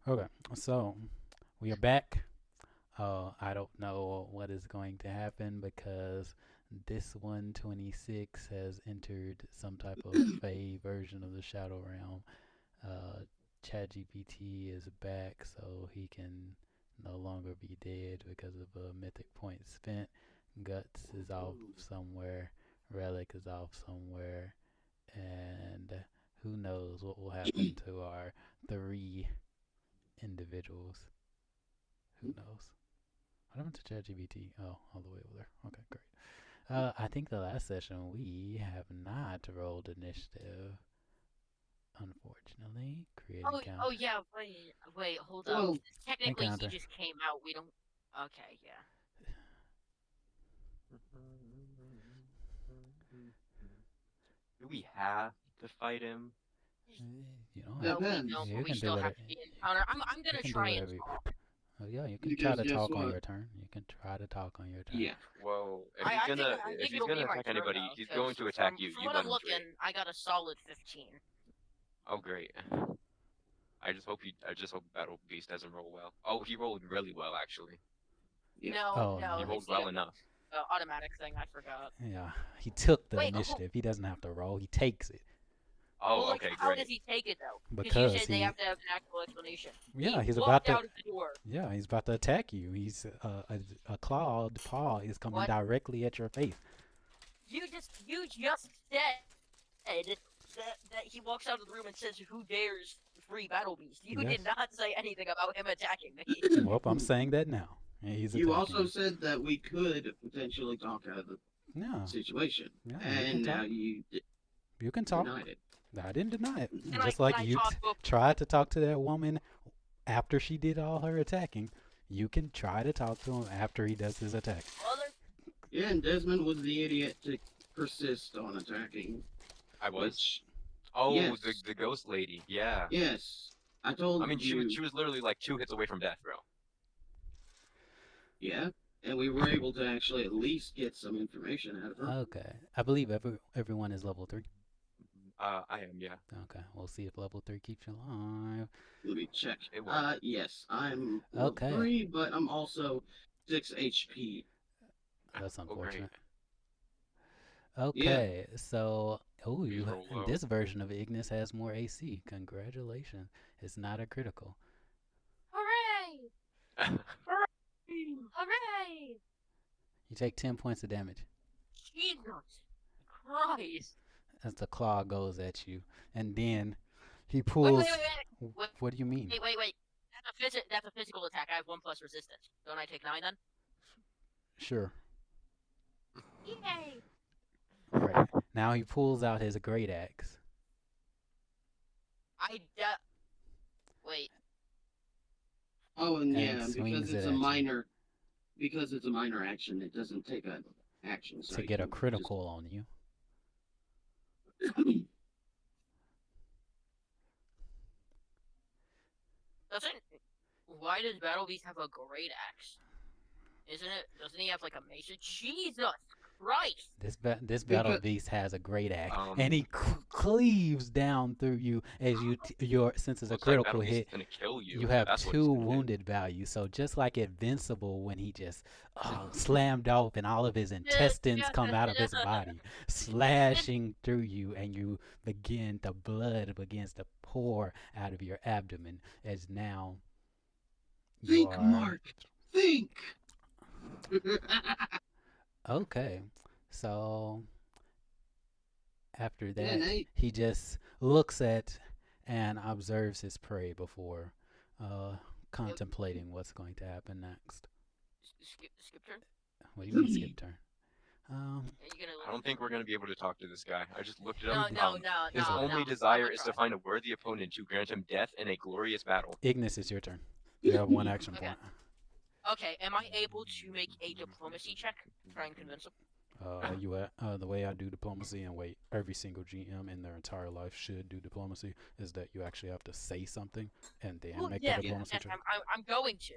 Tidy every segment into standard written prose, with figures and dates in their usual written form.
Okay, so we are back. I don't know what is going to happen because this 126 has entered some type of Fey version of the Shadow Realm. Uh, ChatGPT is back, so he can no longer be dead because of a mythic point spent. Guts is off somewhere. Relic is off somewhere. And who knows what will happen to our three individuals. Who knows? What happened to ChatGPT? Oh, all the way over there. Okay, great. I think the last session we have not rolled initiative, unfortunately. Create Oh encounter. yeah, wait, hold up. Well, Technically, he Encounter. just came out. We don't. Okay, yeah. Do we have to fight him? You don't have No, to. we don't. depends. But You we can do still have whatever. to be encounter. I'm You gonna can do try and whatever you. talk. Oh yeah, you can try Because to guess talk on what? your turn. You can try to talk on your turn. Yeah. Well, I if think he's it'll be gonna my attack turn anybody, though, he's going because to attack from you. from You what let I'm him straight. looking, I got a solid 15. Oh great. I just hope Battle Beast doesn't roll well. Oh, he rolled really well actually. Yep. No, Oh no, He no. rolled it's the well enough. automatic thing. I forgot. Yeah, he took the Wait, oh, initiative. He doesn't have to roll. He takes it well, Oh, like, okay, how does great. he take it though? Because you because said they he. have to have an actual explanation. Yeah, He he's about walked to. out of the door. Yeah, he's about to attack you. He's a clawed paw is coming What? directly at your face. You just said that he walks out of the room and says, "Who dares free Battle Beast?" You Yes. did not say anything about him attacking me. Well, I'm saying that now. And he's You attacking also you. said that we could potentially talk out of the Yeah, situation, yeah, you can and now talk. you You can talk. denied it. I didn't deny it. Can I Just can like I you talk before? tried to talk to that woman after she did all her attacking. You can try to talk to him after he does his attack. Other Yeah, and Desmond was the idiot to persist on attacking, I was. which, Oh, yes, the ghost lady. Yeah. yes, I I told mean, you, she was literally like 2 hits away from death, bro. yeah, and we were able to actually at least get some information out of her. Okay, I believe everyone is level 3. I am. Yeah. Okay, we'll see if level 3 keeps you alive. Let me check. It won't. Yes, I'm level Okay, 3, but I'm also 6 HP. that's Oh great. unfortunate. Yeah, Okay, so oh, Please you roll low. this version of Ignis has more AC. Congratulations. It's not a critical. hooray! Hooray! You take 10 points of damage Jesus Christ! as the claw goes at you, and then he Wait, wait, pulls. wait, wait, What do you mean? wait. That's a physical attack. I have 1 plus resistance. Don't I take 9 then? Sure. Yay! Right. Now he pulls out his great axe. I wait. oh, and And yeah, swings it at you because it's a minor action, it doesn't take an action, so to you get a can just. critical on you. Doesn't why does Battle Beast have a great axe? Isn't it? Doesn't he have like a mason? Jesus Christ! This battle because beast has a great axe, and Um. he cleaves down through you as your since it's a Looks like critical Battle Beast hit. is gonna kill You you. have That's what it's two gonna do. wounded values. So just like Invincible when he just slammed off and all of his intestines come out of his body, slashing through you, and the blood begins to pour out of your abdomen as now you think, are Mark, think. okay. So after Yeah, that, Nate. he just looks at and observes his prey before uh, contemplating what's going to happen next. Skip turn. What do you mean skip turn? Um, Are you gonna? I don't think we're gonna be able to talk to this guy. I just looked it up. No, no, no, His no, no. only I'm desire gonna is try. to find a worthy opponent to grant him death in a glorious battle. Ignis, is your turn. You have one action Okay. point. Okay. Am I able to make a diplomacy check? Try and convince him. The way I do diplomacy and way every single GM in their entire life should do diplomacy is that you actually have to say something and then Well, make the yes, Yeah. diplomacy yes, check. I'm going to.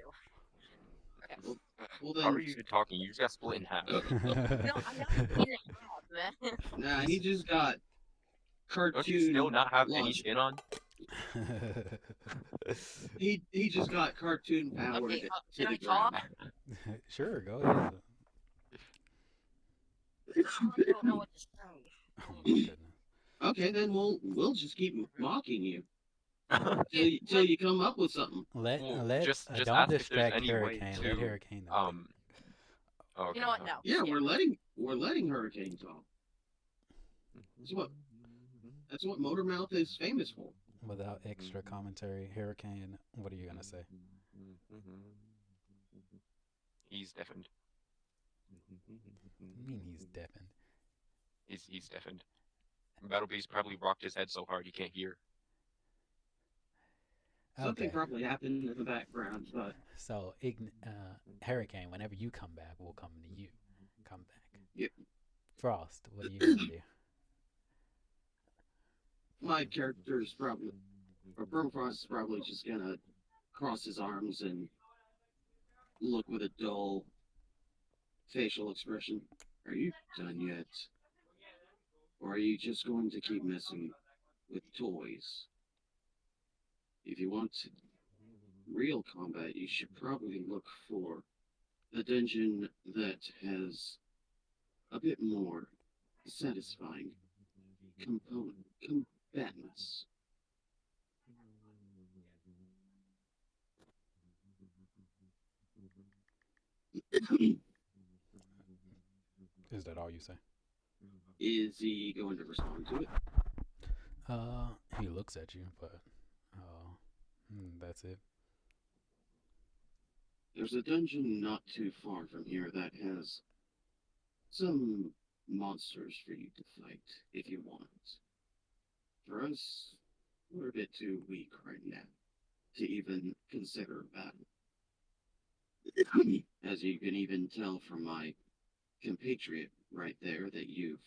Okay. Well, well How are then, you even talking? You just got split in half. No, I'm not in half, man. nah, he just got Don't you still cartoon not have any logic. skin on? He just got cartoon Okay, powered to can the I talk? ground. Sure, go ahead. I don't know what to say. Oh my goodness. Okay, then we'll just keep mocking you Yeah, till you come up with something. Well, Let just don't ask if there's distract any way Hurricane. Let to Hurricane think. um. Oh, you okay. know what? Okay. No, Yeah, skip. we're letting Hurricane talk. That's what that's what Motormouth is famous for. Without extra commentary, Hurricane, what are you gonna say? He's deafened. I mean he's deafened. He's deafened. Battle Beast probably rocked his head so hard he can't hear. Something Okay. probably happened in the background, but So Hurricane, whenever you come back, we'll come to you. Come back. yeah, Frost, what are you gonna do? my character is probably or Permafrost is probably just gonna cross his arms and look with a dull facial expression. Are you done yet? Or are you just going to keep messing with toys? If you want real combat, you should probably look for a dungeon that has a bit more satisfying combatants. Is that all you say? Is he going to respond to it? He looks at you, but that's it. There's a dungeon not too far from here that has some monsters for you to fight if you want. For us, we're a bit too weak right now to even consider a battle. As you can even tell from my compatriot right there that you've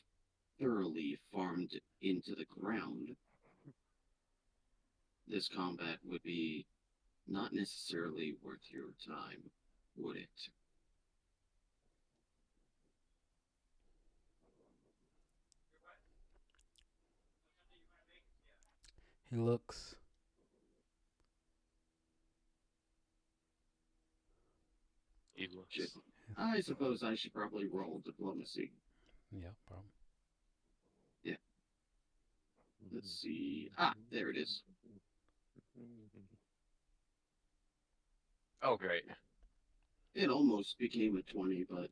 thoroughly farmed into the ground, this combat would be not necessarily worth your time, would it? He looks. He Should, looks. I suppose I should probably roll diplomacy. Yeah, problem. Yeah, let's see. Ah, there it is. Oh, great. It almost became a 20, but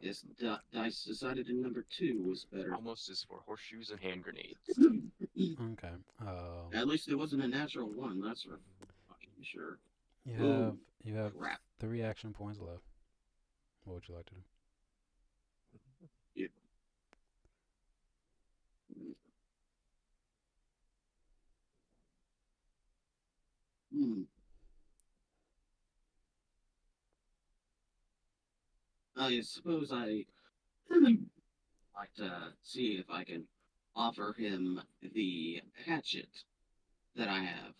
yes, dice decided in number two was better. Almost is for horseshoes and hand grenades. Okay. At least it wasn't a natural one, that's for fucking sure. You Ooh, have you have crap. 3 action points left. What would you like to do? Yeah. Hmm. I suppose I like to see if I can offer him the hatchet that I have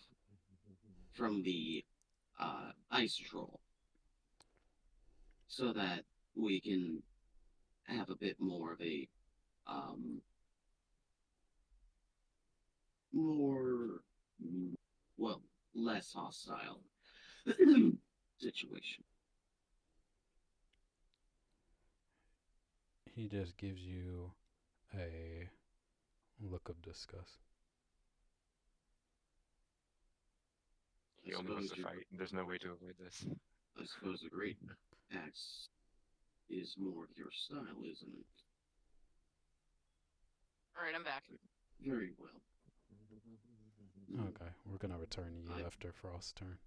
from the ice troll, so that we can have a bit more of a um, more well less hostile situation. He just gives you a look of disgust. He only wants to fight. There's no way to avoid this. I suppose a great axe is more your style, isn't it? Alright, I'm back. Very well. Okay, we're gonna return to you I- after Frost's turn.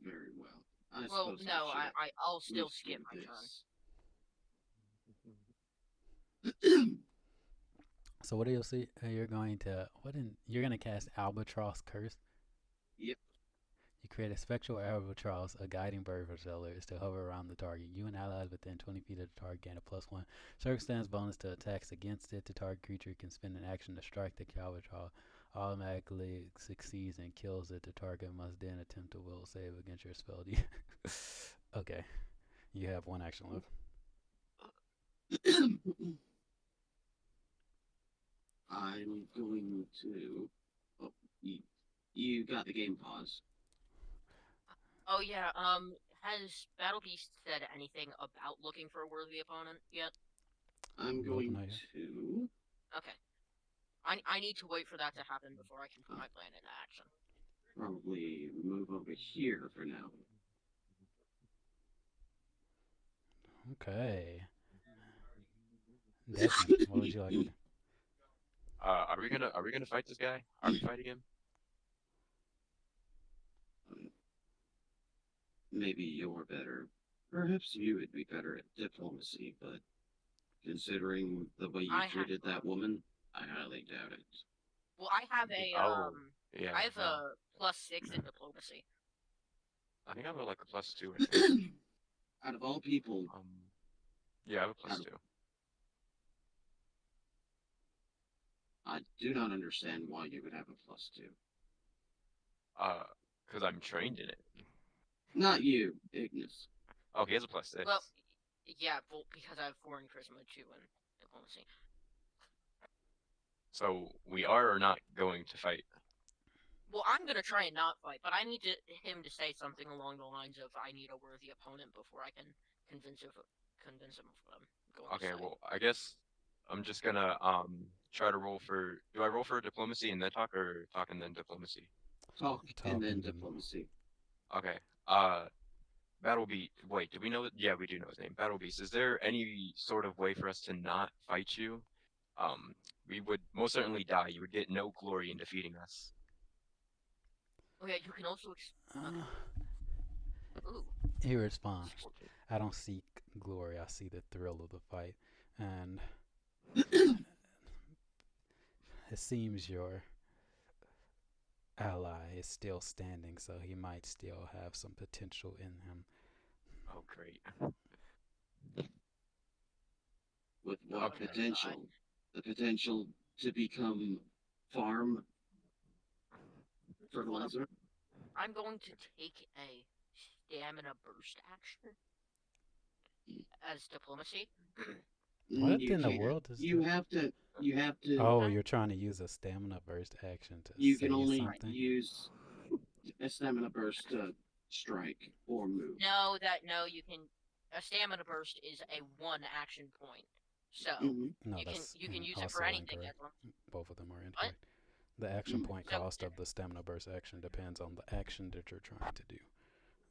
Very well. I Well, suppose no, I I'll should still skip my do turn. this. So what do you see? You're going to you're gonna cast Albatross Curse. Yep. You create a spectral albatross, a guiding bird for sailors to hover around the target. You and allies within 20 feet of the target gain a +1 circumstance bonus to attacks against it. The target creature can spend an action to strike the albatross. Automatically succeeds and kills it. The target must then attempt a will save against your spell. Okay, you have 1 action left. I'm going to. Oh, You, you got the game paused. Oh yeah. Has Battle Beast said anything about looking for a worthy opponent yet? I'm Nope, going not yet. to Okay. I need to wait for that to happen before I can put uh, my plan into action. probably move over here for now. Okay. Desmond, what would you like to do? Are we gonna fight this guy? Are we fighting him? Maybe you're better. Perhaps you would be better at diplomacy, but considering the way you I have treated that woman, I highly doubt it. well, I have a Oh, yeah, I have no. a +6 in diplomacy. I think I have like a +2. I think. Out of all people, Um, yeah, I have a out plus of, two. I do not understand why you would have a +2. Uh, because I'm trained in it. Not you, Ignis. Oh, he has a plus Well, six. yeah, well, because I have 4 in charisma, 2 in diplomacy. So we are or not going to fight. Well, I'm gonna try and not fight, but I need him to say something along the lines of "I need a worthy opponent" before I can convince him of what I'm going to Okay, say. well, I guess I'm just gonna try to roll for. Do I roll for diplomacy and then talk, or talk and then diplomacy? Talk and then Talking to diplomacy. Okay. Uh, Battle Beast. Wait, do we know? Yeah, we do know his name. Battle Beast. Is there any sort of way for us to not fight you? Um, we would most certainly die. You would get no glory in defeating us. Oh yeah, you can also okay. Uh, Ooh, he It's responds, 14. I don't seek glory, I see the thrill of the fight. And it seems your ally is still standing, so he might still have some potential in him. Oh, great. With what Okay. okay. potential? The potential to become farm Hold up. fertilizer? I'm going to take a stamina burst action as diplomacy. What You in the can't. world is You that? have to. You have to. Oh, Okay. you're trying to use a stamina burst action to You can say only Right. something? use a stamina burst to strike or move. No, you can. A stamina burst is a 1 action point, so Hmm. No, you can that's you can use it for also anything incorrect. as long. Both of them are What? incorrect. The action point So cost of the stamina burst action depends on the action that you're trying to do.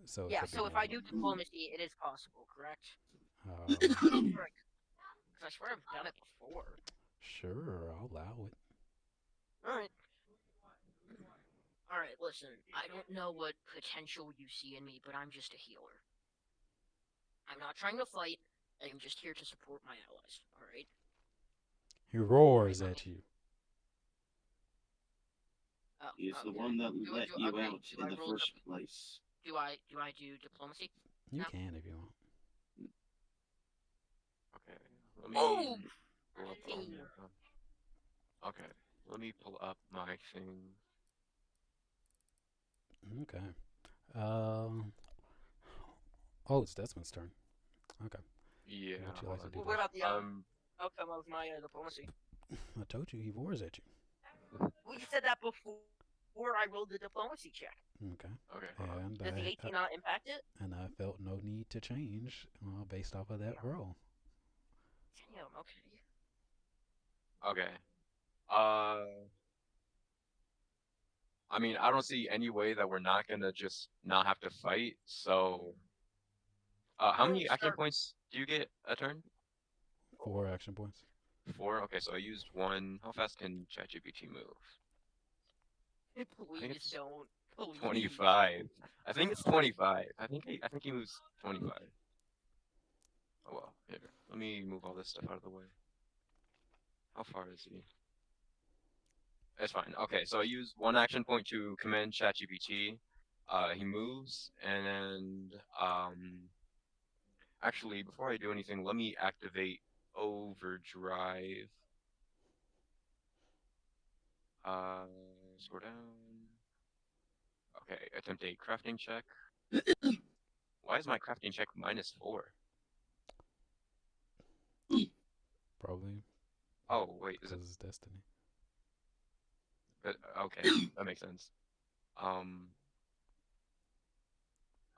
So it yeah, could be so if more I than do one. diplomacy, it is possible, correct? Uh, Right. Because I swear I've done it before. sure, I'll allow it. All right. All right. Listen, I don't know what potential you see in me, but I'm just a healer. I'm not trying to fight. I'm just here to support my allies. All right. He All right. roars Let me. at you. Oh. He's the Okay. one that Do I let do? you Okay. out Do in I the roll? first place. Do I do diplomacy You now? can if you want. Okay. Let me Oh, pull up. Oh 19. my god. Okay. Let me pull up my thing. Okay. Um. Oh, it's Desmond's turn. Okay. Yeah. What would you Hold like to on. do, What Desmond? about the outcome of my diplomacy? I told you he roars at you. Well, you said that before I rolled the diplomacy check. Okay. Okay. Hold on. And Does the I 18 not impact it? felt no need to change based off of that Damn. roll. Damn. Okay. Okay. Uh, I mean, I don't see any way that we're not gonna just not have to fight. So, how We'll many action start. points do you get a turn? 4 action points. 4. Okay, so I used one. How fast can ChatGPT move? I think Please it's don't. Please. 25. I think it's 25. I think he moves 25. Oh well. Here, let me move all this stuff out of the way. How far is he? It's fine. Okay, so I use one action point to command ChatGPT. He moves, and actually, before I do anything, let me activate Overdrive. Uh, Scroll down. Okay, attempt a crafting check. Why is my crafting check -4? Probably Oh, wait, is it? because it's Destiny. Okay, that makes sense. Um,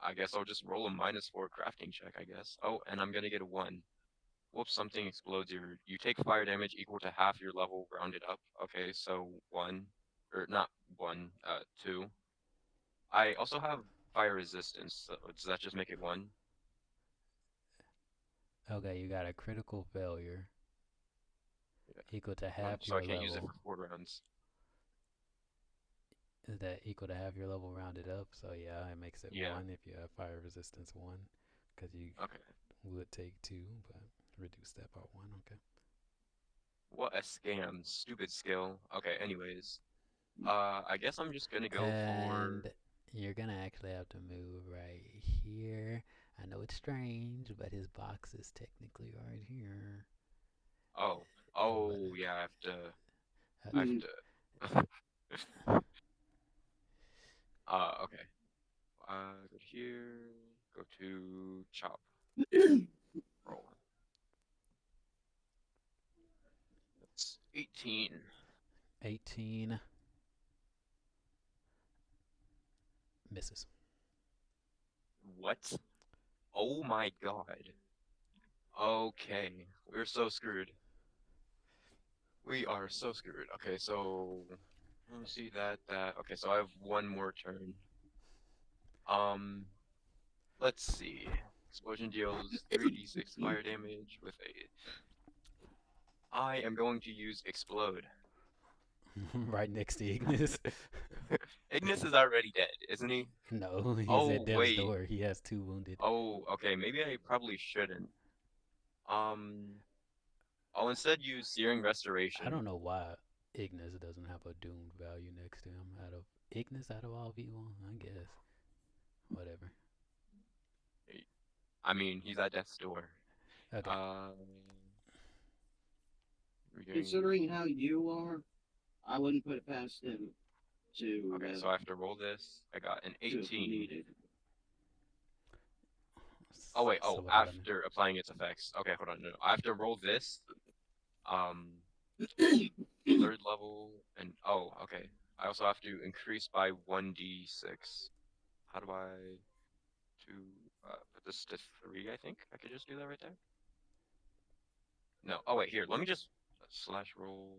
I guess I'll just roll a -4 crafting check, I guess. Oh, and I'm gonna get a 1. Whoops, something explodes your. You take fire damage equal to half your level rounded up. Okay, so 1. Or not 1, 2. I also have fire resistance, so does that just make it 1? Okay, you got a critical failure Yeah, equal to 1. half So I your can't use it for level. 4 rounds. Is that equal to half your level rounded up? So yeah, it makes it Yeah, one if you have fire resistance one, because you okay. would take two, but reduce that by one. Okay. What a scam. Stupid skill. Okay, anyways. I guess I'm just gonna go for. And you're gonna actually have to move right here. I know it's strange, but his box is technically right here. Oh. But Oh, yeah, uh, I have to, okay. Go to here, go to chop, roll. That's 18. 18 misses. What? Oh my God. Okay, we're so screwed. We are so screwed. Okay, so let me see that. Okay, so I have one more turn. Um, let's see. Explosion deals 3d6 fire damage with a. I am going to use explode. Right next to Ignis. Ignis is already dead, isn't he? No, he's at Oh, death's wait. door. He has two wounded. Oh, okay. Maybe I probably shouldn't. Um, I'll instead use Searing I Restoration. don't know why Ignis doesn't have a doomed value next to him. Out of Ignis, out of all people, I guess. Whatever. I mean, he's at death's door. Okay. Uh, we're doing. Considering how you are, I wouldn't put it past him Okay, to so I have to roll this. I got an to if 18. needed. Oh wait, So oh, what happened? after applying its effects. Okay, hold on. No, I have to roll this. Um, third level, and oh, okay. I also have to increase by 1d6. How do I to put this to 3? I think I could just do that right there. No. Oh wait, here. Let me just slash roll.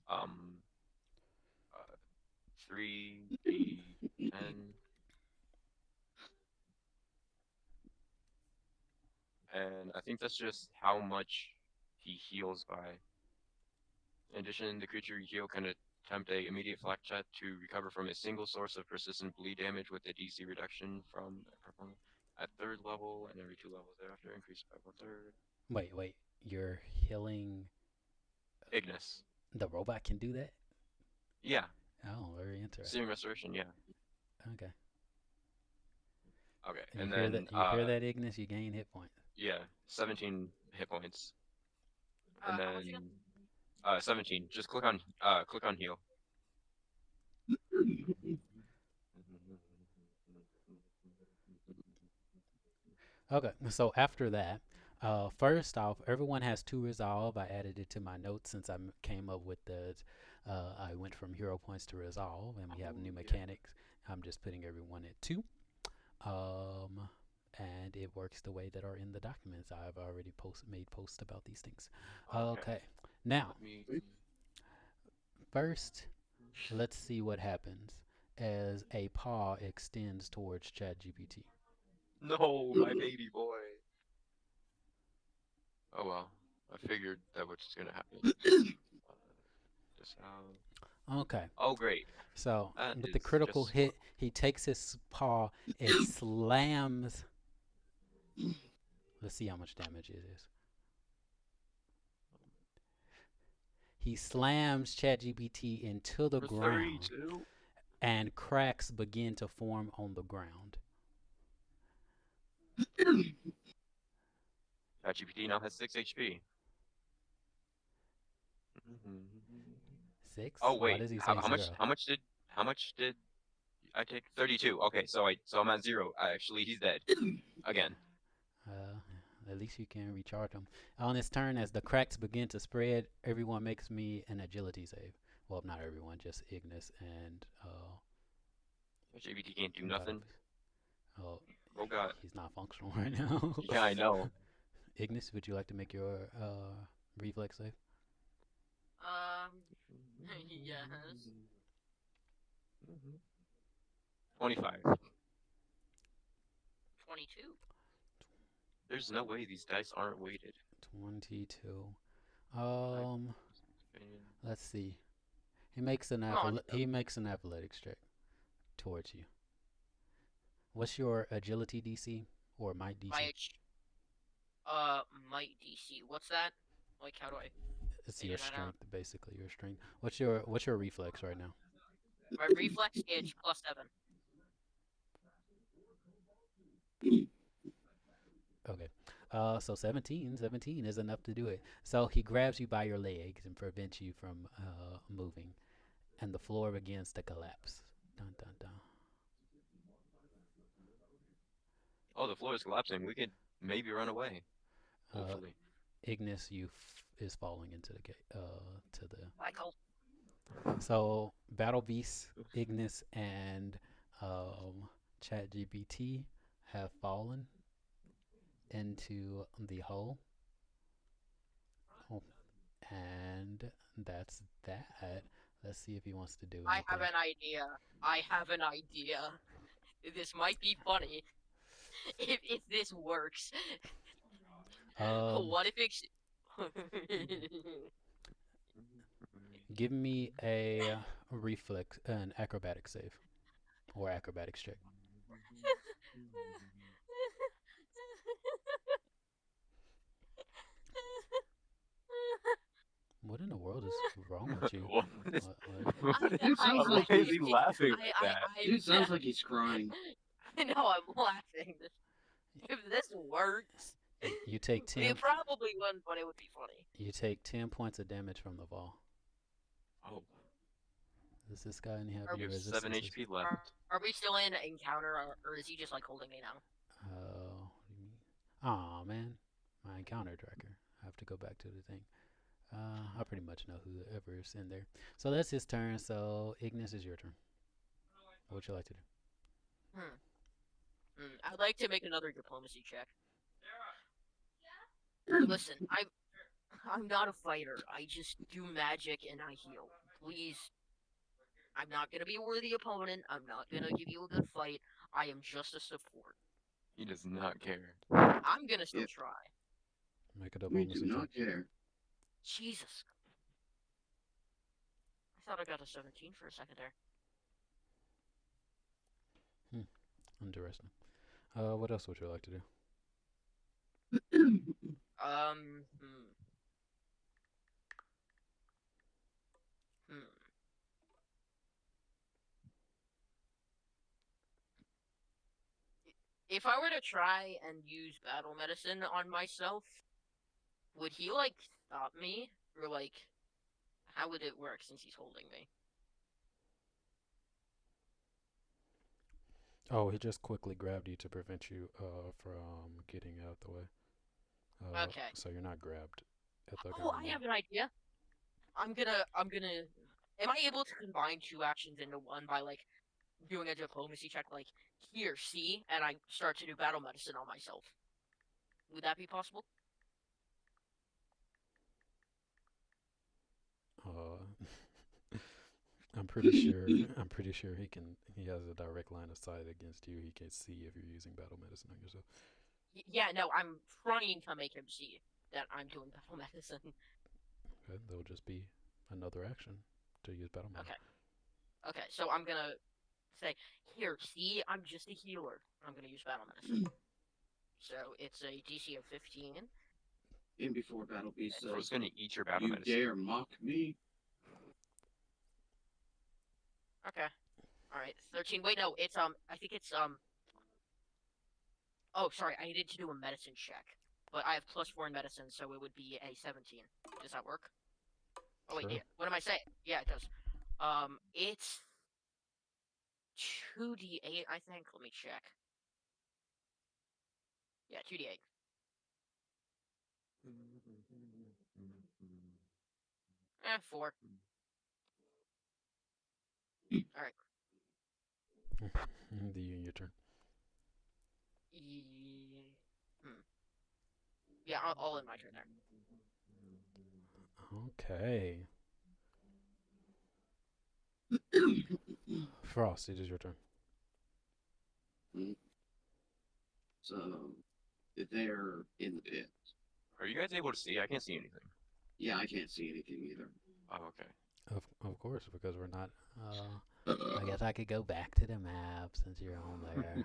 Um, 3d10, and I think that's just how much he heals by. In addition, the creature you heal can attempt a immediate flat shot to recover from a single source of persistent bleed damage with a DC reduction from at third level and every 2 levels thereafter, increased by 1/3. Wait. You're healing. Ignis. The robot can do that? Yeah. Oh, very interesting. Searing Restoration, yeah. Okay. Okay. You And hear then that? You hear that, Ignis? You gain hit points. yeah, 17 hit points. And How much again? then 17. Just click on heal. Okay, so after that, first off, everyone has two resolve. I added it to my notes since I came up with the. I went from hero points to resolve, and we have new mechanics. I'm just putting everyone at two, um, and it works the way that are in the documents. I've already made posts about these things. Okay. Okay, now Let me first, let's see what happens as a paw extends towards ChatGPT. No, my baby boy. Oh well. I figured that was just gonna happen. Uh, just how. Okay, Oh great. so That with the is critical just hit, he takes his paw, it slams. Let's see how much damage it is. He slams ChatGPT into the for ground, 32. and cracks begin to form on the ground. ChatGPT now has 6 HP. Six? Oh Why wait, does he how, say how much zero? how much did I take? 32. Okay, so I'm at 0. Actually, he's dead again. Uh, at least you can recharge him. On his turn, as the cracks begin to spread, everyone makes me an agility save. Well, not everyone, just Ignis and JBT can't do Battle. nothing. Oh, Oh god. he's not functional right now. Yeah, I know. Ignis, would you like to make your reflex save? Yes. 25. 22. There's no way these dice aren't weighted. 22. I- Let's see. He makes an Come on. athletics check towards you. What's your agility DC or might DC? Might DC. What's that? Like, how do I It's figure your that out? strength, basically your strength. What's your reflex right now? My reflex is +7. Okay. So 17 is enough to do it. So he grabs you by your legs and prevents you from moving, and the floor begins to collapse. Dun dun dun. Oh, the floor is collapsing. We could maybe run away. Hopefully. Ignis, is falling into the to the. Michael. So Battle Beast, Ignis, and ChatGPT have fallen into the hole. Oh, and that's that. Let's see if he wants to do anything. I have an idea. This might be funny. If this works. What if it's... Give me a an acrobatic save, or acrobatics check. What in the world is wrong with you? What is, What? Dude sounds like why is he laughing like that? Dude sounds like he's crying. I know, I'm laughing. If this works, You take 10. it probably wouldn't, but it would be funny. You take 10 points of damage from the fall. Oh, Does this guy any have Are any you have 7 resistances? HP left. Are we still in encounter, or is he just like holding me now? What do you mean? Aw, man. My encounter tracker. I have to go back to the thing. I pretty much know whoever's in there. So that's his turn. So Ignis, is your turn. What would you like to do? I'd like to make another diplomacy check. Listen, I'm not a fighter. I just do magic and I heal. Please, I'm not gonna be a worthy opponent. I'm not gonna give you a good fight. I am just a support. He does not care. I'm gonna still Yeah. try. Make a We diplomacy do not check. care. Jesus. I thought I got a 17 for a second there. Interesting. What else would you like to do? Um. Hmm. Hmm. If I were to try and use battle medicine on myself, would he like stop me, or like, how would it work since he's holding me? Oh, he just quickly grabbed you to prevent you from getting out the way. Okay. So you're not grabbed at the Oh, I have an idea. I'm gonna. Am I able to combine two actions into one by like doing a diplomacy check? Like, here, see, and I start to do battle medicine on myself. Would that be possible? I'm pretty sure. I'm pretty sure he can. He has a direct line of sight against you. He can see if you're using battle medicine on yourself. Yeah, no, I'm trying to make him see that I'm doing battle medicine. Okay, there'll just be another action to use battle medicine. Okay, so I'm gonna say, here, see, I'm just a healer. I'm gonna use battle medicine. So it's a DC of 15. In before Battle Beast I was says, gonna eat your battle "You medicine. dare mock me?" Okay. Alright, 13. Wait, no, it's, I think it's, oh, sorry, I needed to do a medicine check. But I have +4 in medicine, so it would be a 17. Does that work? Oh, wait, Sure. yeah. What am I saying? Yeah, it does. It's 2d8, I think. Let me check. Yeah, 2d8. 4. All right. Your turn. Ye- Hmm. Yeah, I'll end my turn there. Okay. Frost, it is your turn. So they're in the pit. Are you guys able to see? I can't see anything. Yeah, I can't see anything either. Oh, okay. Of course, because we're not. I Uh, guess I could go back to the map since you're on there.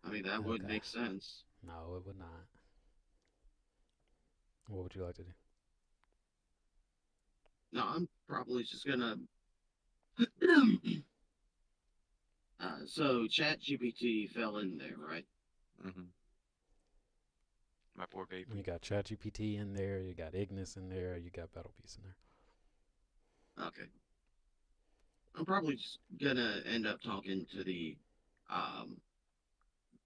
I mean, that would Okay. make sense. No, it would not. What would you like to do? No, I'm probably just gonna. So ChatGPT fell in there, right? hmm My poor You baby. got ChatGPT in there. You got Ignis in there. You got Battle Beast in there. Okay. I'm probably just gonna end up talking um,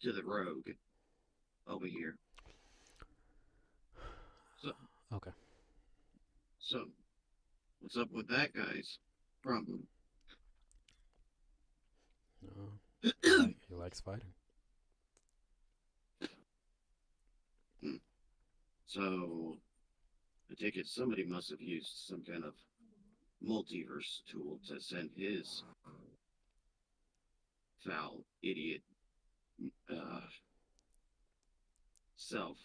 to the rogue over here. So, Okay. so what's up with that guy's problem? He likes fighting. So, I take it somebody must have used some kind of multiverse tool to send his foul idiot uh, self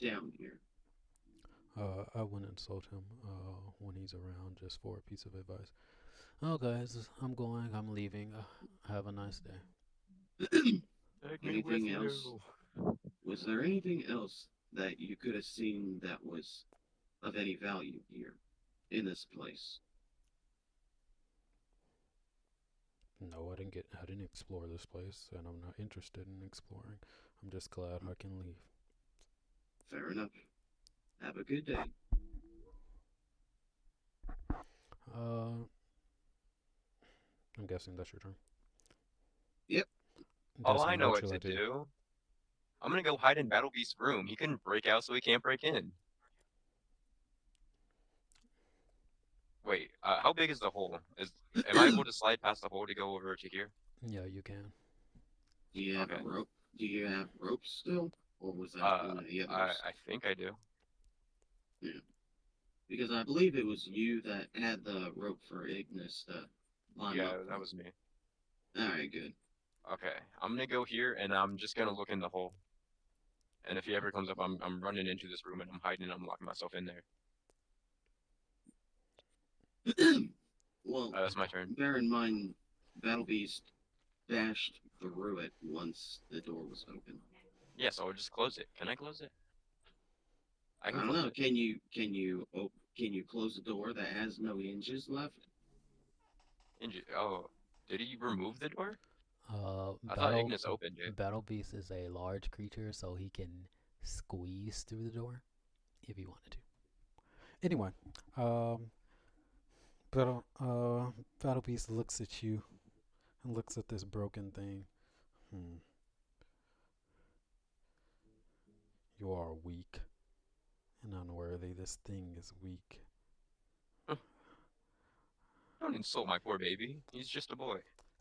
down here. I wouldn't insult him when he's around just for a piece of advice. Oh, guys, I'm going. I'm leaving. Have a nice day. Take me with Anything else? you. Was there anything else that you could have seen that was of any value here in this place? No, I didn't explore this place, and I'm not interested in exploring. I'm just glad I can leave. Fair enough. Have a good day. Uh, I'm guessing that's your turn. Yep. Oh, I Desmond, know what what you to like to do? do. I'm gonna go hide in Battle Beast's room. He couldn't break out, so he can't break in. Wait, how big is the hole? Am I able to slide past the hole to go over to here? Yeah, you can. Do you have a Okay. rope? Do you have rope still? Or was that Uh, one of the I others? I think I do. Yeah. Because I believe it was you that had the rope for Ignis to climb up Yeah, that from. was me. Alright, good. Okay, I'm gonna go here and I'm just gonna look in the hole. And if he ever comes up, I'm running into this room and I'm hiding and I'm locking myself in there. Well, That's my turn. bear in mind, Battle Beast dashed through it once the door was open. Yeah, so I'll just close it. Can I close it? I I can don't close know. it. Can you close a door that has no hinges left? Oh, did he remove the door? Uh, I thought battle Ignis opened it. Battle Beast is a large creature, so he can squeeze through the door if he wanted to. Anyway, um, Battle Beast looks at you and looks at this broken thing. Hmm. You are weak and unworthy. This thing is weak. Don't insult my poor baby. He's just a boy.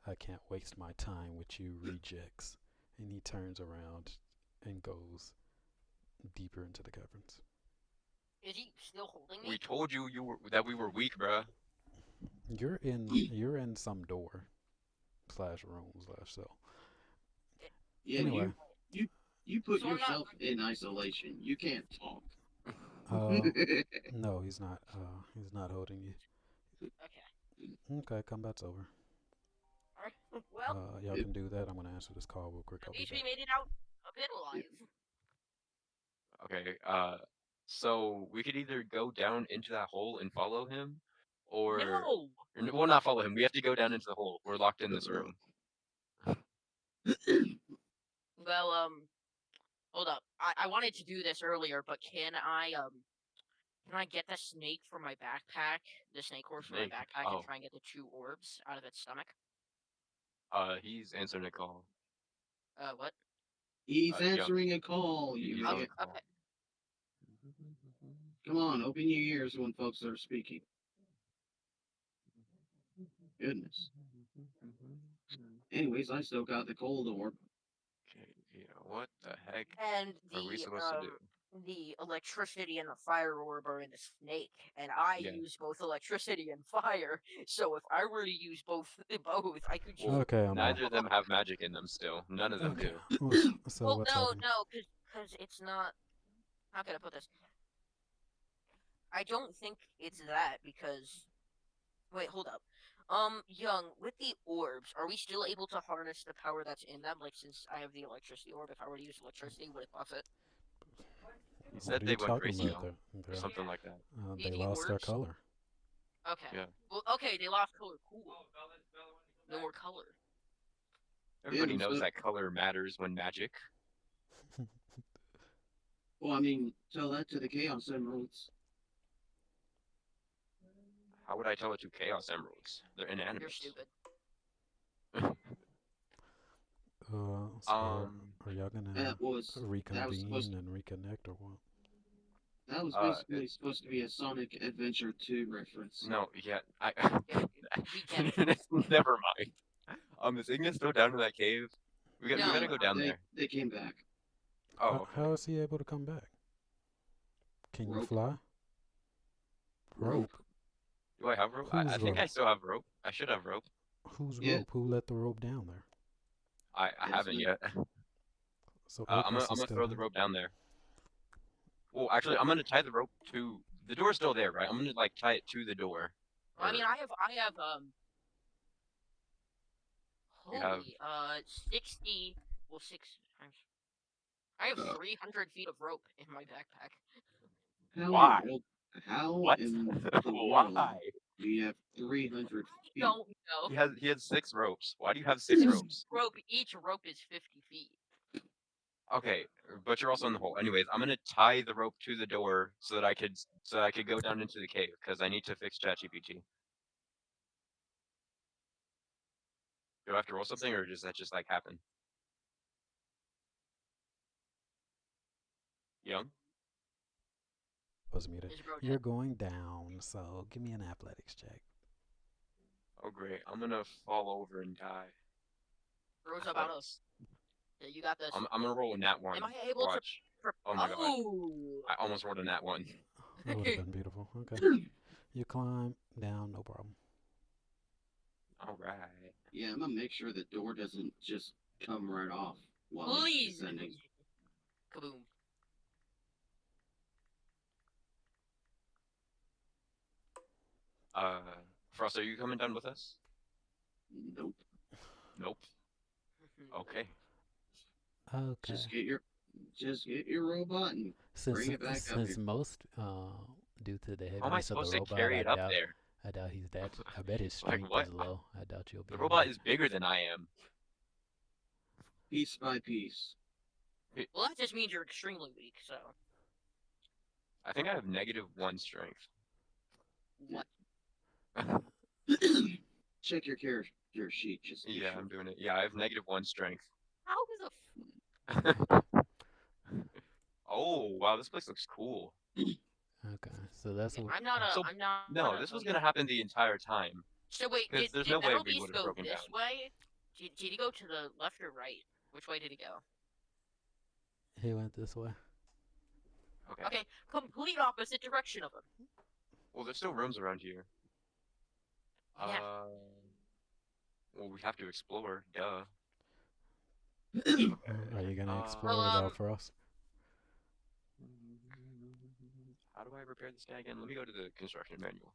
I can't waste my time with you rejects. And he turns around and goes deeper into the caverns. Is he still holding We me? told you that we were weak, bruh. You're in some door slash room slash cell. Eh, Yeah, Anyway, you you put So I'm not. yourself in isolation. You can't talk. uh, no, he's not. He's not holding you. Okay. Okay, combat's over. Alright. Well, Y'all can do that. I'm gonna answer this call real quick. at I'll be least we back. made it out a bit alive. Okay, so we could either go down into that hole and follow him, No. well, not follow him. We have to go down into the hole. We're locked in this room. Well, hold up. I wanted to do this earlier, but can I get the snake from my backpack? The snake horse from my Snake. backpack and Oh, try and get the two orbs out of its stomach? he's answering a call. What? He's Yeah, answering a call, you he's on a Okay, idiot. call. okay. Come on, open your ears when folks are speaking. Goodness. Anyways, I still got the cold orb. Okay, yeah, what the heck And are we supposed to do? the electricity and the fire orb are in the snake, and I Yeah. use both electricity and fire. So if I were to use both, I could choose. Well, Okay, I'm on. neither of them have magic in them still. None of them Okay. do. So Well, what's no, happening? no, because it's not. How can I put this? I don't think it's that because. Wait, hold up. Young, with the orbs, are we still able to harness the power that's in them? Like, since I have the electricity orb, if I were to use electricity, would it buff it? He What said are they you went talking about grayscale there? or something like that. They The lost their orbs? color. Okay. Yeah. Well, okay, they lost color. Cool. No more color. Everybody Yeah, knows so, that color matters when magic. well, I mean, tell that to the Chaos Emeralds. How would I tell it to Chaos Emeralds? They're inanimate. You're stupid. So are y'all gonna That was supposed reconvene and reconnect or what? that was uh, basically supposed to be a Sonic Adventure 2 reference. no, yeah, Yeah, we get it. Never mind. Is Ignis still down in that cave? We No. gotta go down there. They came back. Oh, okay. How is he able to come back? Can you Rope. fly? Rope. Do I have rope? I Whose think I rope? still have rope. I should have rope. Whose Yeah. rope? Who let the rope down there? I haven't yet. So I'm Ignis is gonna still throw the down. rope down there. Well, actually, I'm gonna tie the rope to the door's still there, right? I'm gonna like tie it to the door. I mean, Or I have you have holy 60. Well, 6 times. I have 300 feet of rope in my backpack. why? How What? in the world Why? do you have 300 I feet? don't know. He had 6 ropes. Why do you have 6 ropes? Each rope is 50 feet. Okay, but you're also in the hole. Anyways, I'm gonna tie the rope to the door so that I could go down into the cave because I need to fix ChatGPT. Do I have to roll something or does that just like happen? Young? Was muted. Is road You're going down, so give me an athletics check. Oh great, I'm gonna fall over and die. Road's about us. Yeah, you got this. I'm gonna roll a nat 1. Am I able Watch. to? Oh my god. Oh. I almost rolled a nat 1. That would have been beautiful. Okay. You climb down, no problem. Alright. Yeah, I'm gonna make sure the door doesn't just come right off while he's Please. descending. Kaboom. Frost, are you coming down with us? Nope. Nope. Okay. Okay. Just get your robot and bring it back up here. Most due to the How am I heaviness of the supposed to robot, carry it up there? I doubt he's that. I bet his Like strength what? is low. I doubt you'll be. The able robot to- is bigger than I am. Piece by piece. Well, that just means you're extremely weak. So. I think I have -1 strength. What? Check your character sheet. Just to be Yeah, sure. I'm doing it. Yeah, I have -1 strength. How the? Oh, wow, this place looks cool. Okay, so that's what. I'm not a. So, I'm not. No, this was gonna happen the entire time. So wait, 'Cause did there's no way Metal we Beast would've go broken this down. way? Did he go to the left or right? Which way did he go? He went this way. Okay. Okay, complete opposite direction of him. Well, there's still rooms around here. Yeah. Well, we have to explore. Duh. Are you gonna explore Well, without Frost? How do I repair this guy again? Let me go to the construction manual.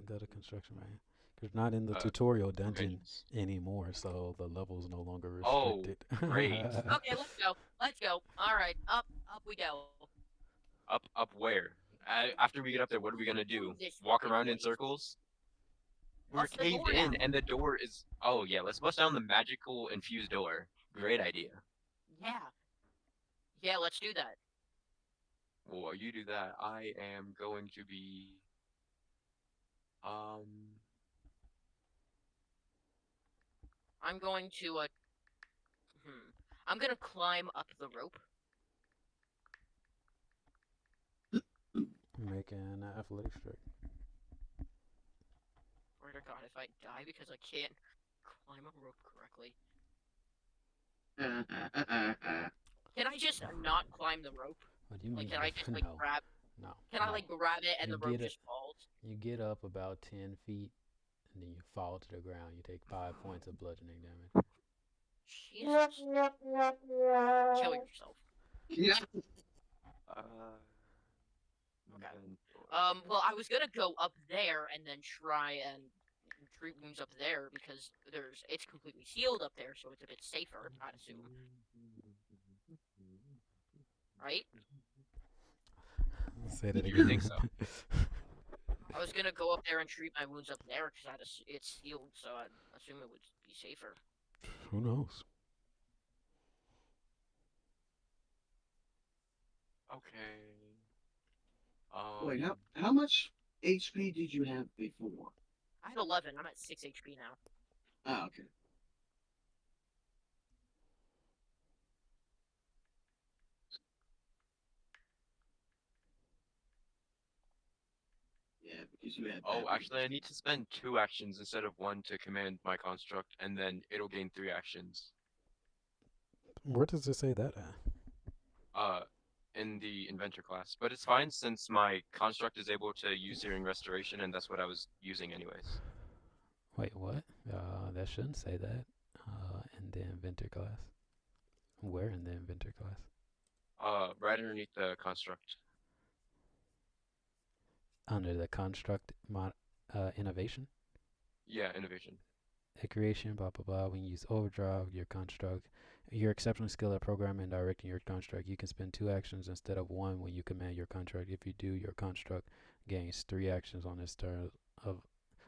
Go to construction, man. Because not in the Uh, tutorial dungeon Vengeance. anymore, so the level's no longer Oh, restricted. great. Okay, let's go. Let's go. All right, up we go. Up where? After we get up there, what are we gonna do? This Walk way, around in boys. circles? We're Bust the caved door in, down. and the door is. Oh yeah, let's bust down the magical infused door. Great idea. Yeah. Yeah, let's do that. Well, while you do that, I am going to be. I'm going to I'm gonna climb up the rope. Make an athletics check. swear to God, if I die because I can't climb a rope correctly, can I just not climb the rope? What do you Like, mean? can I just like No, grab? no, Can I no. like grab it and You the rope get it. just falls? You get up about 10 feet, and then you fall to the ground. You take 5 points of bludgeoning damage. Jesus, kill yourself. Yeah. Uh, Okay. Inventor. Well, I was gonna go up there and then try and treat wounds up there because it's completely sealed up there, so it's a bit safer, I'd assume. Right? Say that You would again. think so. I was gonna go up there and treat my wounds up there because it's sealed, so I'd assume it would be safer. Who knows? Okay. Wait, how much HP did you have before? I had 11. I'm at 6 HP now. Ah, okay. Yeah, because you had Oh, that. actually, I need to spend 2 actions instead of 1 to command my construct, and then it'll gain 3 actions. Where does it say that at? Uh, in the inventor class, but it's fine since my construct is able to use Searing Restoration, and that's what I was using anyways. Wait, what? That shouldn't say that. In the inventor class. Where in the inventor class? Right underneath the construct. Under the construct innovation. Yeah, innovation. Creation, blah blah blah. When you use overdrive, your construct, you're exceptionally skilled at programming and directing your construct. You can spend 2 actions instead of 1 when you command your construct. If you do, your construct gains 3 actions on its turn of.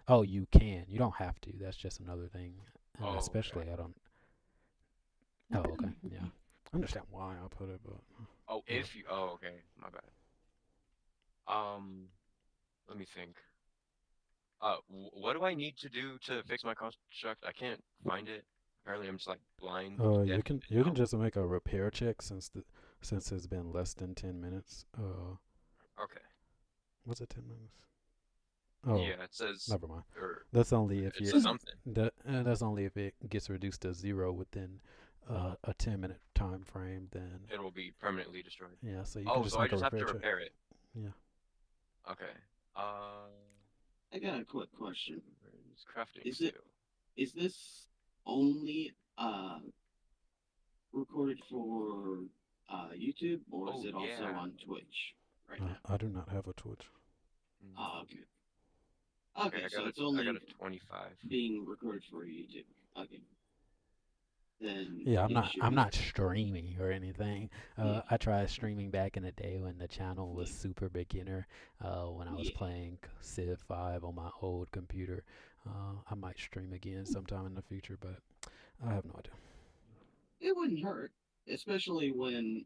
Oh, you can. You don't have to. That's just another thing. And Oh, especially, okay. I don't. Oh, okay. Yeah. I understand why I put it, but. Oh, Yeah. if you. Oh, okay. My bad. Let me think. What do I need to do to fix my construct? I can't find it. Apparently, I'm just like blind, You deaf can now. just make a repair check since it's been less than 10 minutes. Okay. Was it 10 minutes? Oh, Yeah, it says, never mind. or That's only if it you says something. that's only if it gets reduced to 0 within a 10-minute time frame. Then It will be permanently destroyed. yeah, so you can Oh, just so I make a just have repair to check. repair it. Yeah. Okay. Uh, I got a quick question. where's crafting Is it skill? is this only recorded for YouTube, or is Oh, it also yeah. on Twitch right now? I do not have a Twitch. Ah, okay. Okay, Okay, I so got a it's I got only a 25. being recorded for YouTube. Okay. Then Yeah, it should I'm be not streaming or anything. yeah, I tried streaming back in the day when the channel was yeah, super beginner. When I was yeah. playing Civ 5 on my old computer. I might stream again sometime in the future, but I have no idea. It wouldn't hurt, especially when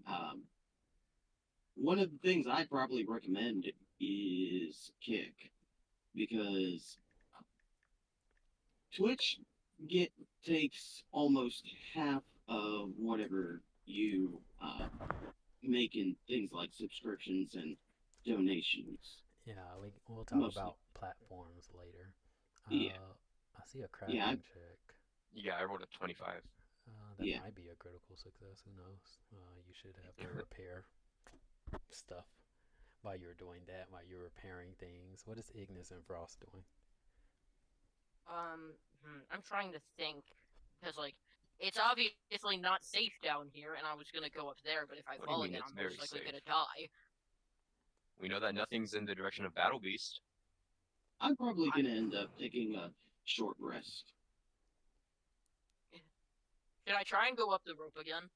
one of the things I'd probably recommend is Kick, because Twitch get takes almost half of whatever you make in things like subscriptions and donations. Yeah, we'll talk Mostly, about platforms later. yeah, I see a yeah, crafting check. Yeah, I rolled a 25. That yeah. might be a critical success. Who knows? You should have to repair stuff while you're doing that. While you're repairing things. What is Ignis and Frost doing? I'm trying to think because like it's obviously not safe down here, and I was gonna go up there, but if I What do you fall mean again, it's I'm very most likely safe? gonna die. We know that nothing's in the direction of Battle Beast. I'm probably I, gonna end up taking a short rest. should I try and go up the rope again?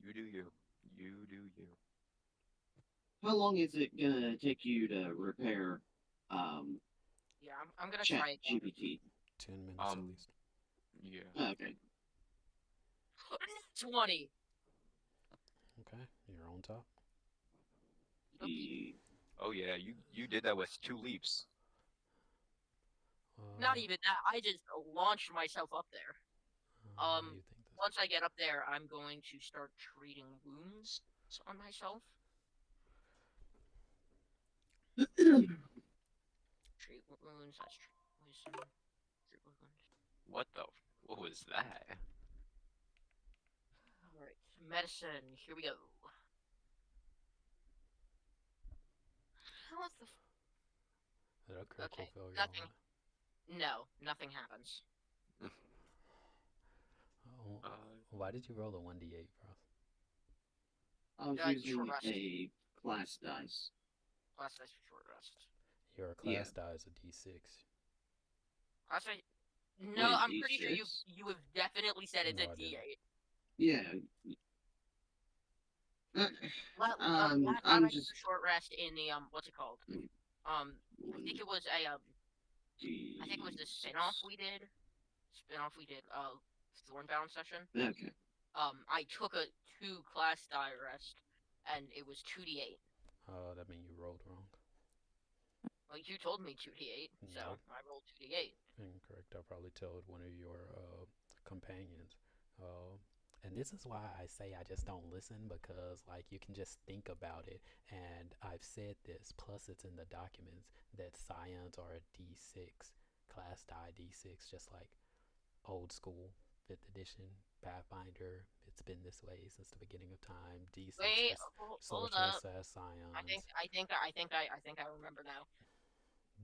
You do you. You do you. How long is it gonna take you to repair um, Yeah, I'm gonna Chat try again. GPT? 10 minutes at least. Yeah. Okay. 20. Okay, you're on top. The, Oh yeah, you did that with 2 leaps. Not Uh, even that. I just launched myself up there. you think this? Once I get up there, I'm going to start treating wounds on myself. wounds. That's wisdom. What the? What was that? Alright, medicine. Here we go. What the? Is that a critical Okay, failure or nothing. what? No, nothing happens. Oh, Uh, why did you roll a 1d8, bro? I was Short using rest. a class dice. Class dice for short rest. Your Yeah. class die is a d6. Class dice. No, Wait, I'm pretty sure D6? you have definitely said it's No, a I didn't. D8. Yeah. Last time I'm I took just a short rest in the what's it called? I think one it was a I think it was the spin-off D6. we did. Spin-off we did. Thornbound session. Okay. I took a 2 class die rest, and it was 2d8. That means you rolled wrong. Well, you told me 2d8, so Nope. I rolled 2d8. Incorrect. I probably told one of your companions. Uh, and this is why I say I just don't listen because, like, you can just think about it. And I've said this, plus it's in the documents, that scions are a D6, class die D6, just like old school 5th edition Pathfinder. It's been this way since the beginning of time. D6 Wait, for hold sorceress up. as scions, I think I remember now.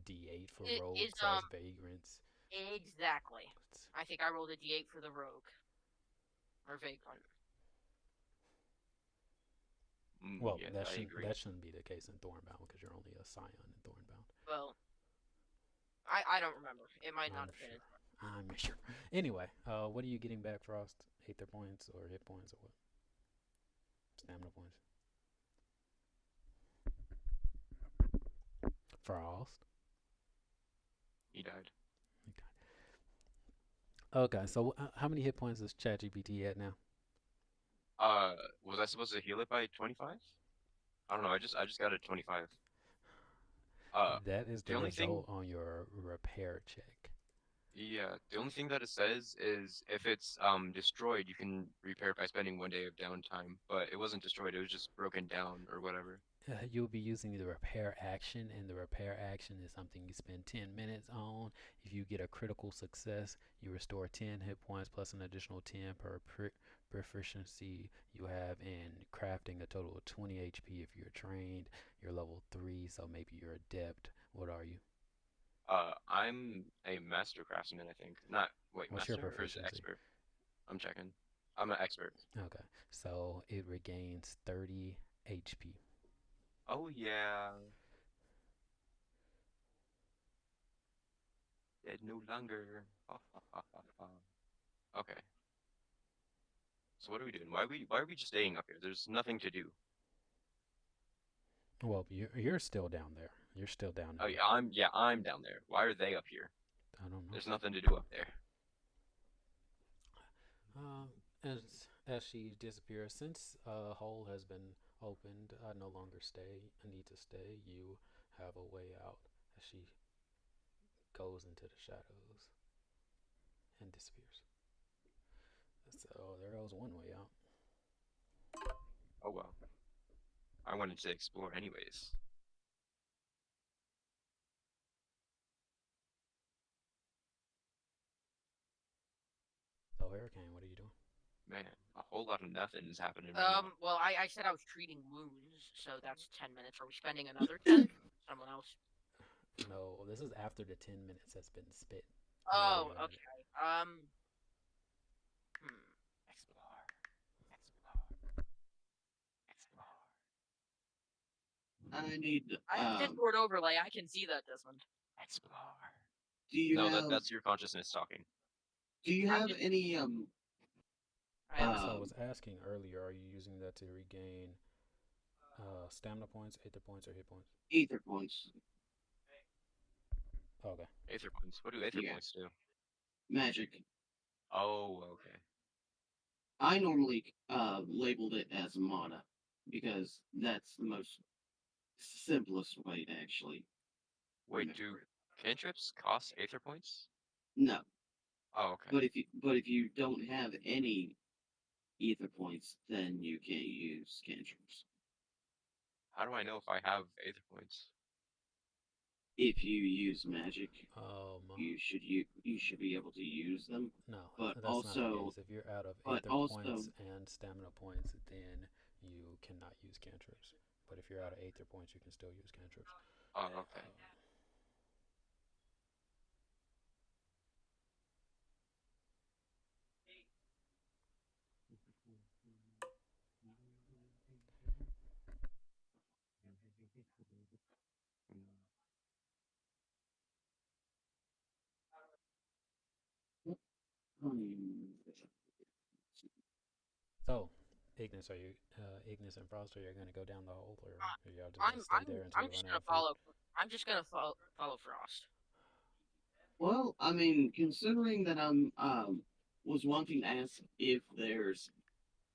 D8 for It is rogues as vagrants. exactly. I think I rolled a d8 for the rogue or vagrant. Well, yeah, that I shouldn't agree. that shouldn't be the case in Thornbound because you're only a scion in Thornbound. Well, I don't remember. It might not I'm have been. sure. I'm sure. Anyway, what are you getting back, Frost? Aether points or hit points or what? Stamina points. Frost. He died. Okay, so how many hit points is ChatGPT at now? Was I supposed to heal it by 25? I don't know. I just got a 25. That is The the only thing, result on your repair check. yeah, the only thing that it says is if it's destroyed, you can repair it by spending 1 day of downtime. But it wasn't destroyed; it was just broken down or whatever. You'll be using the repair action, and the repair action is something you spend 10 minutes on. If you get a critical success, you restore 10 hit points plus an additional 10 per proficiency you have in crafting, a total of 20 HP if you're trained. You're level 3, so maybe you're adept. What are you? I'm a master craftsman, I think. Not, wait, What's your master or is it proficiency? expert? I'm checking. I'm an expert. Okay, so it regains 30 HP. Oh yeah, dead no longer. Ha, ha, ha, ha, ha. Okay. So what are we doing? Why are we just staying up here? There's nothing to do. Well, you're still down there. You're still down Oh in the. yeah, I'm down there. Why are they up here? I don't know. There's nothing to do up there. As she disappears, since a hole has been opened, I no longer stay. I need to stay. You have a way out. As she goes into the shadows and disappears. So there goes one way out. Oh well. I wanted to explore anyways. So Hurricane, what are you doing? Man, a whole lot of nothing is happening right now. Well, I said I was treating wounds, so that's 10 minutes. Are we spending another 10? Someone else. No, this is after the 10 minutes has been spent. Oh, Earlier. okay. Explore, explore, explore. I need. I have Discord overlay. I can see that, Desmond. Explore. Do you No, have? that's your consciousness talking. Do you I'm have just. any I have. So I was asking earlier, are you using that to regain stamina points, Aether points, or hit points? ether points? Okay. Aether points. What do aether Yeah, points do? magic. Oh, okay. I normally labeled it as mana because that's the most simplest way to actually Wait, do remember it. cantrips cost aether points? No, Oh, okay. but if you don't have any ether points, then you can't use cantrips. How do I know if I have aether points? if you use magic, Um, you should be able to use them. no, But that's not the also, case. If you're out of but Aether also, points and Stamina points, then you cannot use cantrips. But if you're out of Aether points, you can still use cantrips. Oh, okay. hmm, So, Ignis, are you Ignis and Frost? Are you going to go down the hole, or are y'all just going to I'm stay I'm there until I'm you run just out gonna of food? follow. I'm just gonna follow Frost. well, I mean, considering that I'm was wanting to ask if there's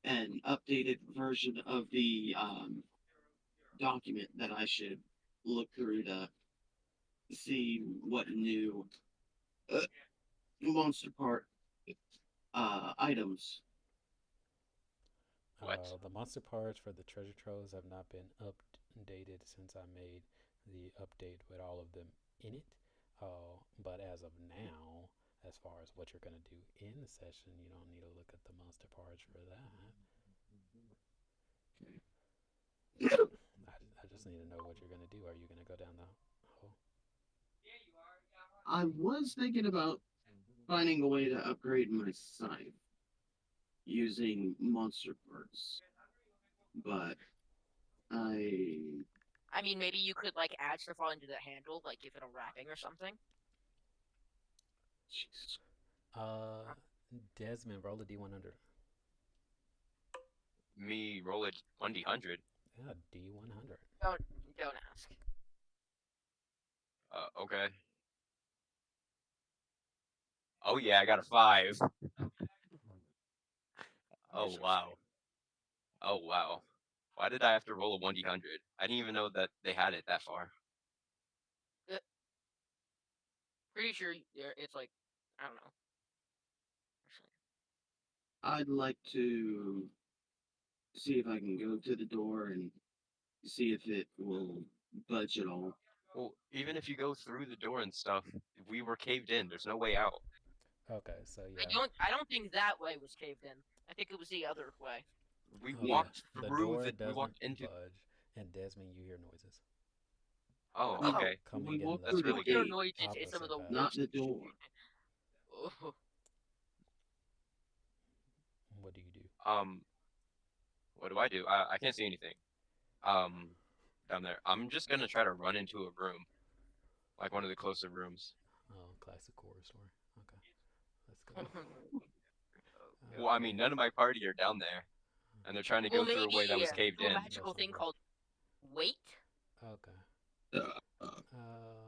an updated version of the document that I should look through to see what new uh, monster part items. What? The monster parts for the treasure troves have not been updated since I made the update with all of them in it. But as of now, as far as what you're going to do in the session, you don't need to look at the monster parts for that. I just need to know what you're going to do. Are you going to go down the hole? I was thinking about finding a way to upgrade my scythe using monster parts, but I I mean, maybe you could like add stuff onto the handle, like give it a wrapping or something. Jesus, Uh, Desmond, roll a D100. Me roll it 1d100. Yeah, D100. Don't don't ask. Okay. Oh yeah, I got a 5. You're Oh so wow. sweet. Oh wow. Why did I have to roll a 1d100? I didn't even know that they had it that far. Uh, Pretty sure it's like I don't know. Actually, I'd like to see if I can go to the door and see if it will budge at all. Well, even if you go through the door and stuff, we were caved in. There's no way out. Okay, so I yeah. don't I don't think that way was caved in. I think it was the other way. We Okay, Yeah, walked the through door the. We doesn't walked into. budge, and Desmond, you hear noises Oh, we Oh, okay. coming we in walked the through That's the really you good. hear gate, noises in some of opposite the path. not worst. the door. Oh, What do you do? Um, what do I do? I can't see anything. Um, down there. I'm just gonna try to run into a room, like one of the closer rooms. Oh, classic horror story. Okay, let's go. Well, I Okay, mean, none of my party are down there, and they're trying to well, go through a way that maybe was caved do a in. magical that's not thing good. called wait. Okay.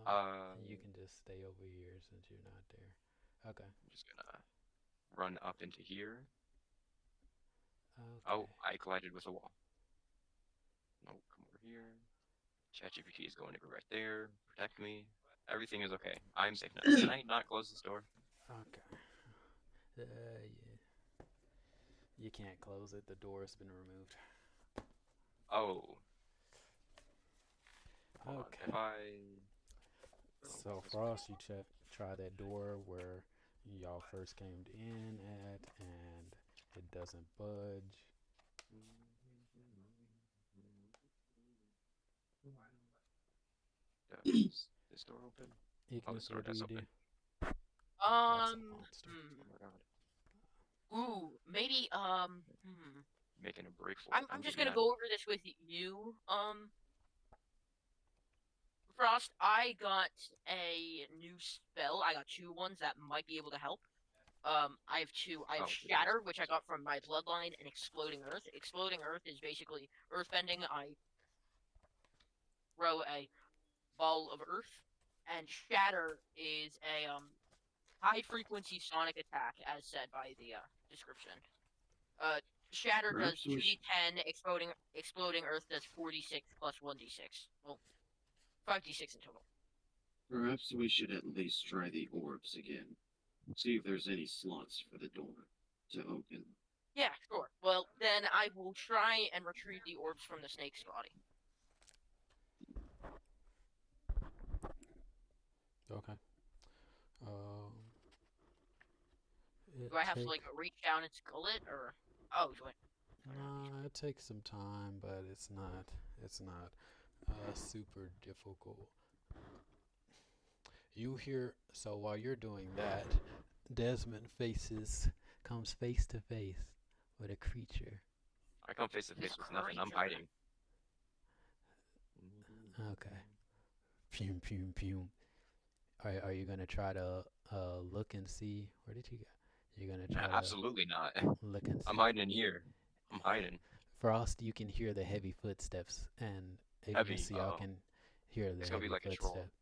Uh, You can just stay over here since you're not there. Okay. I'm just gonna run up into here. Okay. Oh, I collided with a wall. No, come over here. ChatGPT is going to go right there. Protect me. Everything is okay. I'm safe now. Can I not close this door? Okay. Yeah. You can't close it. The door has been removed. Oh, hold on. Okay. If I So this way. Frost, you try that door where y'all first came in at, and it doesn't budge. Does this door open? Oh, this Ignis, door what do does you do? open. That's a Um, monster. Oh my god. ooh, maybe Making a break for it. I'm I'm just getting gonna mad. go over this with you. Frost, I got a new spell. I got two ones that might be able to help. I have two. I have Oh, the door's Shatter, which I closed. got from my bloodline, and Exploding Earth. Exploding Earth is basically earthbending. I throw a ball of earth, and Shatter is a high frequency sonic attack, as said by the description. Uh, Shatter does perhaps we should 2d10. Exploding Earth does 4d6 plus 1d6. Well, 5d6 in total. perhaps we should at least try the orbs again. See if there's any slots for the door to open. Yeah, sure. Well, then I will try and retrieve the orbs from the snake's body. Okay. Um, it Do I have to take like reach down and skull it, or oh, do I? Do I not need it takes some time, but it's not super difficult. You hear so while you're doing that, Desmond faces comes face to face with a creature. I come face to this face with nothing. I'm creature? hiding. Okay. Pum pum pum. Are you gonna try to look and see where did you go? You're gonna try to Absolutely not. look and I'm see. hiding in here. I'm hiding. Frost, you can hear the heavy footsteps, and Heavy. Ignis, y'all can hear the It's gonna be heavy like a troll. footsteps.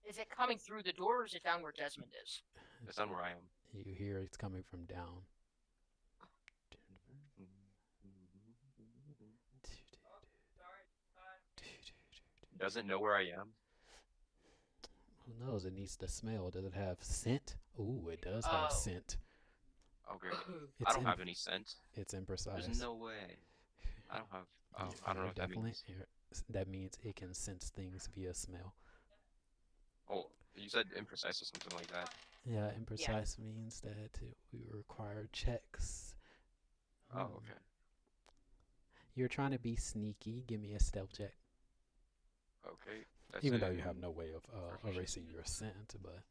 Is it coming through the door, or is it down where Desmond is? It's not where I am. You hear it's coming from down. Doesn't know where I am. Who knows? It needs to smell. Does it have scent? Ooh, it does have Oh. scent. Oh great. I It's don't have any scent. it's There's imprecise. no way. I don't have. You're, Oh, I don't know you're what that definitely. means. That means it can sense things via smell. Oh, you said imprecise or something like that. Yeah, Yeah. imprecise means that we require checks. Oh, Hmm. okay. You're trying to be sneaky. Give me a stealth check. Okay. That's Even though you have in no way of Proficiency. erasing your scent, but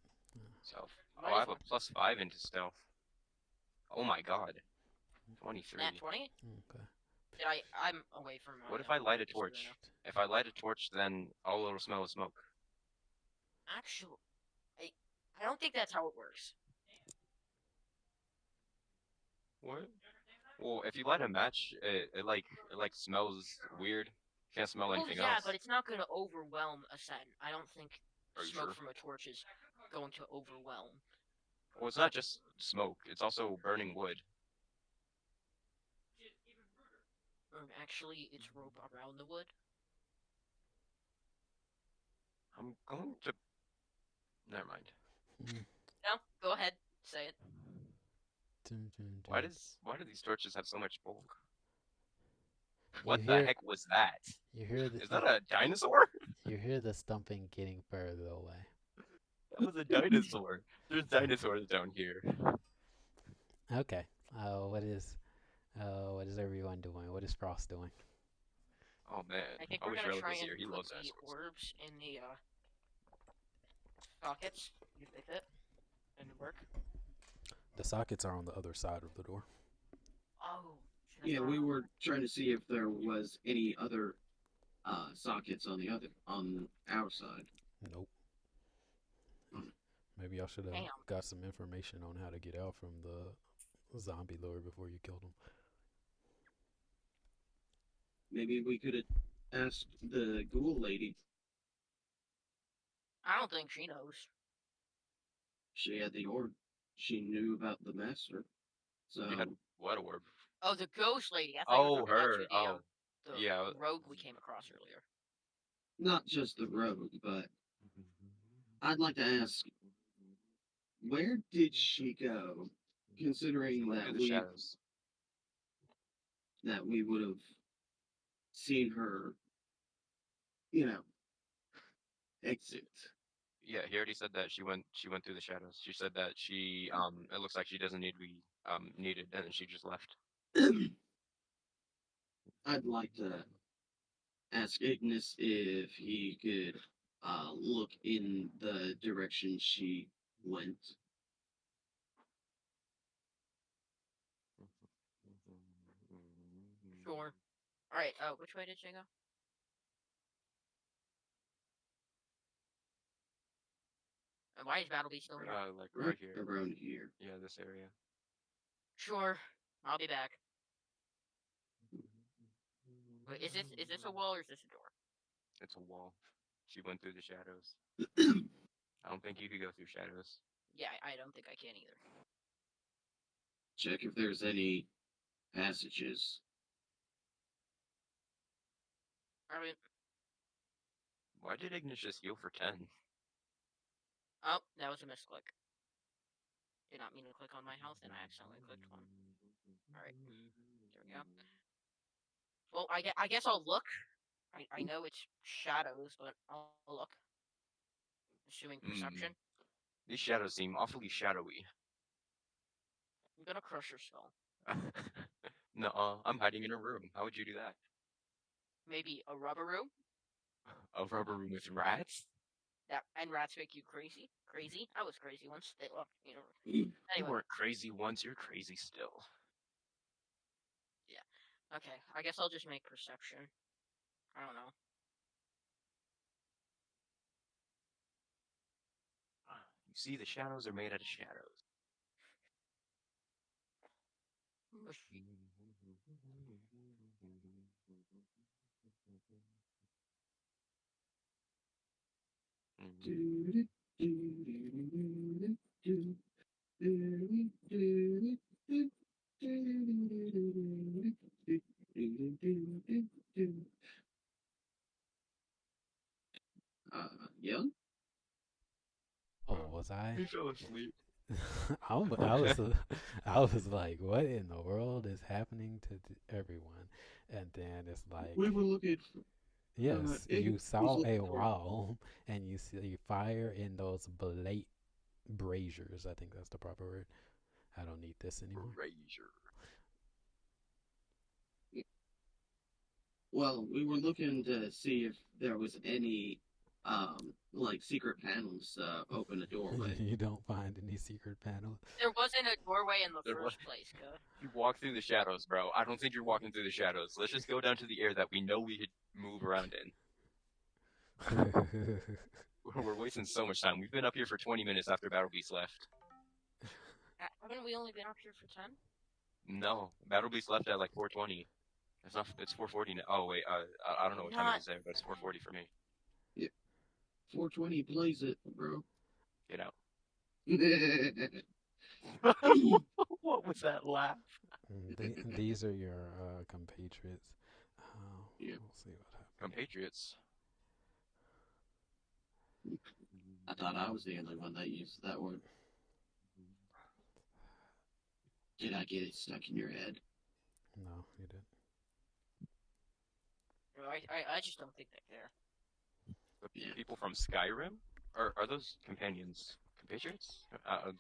stealth. Oh, Might I as have a well. +5 into stealth. Oh my god. Nat 23. 20? okay. Did I? I'm away from my What if I light a history right now. torch? If I light a torch, then all it'll smell is smoke. Actually, I, I don't think that's how it works. What? Well, if you light a match, it smells weird. Can't smell Well, anything yeah, but else. it's not going to overwhelm a scent. I don't think Are you smoke sure? from a torch is going to overwhelm. Well, it's not just smoke. It's also burning wood. Actually, it's rope around the wood. I'm going to. Never mind. Mm. No, go ahead, say it. Dun, dun, Why dun. does why do these torches have so much bulk? You What the hear heck was that? you hear the Is that a dinosaur? you hear the stumping getting further away. That was a dinosaur. There's dinosaurs down here. Okay. What is everyone doing? What is Frost doing? Oh man, I think I we're wish gonna Relic try was here. and He put loves the dinosaurs. orbs in the sockets if they fit and work. The sockets are on the other side of the door. Oh, should have Yeah, thought we about were trying to see if there was any other sockets on our side. Nope. Maybe I should that. have Damn. got some information on how to get out from the zombie lord before you killed him. Maybe we could have asked the ghoul lady. I don't think she knows. She had the orb. She knew about the master. She had So what orb? Oh, the ghost lady. I thought you were Oh, talking about her. Oh, the yeah. rogue we came across earlier. not just the road, but I'd like to ask, where did she go? She Considering went through the shadows. that we would have seen her, you know, exit. Yeah, he already said that she went through the shadows. She said that she it looks like she doesn't need to be needed, and then she just left. I'd like to ask Ignis if he could look in the direction she went. Sure. All right. Which way did she go? And why is Battleby still here? Like Right right here. around here. Yeah, this area. Sure. I'll be back. Wait, is this a wall or is this a door? It's a wall. She went through the shadows. I don't think you could go through shadows. Yeah, I don't think I can either. Check if there's any passages. I mean, Why did Ignis just heal for 10? oh, that was a misclick. Did not mean to click on my health, and I accidentally clicked one. All right, there we go. Well, I guess I'll look. I know it's shadows, but I'll look. assuming perception. These shadows seem awfully shadowy. I'm gonna crush your skull. Nuh-uh, I'm hiding in a room. How would you do that? Maybe a rubber room? A rubber room with rats? And rats make you crazy? Crazy? I was crazy once. They left me. You Anyway, weren't crazy once, you're crazy still. okay. I guess I'll just make perception. I don't know. You see, the shadows are made out of shadows. Mushy. Yeah. Oh, was I? You fell asleep. I was like, what in the world is happening to everyone? And then it's like, We were looking for. yes, Ignis you was saw a looking for. wall and you see fire in those braziers. I think that's the proper word. I don't need this anymore. Brazier. Well, we were looking to see if there was any, like secret panels open a doorway. You don't find any secret panel. There wasn't a doorway in the There first place, Kuh. You walk through the shadows, bro. I don't think you're walking through the shadows. Let's just go down to the air that we know we could move around in. We're wasting so much time. We've been up here for 20 minutes after Battle Beast left. Haven't we only been up here for 10? No, Battle Beast left at like 4:20. It's not. It's 4:40 now. Oh wait, I don't know what time it is there, but it's 4:40 for me. 420, blaze it, bro. Get out. Yeah. What was that laugh? These are your compatriots. Yeah. We'll see what happens. Compatriots. I thought I was the only one that used that word. Did I get it stuck in your head? No, you didn't. I just don't think they care. The Yeah. people from Skyrim? Are those companions? Compatriots?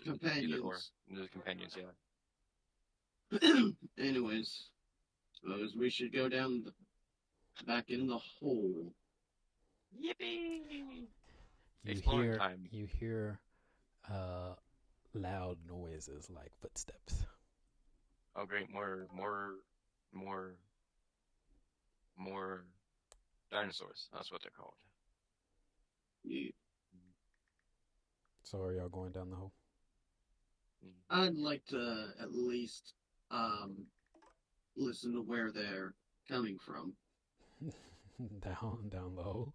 Companions. Either or. The companions, yeah. Anyways, suppose we should go down back in the hole. Yippee! You Exploring hear time. you hear loud noises like footsteps. Oh great, more dinosaurs. That's what they're called. Yeah. So are y'all going down the hole? I'd like to at least listen to where they're coming from. down the hole.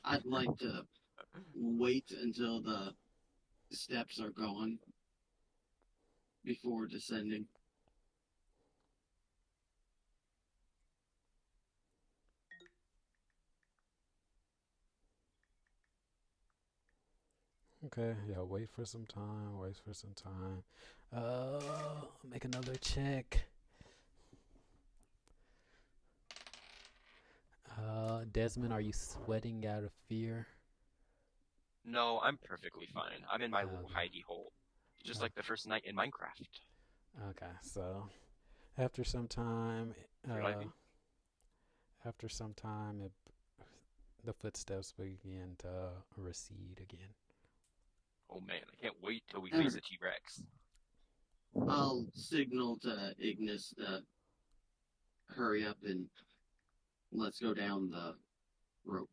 I'd like to wait until the steps are gone before descending. Okay, yeah, wait for some time, make another check. Desmond, are you sweating out of fear? No, I'm perfectly fine. I'm in my little Okay. hidey hole. Just like the first night in Minecraft. Okay, so after some time, You're like, the footsteps begin to recede again. oh man, I can't wait till we face a T-Rex. I'll signal to Ignis to hurry up and let's go down the rope.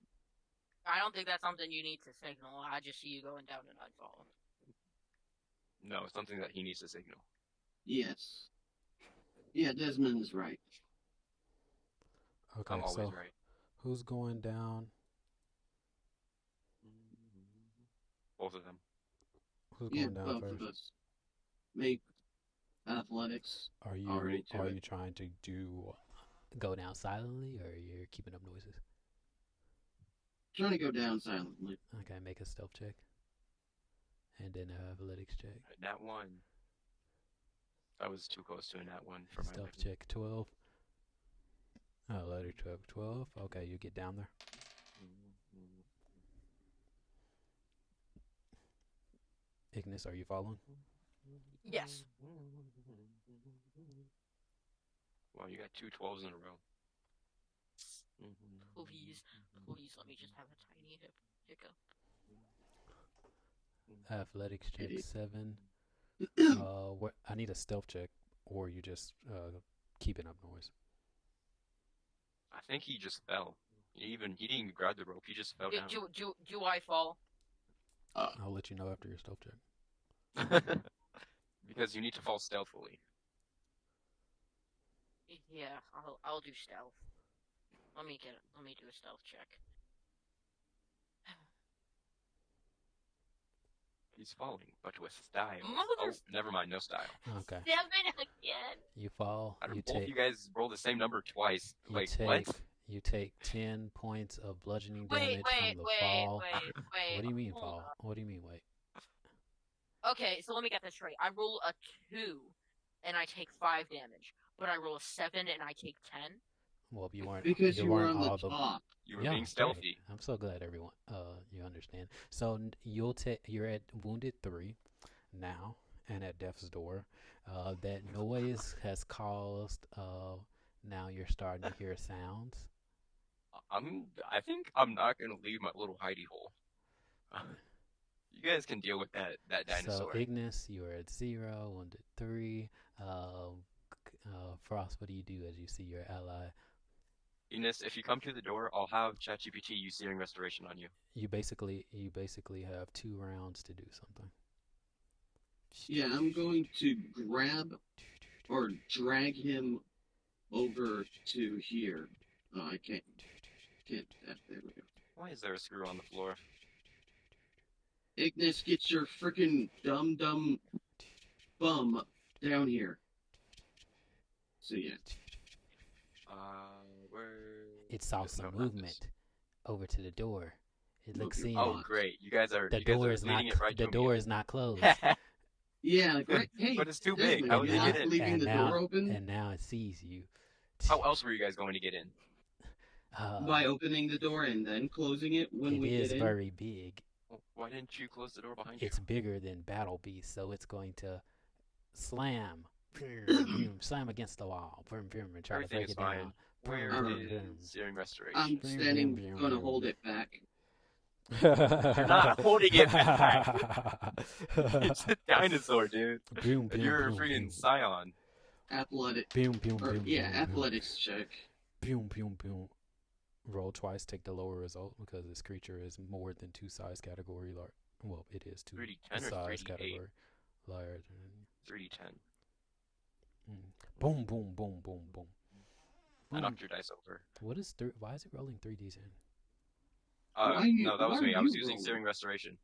I don't think that's something you need to signal. I just see you going down and I'd follow. No, it's something that he needs to signal. Yes. Yeah, Desmond is right. Okay, I'm always so right. who's going down? Both of them. Who's Yeah, going down both first? of us. Make athletics. Are you Already to are it. you trying to go down silently, or you're keeping up noises? Trying to go down silently. Okay, make a stealth check, and then an athletics check. Nat 1. I was too close to a nat 1 for my Stealth liking. check 12. Athletics check 12. Okay, you get down there. Ignis, are you following? Yes. Wow, you got two 12s in a row. Please, please let me just have a tiny hiccup. Athletics check Idiot. 7. What? I need a stealth check, or you just keeping up noise. I think he just fell. He didn't even grab the rope. He just fell down. Do I fall? I'll let you know after your stealth check. Because you need to fall stealthily. Yeah, I'll do stealth. Let me do a stealth check. He's falling, but with style. Mother- Oh, never mind, no style. Okay. 7 again. You fall. How You did both take. you guys roll the same number twice? You Like, take. what? You take 10 points of bludgeoning Wait, damage from the fall. wait. What do you mean hold fall? up. What do you mean wait? Okay, so let me get this straight. I roll a 2 and I take 5 damage, but I roll a 7 and I take 10. Well, you weren't. Because you were weren't on the all top. You were Yeah, being great. stealthy. I'm so glad everyone you understand. So you'll take. You're at wounded 3 now, and at death's door. That noise has caused. Now you're starting to hear sounds. I think I'm not gonna leave my little hidey hole. You guys can deal with that dinosaur. So Ignis, you're at 0, wounded 3. Frost, what do you do as you see your ally? Ignis, if you come to the door, I'll have ChatGPT use Searing Restoration on you. You basically have 2 rounds to do something. Yeah, I'm going to grab or drag him over to here. Oh, I can't. There we go. Why is there a screw on the floor? Ignis, get your freaking dumb bum down here. So yeah. Where? It saw No, some not movement this. over to the door. It looks Look, in. Oh, great! You guys are The you guys door are is not. leading it right The to door me. is not closed. Yeah, great. Hey, But it's too big. Desmond, How are would you they not get in? leaving the door open? And now it sees you. How else were you guys going to get in? By opening the door and then closing it when we It is get in? very big. Well, why didn't you close the door behind It's you? bigger than Battle Beast, so it's going to slam, slam against the wall, and try to Everything break is it fine. down. Where Alright. is Searing Restoration? I'm standing, gonna hold it back. You're not holding it back. It's a dinosaur, dude. Boom, And you're a freaking scion. Athletic. Athletics check. Boom, boom, boom. Roll twice, take the lower result because this creature is more than 2 size category large. Well, it is 2 3d10 or size 3d8? category large. 3d10. Boom, boom, boom, boom, boom. I knocked your dice over. What is why is it rolling 3Ds in? No, that was me. I was using rolling? Searing Restoration.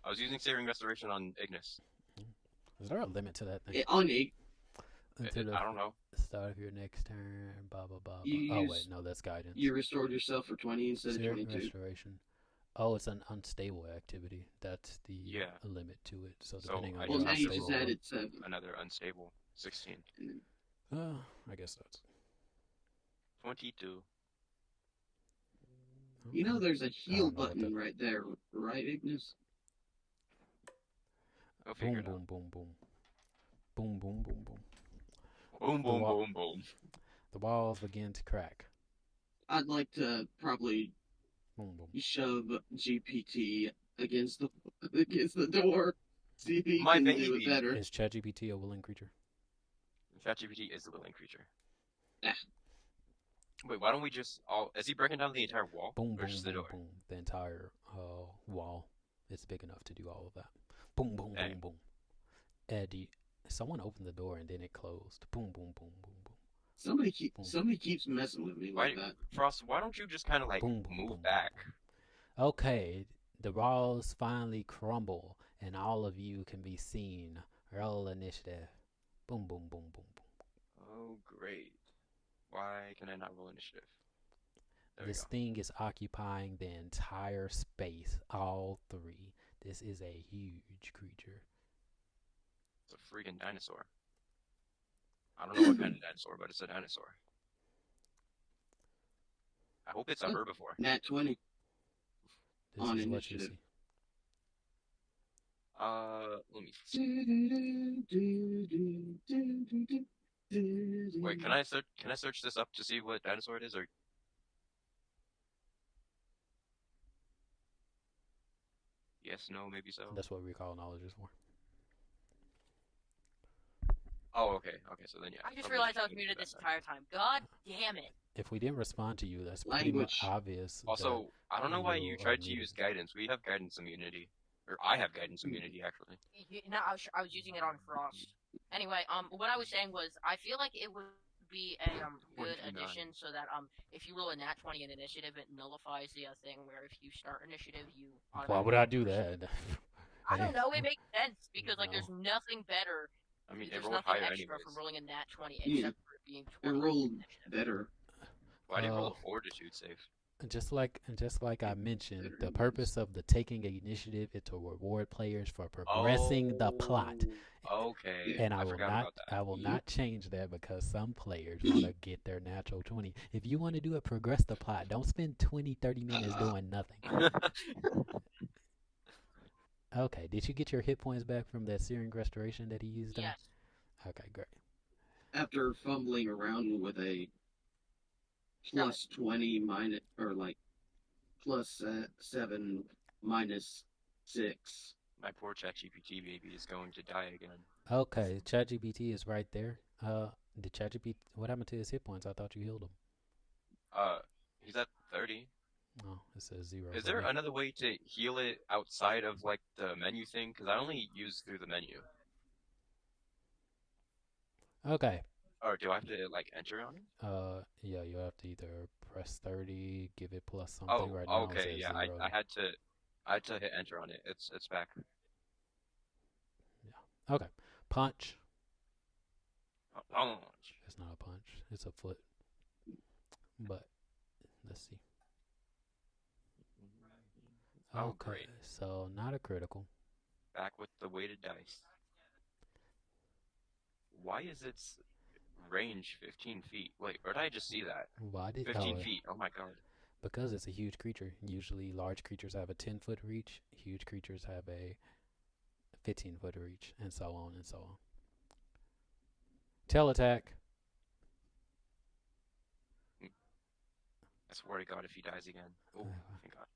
I was using Searing Restoration on Ignis. Is there a limit to that thing? On 8. Until the I don't know. start of your next turn, blah blah blah. You Oh use- wait, no, that's guidance. You restored yourself for 20 instead of Searing 22. restoration. Oh, it's an unstable activity. That's the Yeah. limit to it. So So depending I on Well, your now you unstable just added 7. Another unstable. 16. I guess that's. 22. You know there's a heal don't know what button right there, right, Ignis? I'll figure Boom, it out. boom, boom, boom, boom, boom, boom, boom. Boom, boom, wall- boom, boom. The walls begin to crack. I'd like to probably Boom, boom. shove GPT against the door. See if he My can do baby. it better. Is ChatGPT a willing creature? ChatGPT is a willing creature. Ah. Wait, why don't we just all... Is he breaking down the entire wall? Boom, Or boom, just the boom, door? boom. The entire wall is big enough to do all of that. Boom, boom, Dang. boom, boom. Eddie, someone opened the door and then it closed. Boom, boom, boom, boom, boom. Somebody keeps messing with me like Why, that. Frost, why don't you just kind of like Boom, boom, move boom, back? Okay, the walls finally crumble and all of you can be seen. Roll initiative. Boom, boom, boom, boom, boom. Oh, great. Why can I not roll initiative? There we This go. thing is occupying the entire space, all 3. This is a huge creature. It's a freaking dinosaur. I don't know what kind of dinosaur, but it's a dinosaur. I hope it's a herbivore. Nat 20. This On is what you initiative. see. Let me see. Wait, can I search this up to see what dinosaur it is, or yes, no, maybe so? That's what recall knowledge is for. Oh, okay, so then yeah. I just I'm realized I was gonna do muted that this then. entire time. God damn it. If we didn't respond to you, that's pretty much Language. obvious that Also, I don't know why you you are tried to muted. use guidance. We have guidance immunity, or I have guidance immunity actually. No, I was using it on Frost. Anyway, what I was saying was, I feel like it would be a good 129. addition so that if you roll a nat 20 in initiative, it nullifies the thing where if you start initiative, you Why would I automatically do proceed. that? I don't know. It makes sense because like No. there's nothing better. I mean, it There's rolled nothing higher extra anyways. from rolling a nat 20 Yeah. except for it being It 20 rolled initiative. better. Why did it roll a fortitude save? Just like I mentioned, the purpose of the taking initiative is to reward players for progressing the plot. Okay. And I forgot about that. I will not change that because some players want to get their natural 20. If you want to do it, progress the plot. Don't spend 20, 30 minutes doing nothing. Okay, did you get your hit points back from that Searing Restoration that he used on? Yes. Okay, great. After fumbling around with a plus 20 minus, or like plus 7 minus 6. My poor ChatGPT baby is going to die again. Okay, ChatGPT is right there. Did ChatGPT, what happened to his hit points? I thought you healed him. He's at 30. Oh, it says 0. Is there another way to heal it outside of like the menu thing? Because I only use through the menu. Okay. Or do I have to like enter on it? Yeah, you have to either press 30, give it plus something. Oh, Right now it okay, says yeah. 0. I had to hit enter on it. It's back. Yeah. Okay. Punch. Punch. It's not a punch. It's a foot. But let's see. Oh, Okay, great. so not a critical. Back with the weighted dice. Why is its range 15 feet? Wait, or did I just see that? Why did 15 feet. Oh my god. Because it's a huge creature. Usually large creatures have a 10-foot reach. Huge creatures have a 15-foot reach, and so on and so on. Tail attack. I swear to God if he dies again. Oh, thank God.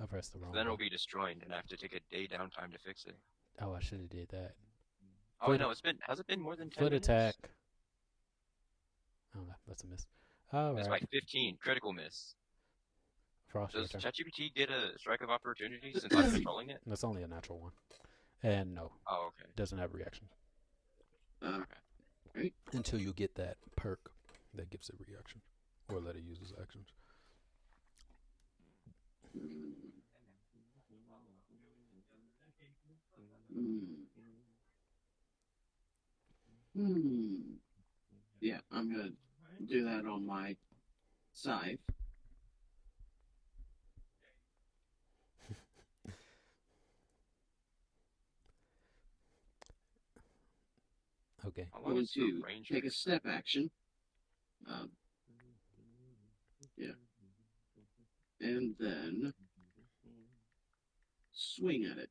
I pressed the wrong Then it'll button. be destroyed and I have to take a day downtime to fix it. Oh, I should have did that. Oh no, has it been more than 10 Foot minutes? attack. Oh, that's a miss. All Missed right. by 15. Critical miss. Frost, your Does turn. ChatGPT get a strike of opportunity since I'm controlling it? That's only a natural one. And no, Oh, okay. doesn't have reaction. Right. Until you get that perk that gives it reaction. Or let it use its actions. Yeah, I'm gonna do that on my scythe. Okay. How I'm long going is the to range take a range? step action. Yeah. And then swing at it.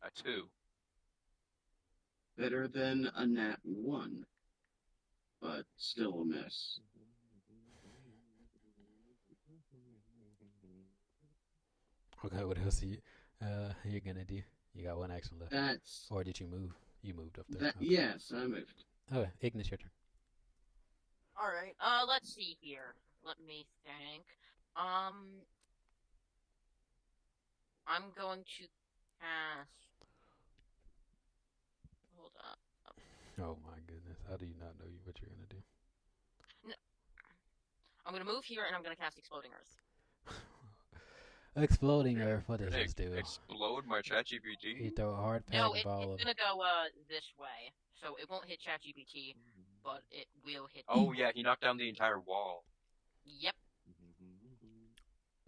A 2. Better than a nat 1, but still a miss. Okay, what else you're gonna do? You got one action left. That's Or did you move? You moved up there. that. Okay. Yes, I moved. Okay, Ignis, your turn. All right. Let's see here. Let me think. I'm going to cast. Hold up. Oh my goodness, how do you not know what you're gonna do? I'm gonna move here and I'm gonna cast Exploding Earth. Exploding Earth. What does this do? Explode my ChatGPT? You throw a hard No, pack it's ball of. gonna go this way, so it won't hit ChatGPT, but it will hit. Oh yeah, he knocked down the entire wall. Yep.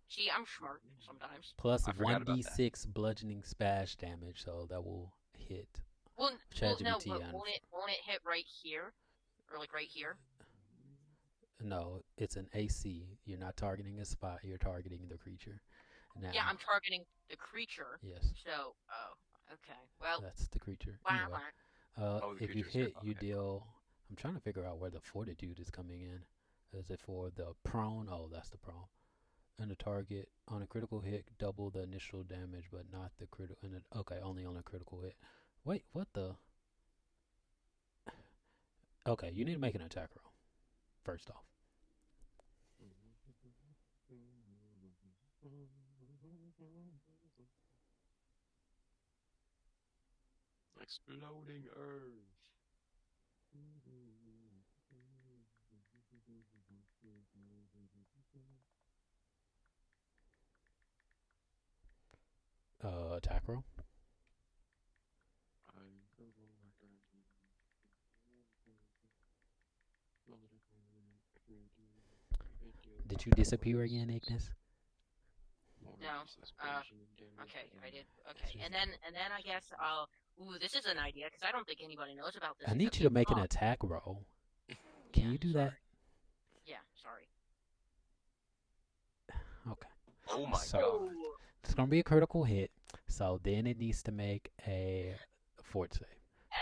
See, I'm smart sometimes. Plus I forgot about 1d6 bludgeoning smash damage, so that will hit. Well, no, ChatGPT but and- won't it hit right here, or like right here? No, it's an AC. You're not targeting a spot. You're targeting the creature. Now, Yeah, I'm targeting the creature. yes, So, oh, okay. Well, that's the creature. wah, Anyway, wah. Oh, the if you creature's here. hit, Oh, you okay, cool. deal. I'm trying to figure out where the fortitude is coming in. Is it for the prone? Oh, that's the prone. And the target on a critical hit, double the initial damage, but not the critical. Okay, only on a critical hit. Wait, what the? Okay, you need to make an attack roll first off. Exploding Earth. Attack roll. Did you disappear again, Ignis? No. Okay, I did. Okay, and then I guess I'll. Ooh, this is an idea because I don't think anybody knows about this I need except you to me. make an attack roll. Can Yeah, you do sorry. that? Yeah, sorry. Okay. Oh my So god. it's gonna be a critical hit. So then it needs to make a fort save.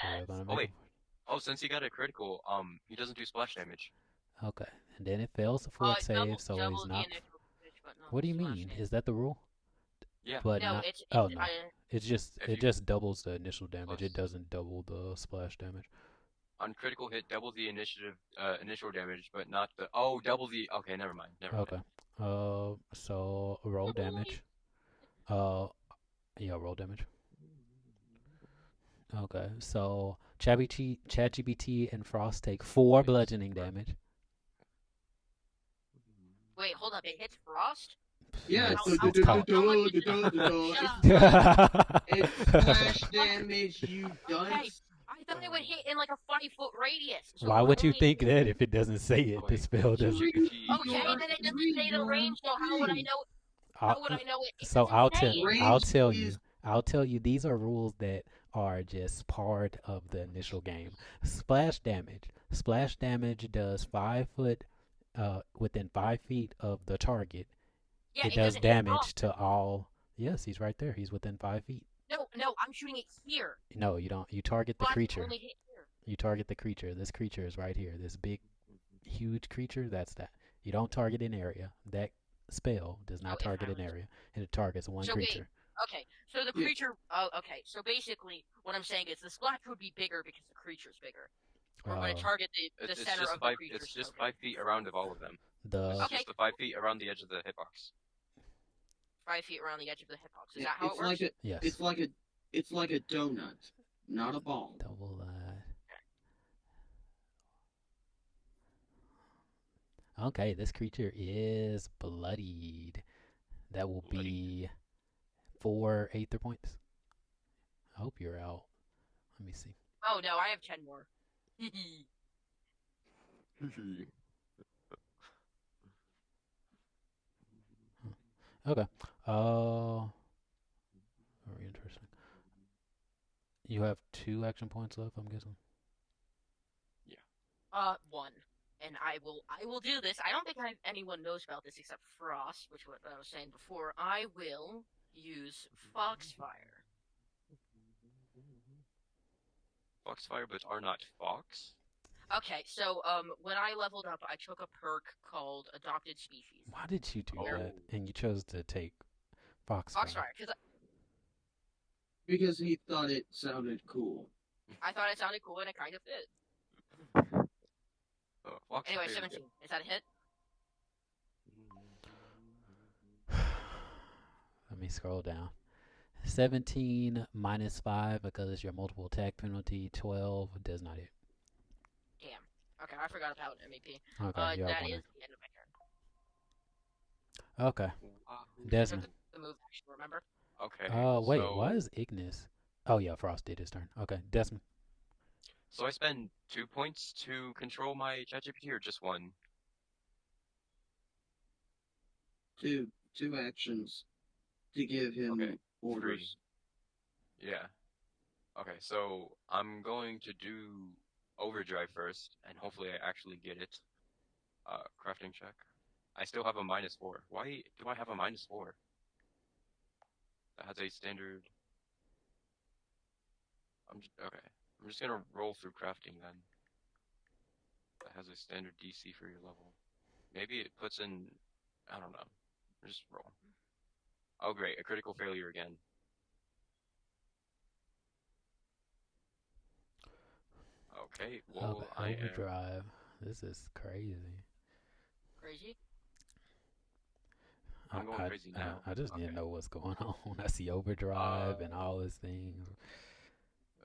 So we're gonna Oh make wait. Oh, since he got a critical, he doesn't do splash damage. Okay, and then it fails the fort save, so he's Double the not. initial damage, but not What do you splash mean? damage. Is that the rule? Yeah. But No, not. it's Oh no, I. it's just If it you just doubles the initial damage. It plus doesn't double the splash damage. on critical hit, double the initial damage, but not the double the. Okay, never mind. Never mind. Okay. So roll damage. Uh, yeah, roll damage. Okay, so ChatGPT and Frost take 4 bludgeoning damage. Wait, hold up. It hits Frost. Yeah, Yes, How it's called. it's splash damage, you Okay, dunce. I thought it would hit in like a 5-foot radius. So Why would you only. think that if it doesn't say it? Oh The wait. spell doesn't. ChatGPT. Okay, then it doesn't say the range. So how would I know? How would I know it? It So doesn't say it. I'll Range tell is you. I'll tell you. These are rules that are just part of the initial game. Splash damage. Splash damage does 5 foot, within 5 feet of the target. Yeah, It it does doesn't hit damage Frost. to all. Yes, he's right there. He's within 5 feet. No, I'm shooting it here. No, you don't. You target the Flash creature. only hit here. You target the creature. This creature is right here. This big, huge creature. That's that. You don't target an area. That spell does Oh, not it target an happens. area. It targets one So wait. creature. Okay, so the Yeah. creature. Oh, okay. So basically, what I'm saying is the splash would be bigger because the creature's bigger. Or would it target the It's center just of the five. creature? It's just 5 feet around of all of them. It's The Okay. just the 5 feet around the edge of the hitbox. 5 feet around the edge of the hitbox. Is Yeah, that how it works? yes. it's like a donut, not a ball. Double that. Okay, this creature is bloodied. That will be 4 Aether points. I hope you're out. Let me see. Oh no, I have 10 more. Okay. Very interesting. You have 2 action points left, I'm guessing. One. And I will do this. I don't think anyone knows about this except Frost, which what I was saying before. I will use Foxfire. Foxfire, but are not fox. Okay, so when I leveled up, I took a perk called Adopted Species. Why did you do Oh. that? And you chose to take Foxfire. Foxfire, Because he thought it sounded cool. I thought it sounded cool and it kind of fit. Foxfire. Anyway, 17. Is that a hit? Let me scroll down. 17 minus 5 because your multiple attack penalty. 12 does not hit. Damn. Okay, I forgot about MVP. Okay, you have That one. is the end of my turn. Okay, I Desmond. took the move action, remember? Okay. Wait, so, why is Ignis? Oh yeah, Frost did his turn. Okay, Desmond. So I spend 2 points to control my ChatGPT, or just 1? Two actions to give him Okay, orders. Yeah. Okay, so I'm going to do overdrive first, and hopefully I actually get it. Crafting check. I still have a -4. Why do I have a -4? that has a standard. Okay. I'm just gonna roll through crafting then. That has a standard DC for your level. Maybe it puts in. I don't know. Just roll. Oh great, a critical failure again. Okay, well I am. Overdrive. This is crazy. Crazy. I, I'm going I, crazy now. I just need Okay. to know what's going on. I see overdrive and all this thing.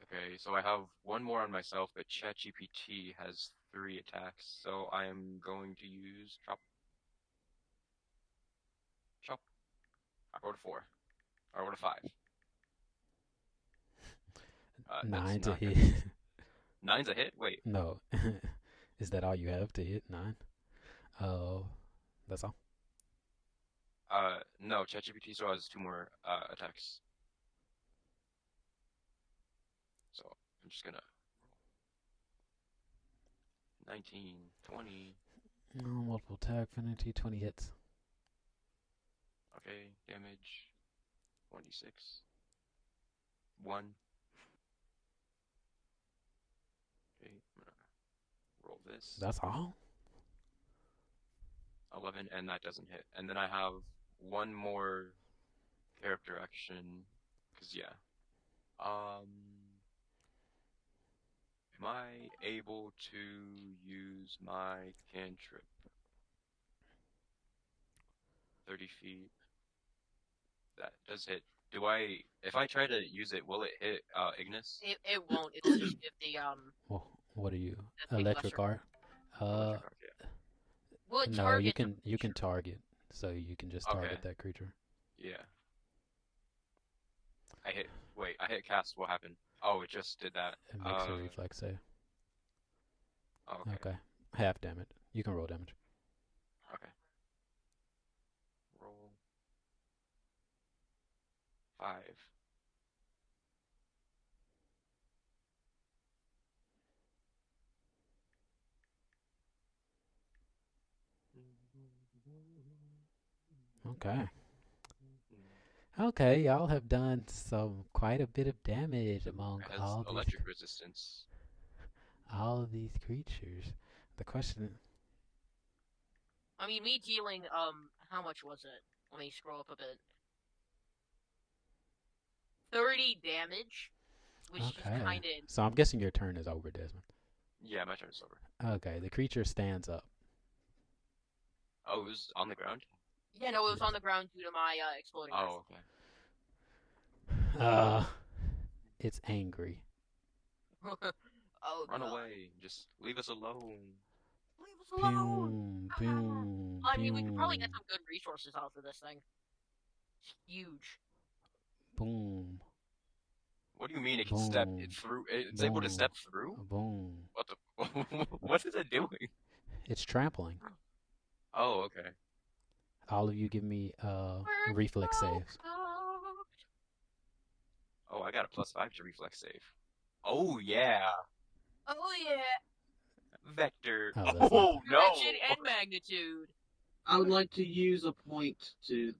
Okay, so I have one more on myself, but ChatGPT has 3 attacks, so I am going to use chop. Chop. I rolled a 4. I rolled a 5. That's 9 to not hit. good. 9's a hit? Wait. No. Is that all you have to hit? 9? That's all. No, ChatGPT still has 2 more attacks. So I'm just gonna 19, 20. Multiple attack, penalty, 20 hits. Okay, damage 26. 1. Okay, I'm gonna roll this. That's all? 11, and that doesn't hit. And then I have one more character action, because yeah. Am I able to use my cantrip? 30 feet. That does hit. If I try to use it, will it hit Ignis? It won't. It'll just give the Well, what are you? the thing Electric lesser. art? Electric arc, yeah. Well, it No, targets a you can creature. target. So you can just target Okay. that creature. Yeah. Wait, I hit cast. What happened? Oh, it just did that. It makes a reflex save. Okay. Okay. Half damage. You can roll damage. Okay. Roll 5. Okay. Okay, y'all have done quite a bit of damage among It has electric resistance. all of these creatures. The question, I mean, me dealing how much was it? Let me scroll up a bit. 30 damage, which is okay. kind of. So I'm guessing your turn is over, Desmond. Yeah, my turn is over. Okay, the creature stands up. Oh, it was on the ground? Yeah, no, it was on the ground due to my exploding. Oh, okay. It's angry. Oh, Run God. away. Just leave us alone. Leave us alone. Boom, boom, I mean, we could probably get boom, some good resources out of this thing. It's huge. boom, What do you mean it can step boom, it through? It's able to boom, step through? boom. What the? What is it doing? It's trampling. Oh, okay. All of you give me reflex saves. Oh, I got a +5 to reflex save. Oh yeah, Oh, yeah. vector. Oh, that's Oh no. Direction and magnitude. I would like to use a point to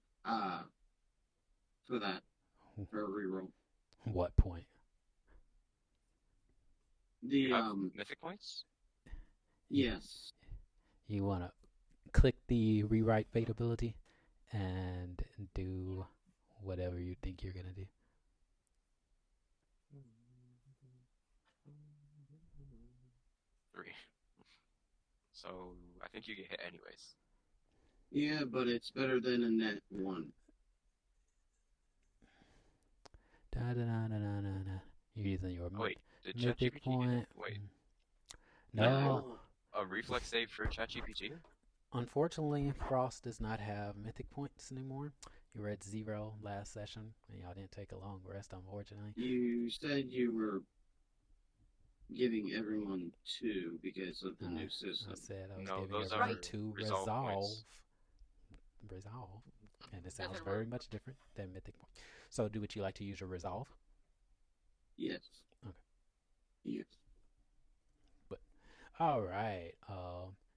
for that for a reroll. What point? The You have mythic points? yes. You want to click the rewrite fate ability and do whatever you think you're gonna do. Three. So I think you get hit anyways. Yeah, but it's better than a net 1. Da da da da da da. You're using your Oh, wait, did mythic ChatGPT point. wait? No. A reflex save for ChatGPT? Unfortunately, Frost does not have mythic points anymore. You were at 0 last session, and y'all didn't take a long rest, unfortunately. You said you were giving everyone 2 because of the new system. I said I was No, giving those everyone are 2 resolve points. Resolve. And it sounds very much different than mythic point. So, would you like to use your resolve? Yes. Okay. Yes. All right.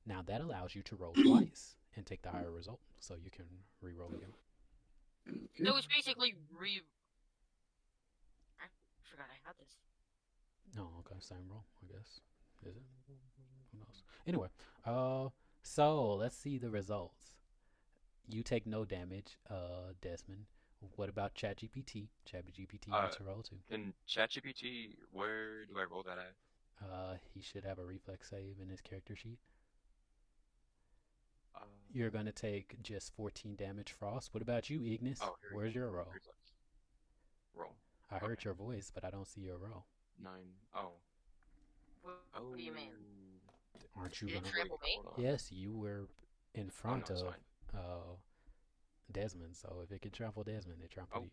Now that allows you to roll twice and take the higher result, so you can re-roll again. Okay. So it's basically I forgot I had this. No, okay, same roll, I guess. Is it? Who knows? Anyway, uh, so let's see the results. You take no damage, Desmond. What about ChatGPT? ChatGPT Uh, gets a roll too. in ChatGPT, where do I roll that at? He should have a reflex save in his character sheet. Uh, You're gonna take just 14 damage, Frost. What about you, Ignis? oh, here we go. Where's your roll? Reflex. Roll. I Okay. heard your voice, but I don't see your roll. 9. Oh. What do you mean? Aren't you Did it gonna? trample me? Hold on. Yes, you were in Oh, no, front it's of fine. uh Desmond. So if it can trample Desmond, it trampled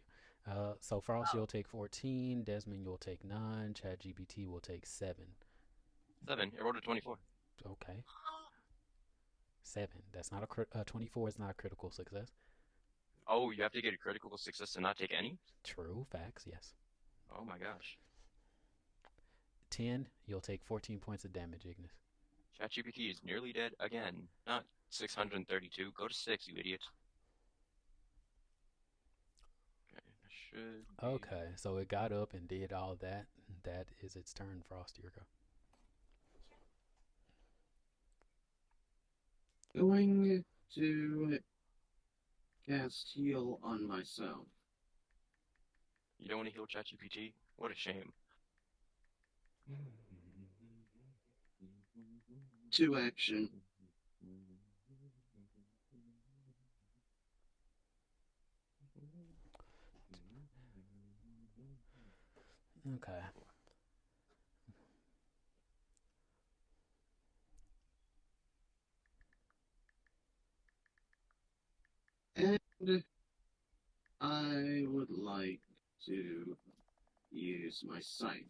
Oh, you. So Frost, Oh, you'll take 14. Desmond, you'll take 9. ChatGPT will take 7. 7. It rolled a 24. Okay, 7. That's not a 24 is not a critical success. Oh, you have to get a critical success to not take any? True facts. Yes. Oh my gosh. 10. You'll take 14 points of damage, Ignis. ChatGPT is nearly dead again. Not 632. Go to 6, you idiot. Okay, that should be... Okay, so it got up and did all that. That is its turn. Frost, your go. Going to cast heal on myself. You don't want to heal ChatGPT? What a shame. 2 action. Okay. And I would like to use my scythe.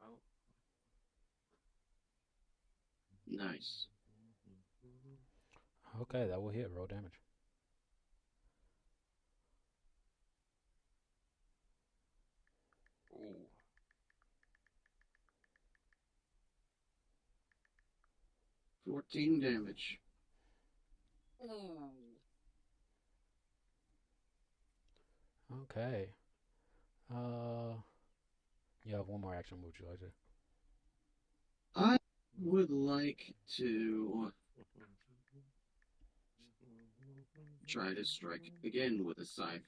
Oh. Nice. Okay, that will hit. Roll damage. Ooh. 14 damage. ooh. Okay. Uh, you have one more action. What would you like to? I would like to try to strike again with a scythe.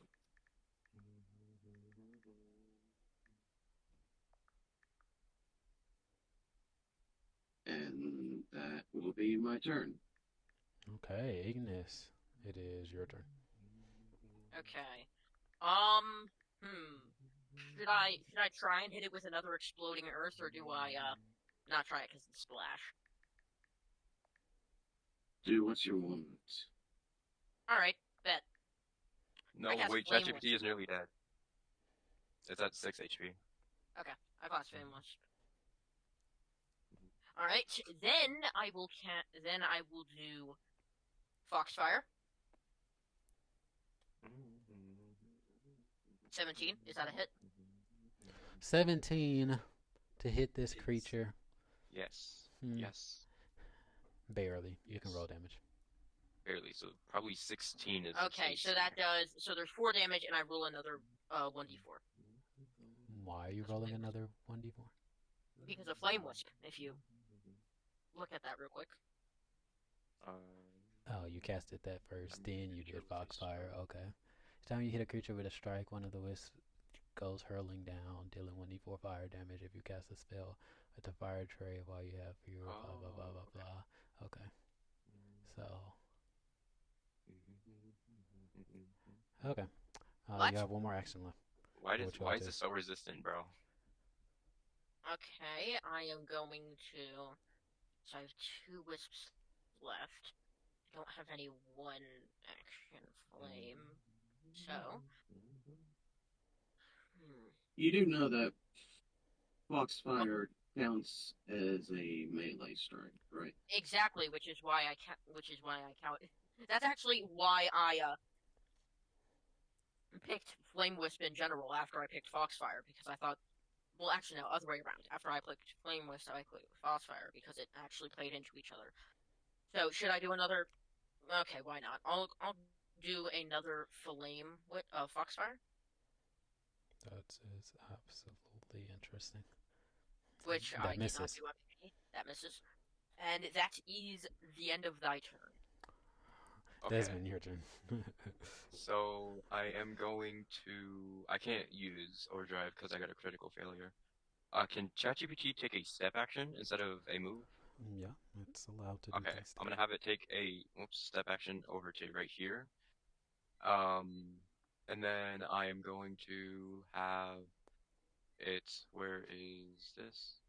And that will be my turn. Okay, Ignis. It is your turn. Okay. Hmm. Should I try and hit it with another exploding earth, or do I not try it because it's splash? Do what you want. All right, bet. I No, cast wait, flame ChatGPT wisp. is nearly dead. It's at 6 HP. Okay, I cast flame wisp. All right, then I will Then I will do foxfire. 17. Is that a hit? 17 to hit this It is. creature. Yes. Hmm, Yes. barely. You can Yes. roll damage. Barely. So probably 16 is Okay, its so AC. that does. So there's 4 damage, and I roll another 1d4 Why are you That's rolling flame wisp. another 1d4? Because of flame wisp. If you look at that real quick. Uh, Oh, you casted that first, I'm then you pretty sure did it was a Foxfire. strike. Okay. Each time you hit a creature with a strike, one of the wisps goes hurling down, dealing 1d4 fire damage if you cast a spell with the fire tray while you have your blah blah blah Oh, blah okay. blah. Okay. So, okay. You What? have one more action left. What you Why like is to? this so resistant, bro? Okay, I am going to. So I have 2 wisps left. I don't have any 1 action flame. So. Hmm. You do know that Well, Foxfire counts as a melee strike, right? exactly, which is why I count. Which is why I count. That's actually why I picked Flame Wisp in general after I picked Foxfire, because I thought, well, actually, no, other way around. After I picked Flame Wisp, I picked Foxfire because it actually played into each other. So, should I do another Okay, why not? I'll do another flame with foxfire, That is absolutely interesting. which That I did not misses. do on me. That misses, and that is the end of thy turn. Okay. Desmond, your turn. So I am going to. I can't use overdrive because I got a critical failure. Can ChatGPT take a step action instead of a move? Yeah, it's allowed to do Okay, things. I'm gonna have it take a step action over to right here. Um, and then I am going to have it. Where is this?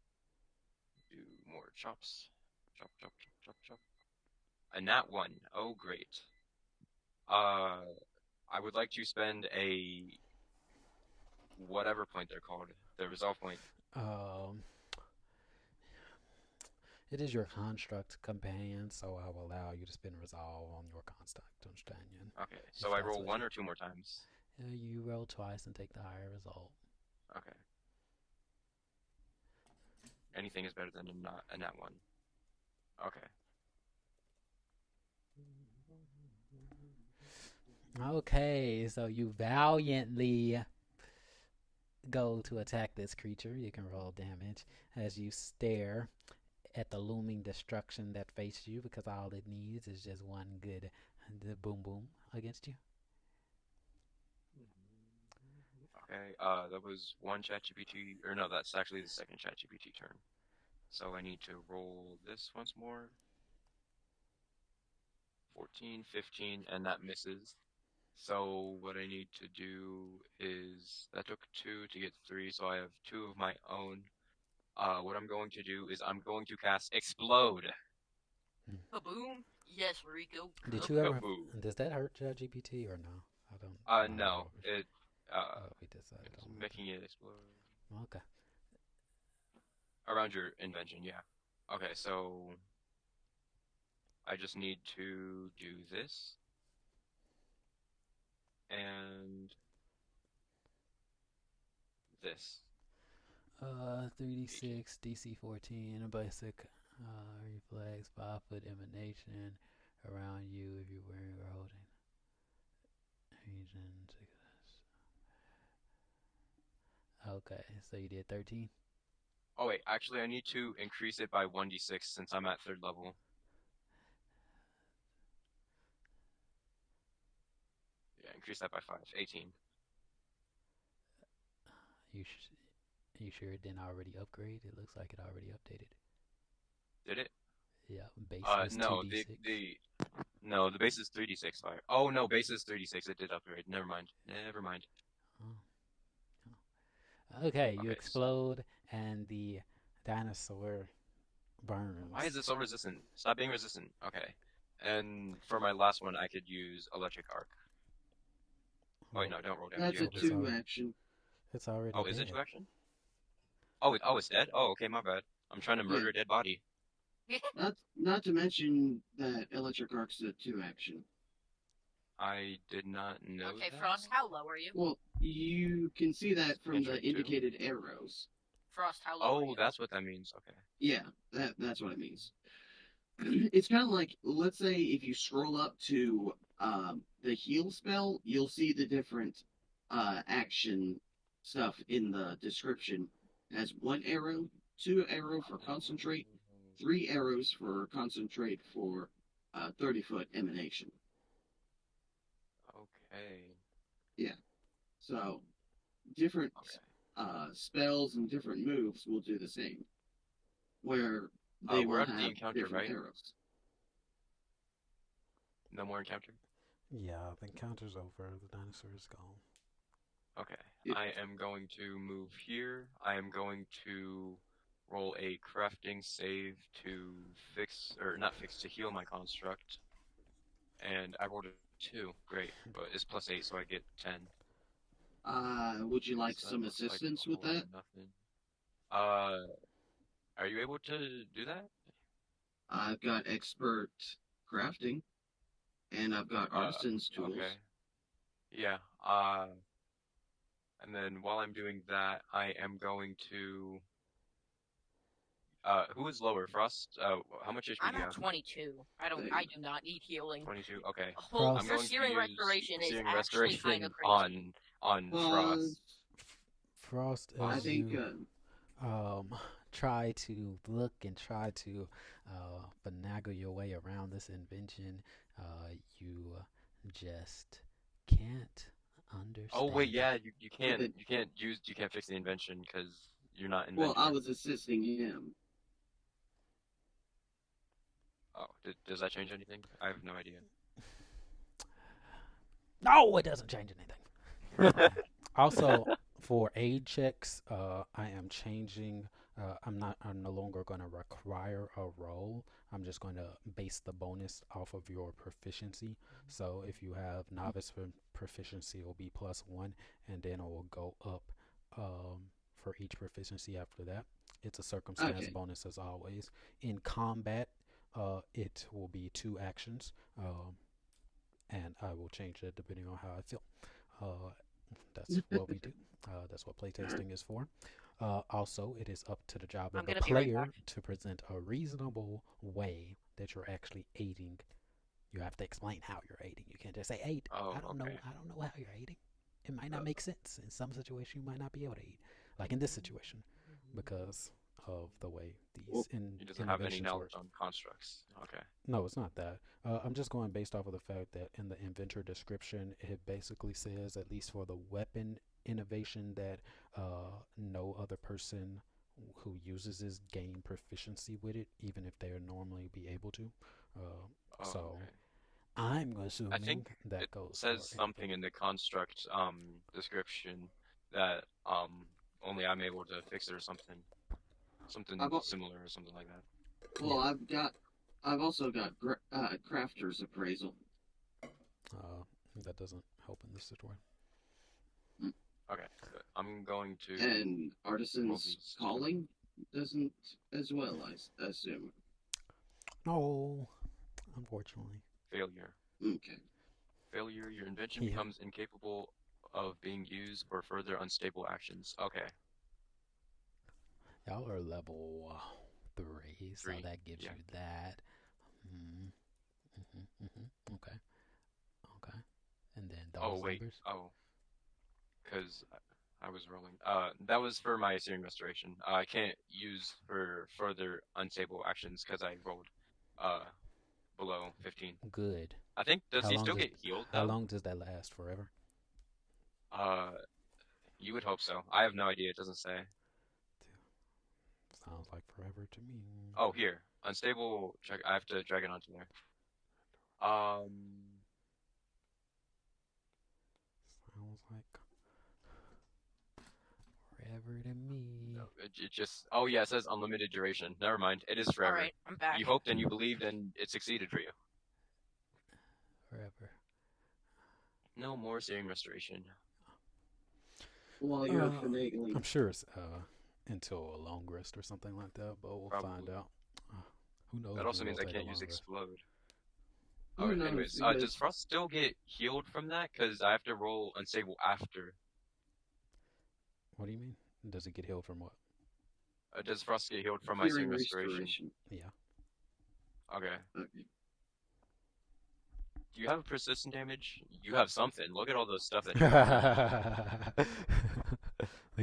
Do more chops. Chop, chop, chop, chop, chop. A nat one. Oh, great. Uh, I would like to spend a whatever point they're called, the resolve point. Um, it is your construct companion, so I will allow you to spend resolve on your construct companion, Okay, so if I that's roll what one you. or two more times. You roll twice and take the higher result. Okay, anything is better than a nat one. Okay. Okay, so you valiantly go to attack this creature. You can roll damage as you stare at the looming destruction that faces you, because all it needs is just one good boom boom against you. Okay, that was one ChatGPT, or no, that's actually the second ChatGPT turn. So I need to roll this once more. 14, 15, and that misses. So what I need to do is that took two to get three, so I have two of my own. What I'm going to do is I'm going to cast Explode. Kaboom! Yes, Rico, Did you ever? Kaboom. Does that hurt ChatGPT or no? I don't. I don't No, know. We decided it's on that. making it explode Okay. around your invention, yeah. Okay, so I just need to do this and this. 18. 3d6, DC 14, a basic reflex, 5 foot emanation around you if you're wearing or holding region. Okay, so you did 13. Oh wait, actually I need to increase it by 1d6 since I'm at third level. Yeah, increase that by 5. 18. You sh- you sure it didn't already upgrade? It looks like it already updated. Did it? Yeah, base was No, 2d6. no, the base is 3d6 fire. Oh no, base is 3d6. It did upgrade. Never mind. Never mind. Oh. Okay, you Okay, so explode and the dinosaur why is burns. it so resistant? Stop being resistant. Okay. And for my last one, I could use electric arc. Oh wait, Well, no, don't roll damage. You That's a have well, to. two action. it's already Oh, is it two dead. action? It's dead. Oh, okay, my bad. I'm trying to Yeah. murder a dead body. Not to mention that electric arc's a two action. I did not know Okay, that. Frost, how low are you? Well, you can see that from the Entering two. indicated arrows. Frost, how low are Oh, you? that's what that means. Okay. Yeah, that's what it means. It's kind of like, let's say if you scroll up to the heal spell, you'll see the different action stuff in the description. It has one arrow, two arrow for concentrate, three arrows for concentrate for 30-foot emanation. Okay. Yeah. So different Okay. spells and different moves will do the same, where they We're will at the have encounter, different right? arrows. No more encounter? Yeah, the encounter's over. The dinosaur is gone. Okay. It, I am going to move here. I am going to roll a crafting save to fix, or not fix, to heal my construct. And I rolled a 2. Great. But it's plus 8, so I get 10. would you like So that some looks like assistance a with whole lot that? of nothing. Uh, are you able to do that? I've got expert crafting, and I've got artisan's Okay. tools. Yeah. And then while I'm doing that, I am going to Who is lower? Frost? How much HP I'm do you at have? 22. I do not need healing. 22. Okay. Oh, I'm Frost. your going to searing use restoration is Searing actually kind Restoration of crazy. on Uh, Frost. Frost, I as Um, think you um, try to look and try to finagle your way around this invention, you just can't oh wait, understand it. yeah, it, you can't fix the invention because you're not well, I inventor. was assisting him. Oh, does that change anything? I have no idea. No, it doesn't change anything. Also, for aid checks, I am changing. I'm not. I'm no longer going to require a roll. I'm just going to base the bonus off of your proficiency. So if you have novice proficiency, it will be +1, and then it will go up for each proficiency after that. It's a circumstance Okay. bonus as always. In combat, it will be 2 actions, and I will change that depending on how I feel. Uh, that's what we do. That's what playtesting is for. Also, it is up to the job I'm of the gonna be right back. player to present a reasonable way that you're actually aiding. You have to explain how you're aiding. You can't just say aid. Oh, I don't know. okay. I don't know how you're aiding. It might not Uh, make sense. In some situation, you might not be able to aid, like in this situation, because of the way Well, these he doesn't have any innovations work. knowledge on constructs. Okay. No, it's not that. I'm just going based off of the fact that in the inventor description, it basically says, at least for the weapon innovation, that no other person who uses this gain proficiency with it, even if they would normally be able to. Uh, Oh, so okay. I'm I assuming think it that goes says for something anything. in the construct description that only I'm able to fix it or something. Something I've al- similar or something like that. Yeah. well, I've also got crafter's appraisal. Uh, that doesn't help in this situation. Mm. Okay, but I'm going to And roll artisan's these two. calling doesn't as well, I assume. No, unfortunately. Failure. Okay. Failure, your invention Yeah. becomes incapable of being used for further unstable actions. Okay, Y'all are level 3, so 3. that gives Yeah. you that. Mm, okay. Okay. And then Oh, those wait. numbers. Oh, because I was rolling. That was for my Searing Restoration. I can't use for further unstable actions because I rolled uh below 15. Good. I think, does How he long still does get healed how though? long does that last? Forever? Uh, you would hope so. I have no idea. It doesn't say. Sounds like forever to me. Oh, here. Unstable check. I have to drag it onto there. Um, Sounds like forever to me. no, it just. Oh yeah, it says unlimited duration. Never mind. It is All forever. right, I'm back. You hoped and you believed and it succeeded for you. Forever. No more Searing Restoration. While you're Uh, I'm finagling, sure it's until a long rest or something like that, but we'll find Probably. out. Uh, who knows That if also it will means I take a can't use long rest? explode. Oh, who knows? anyways, does Because Frost still get healed from that? Because I have to roll unstable after. What do you mean? Does it get healed from what? Does Frost get healed from my fearing Searing Restoration? restoration. Yeah. Okay. Okay. Do you have persistent damage? You have something. Look at all the stuff that Look you have.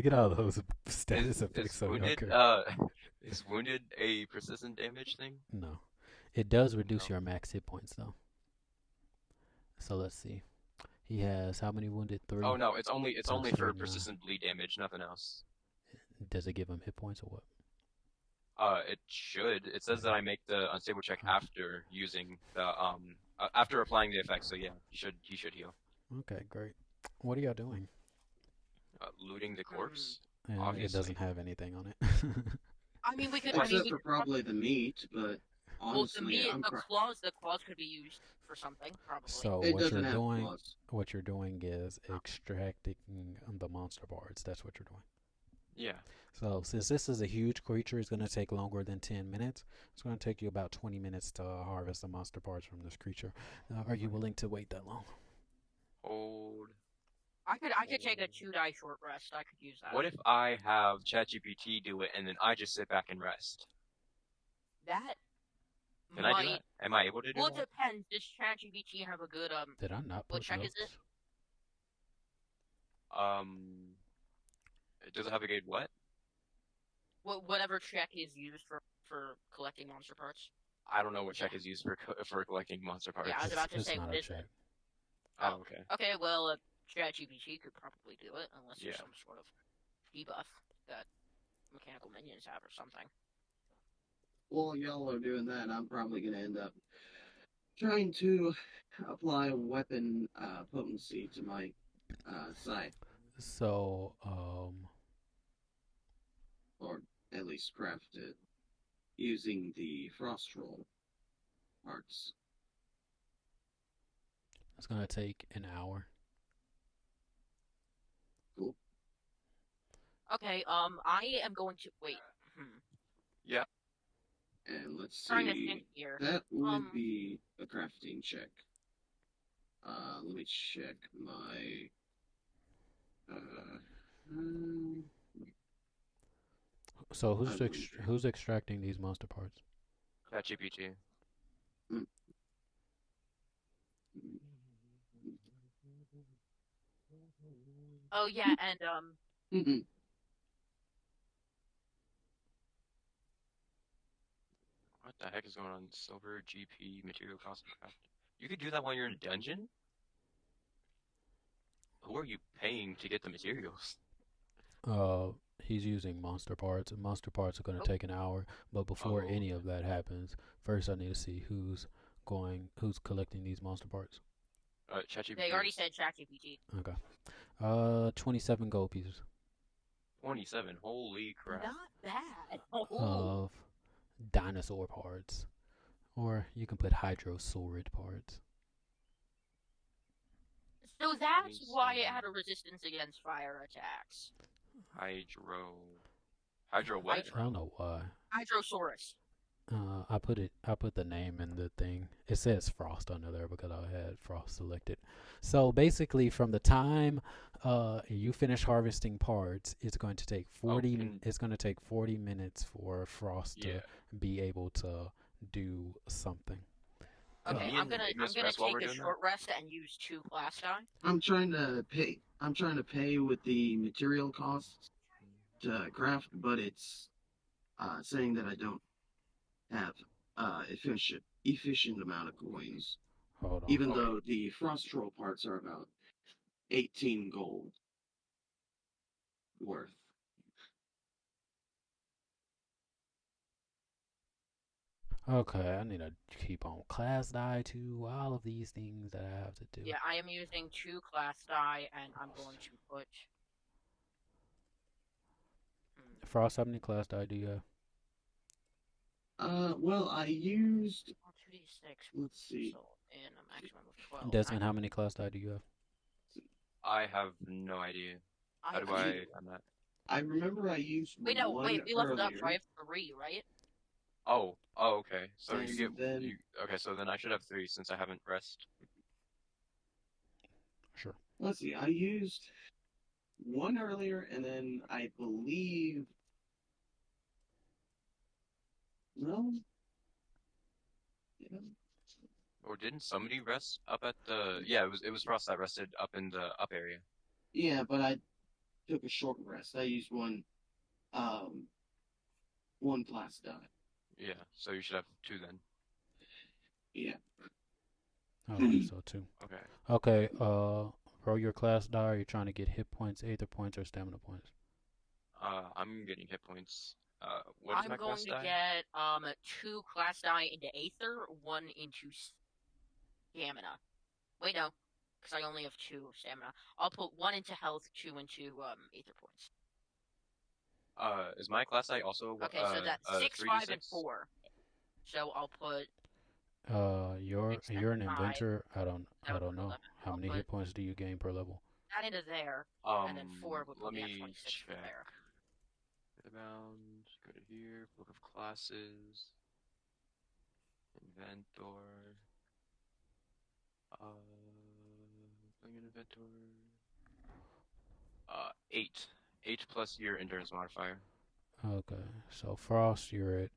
at all those status Is effects on your wounded character. is wounded a persistent damage thing? No. It does reduce No. your max hit points, though. So let's see. He has how many wounded? Oh 3 no, it's times only 3, for 9. persistent bleed damage, nothing else. Does it give him hit points or what? It should. It says that I make the unstable check Oh, after using the after applying the effect. So yeah, he should heal. okay, great. What are y'all doing? Looting the corpse, And it doesn't obviously. have anything on it. I mean, we could. I mean, Except we for could. probably the meat, but Well, the honestly, meat, the claws could be used for something, probably. So it doesn't have claws. what you're doing is extracting the monster parts. That's what you're doing. Yeah. So since this is a huge creature, it's going to take longer than 10 minutes. It's going to take you about 20 minutes to harvest the monster parts from this creature. Are you willing to wait that long? Hold. I could take a 2 die short rest. I could use that. What if I have ChatGPT do it and then I just sit back and rest? That Can I do might. that? Am I able to do Well, it that? depends. Does ChatGPT have a good Did I not What put check is it? notes? Um, does it have a good what? Whatever check is used for collecting monster parts. I don't know what check is used for collecting monster Yeah, I was parts. about to It's say, not what a is it? check. Oh, okay. Okay, well, ChatGPT could probably do it, unless there's Yeah. some sort of debuff that mechanical minions have or something. While y'all are doing that, I'm probably gonna end up trying to apply weapon potency to my scythe, So, or at least craft it using the frost roll parts. it's gonna take an hour. Cool. Okay, I am going to wait. Yeah. And let's Trying to think see. here. That would be a crafting check. Let me check my. Um, So I wonder. who's extracting these monster parts? ChatGPT. Mm. Oh yeah, and What the heck is going on? Silver, GP, material cost of craft. You could do that while you're in a dungeon? Who are you paying to get the materials? Uh, he's using monster parts, and monster parts are gonna Oh. take an hour. But before Oh, any of that happens, first I need to see who's collecting these monster parts. ChatGPT. they already said ChatGPT. Okay. 27 gold pieces 27. Holy crap. Not bad. Oh, of dinosaur parts, or you can put hydrosaurid parts. so that's why it 27. had a resistance against fire attacks. Hydro. Hydro what? I don't know why. Hydrosaurus. I put the name in the thing. It says Frost under there because I had Frost selected. So basically, from the time you finish harvesting parts, it's going to take 40. It's going to take 40 minutes for Frost to be able to do something. Okay, me I'm and gonna Ignis take rest while we're a doing short rest and use 2 class die. I'm trying to pay. I'm trying to pay with the material costs to craft, but it's saying that I don't have efficient amount of coins. Hold on. Even though the frost troll parts are about 18 gold worth. Okay, I need to keep on class die too. All of these things that I have to do. Yeah, I am using 2 class die, and I'm going to put. Frost, how many class die do you have? Well, I used. 2d6. Let's see. In a maximum of 12. Desmond, how many class die do you have? I have no idea. How do I on that? I remember I used Wait, no, one wait, we leveled up, earlier. so I have 3, right? Oh, okay. So And you get then- okay. So then I should have 3 since I haven't rest. Sure. Let's see. I used one earlier, and then I believe. No. Yeah. Or didn't somebody rest up at the? Yeah, it was Frost that rested up in the up area. Yeah, but I took a short rest. I used one class die. Yeah, so you should have 2 then. Yeah. Okay, so 2. Okay. Okay, roll your class die. Are you trying to get hit points, aether points, or stamina points? I'm getting hit points. What is my I'm going class to die? get 2 class die into Aether, 1 into stamina. Wait, no, because I only have 2 stamina. I'll put 1 into health, 2 into Aether points. Is my class die also Okay, so that's 6, 3d6? 5, and 4. So I'll put. You're an 5, inventor. I don't 7, know. 11. How I'll many put hit points do you gain per level? that into there, and then 4 would put Let me at me 26 from check. there. Aetherbound, go to here, book of classes, inventor, bring an inventor, 8 plus your endurance modifier. Okay, so Frost, you're at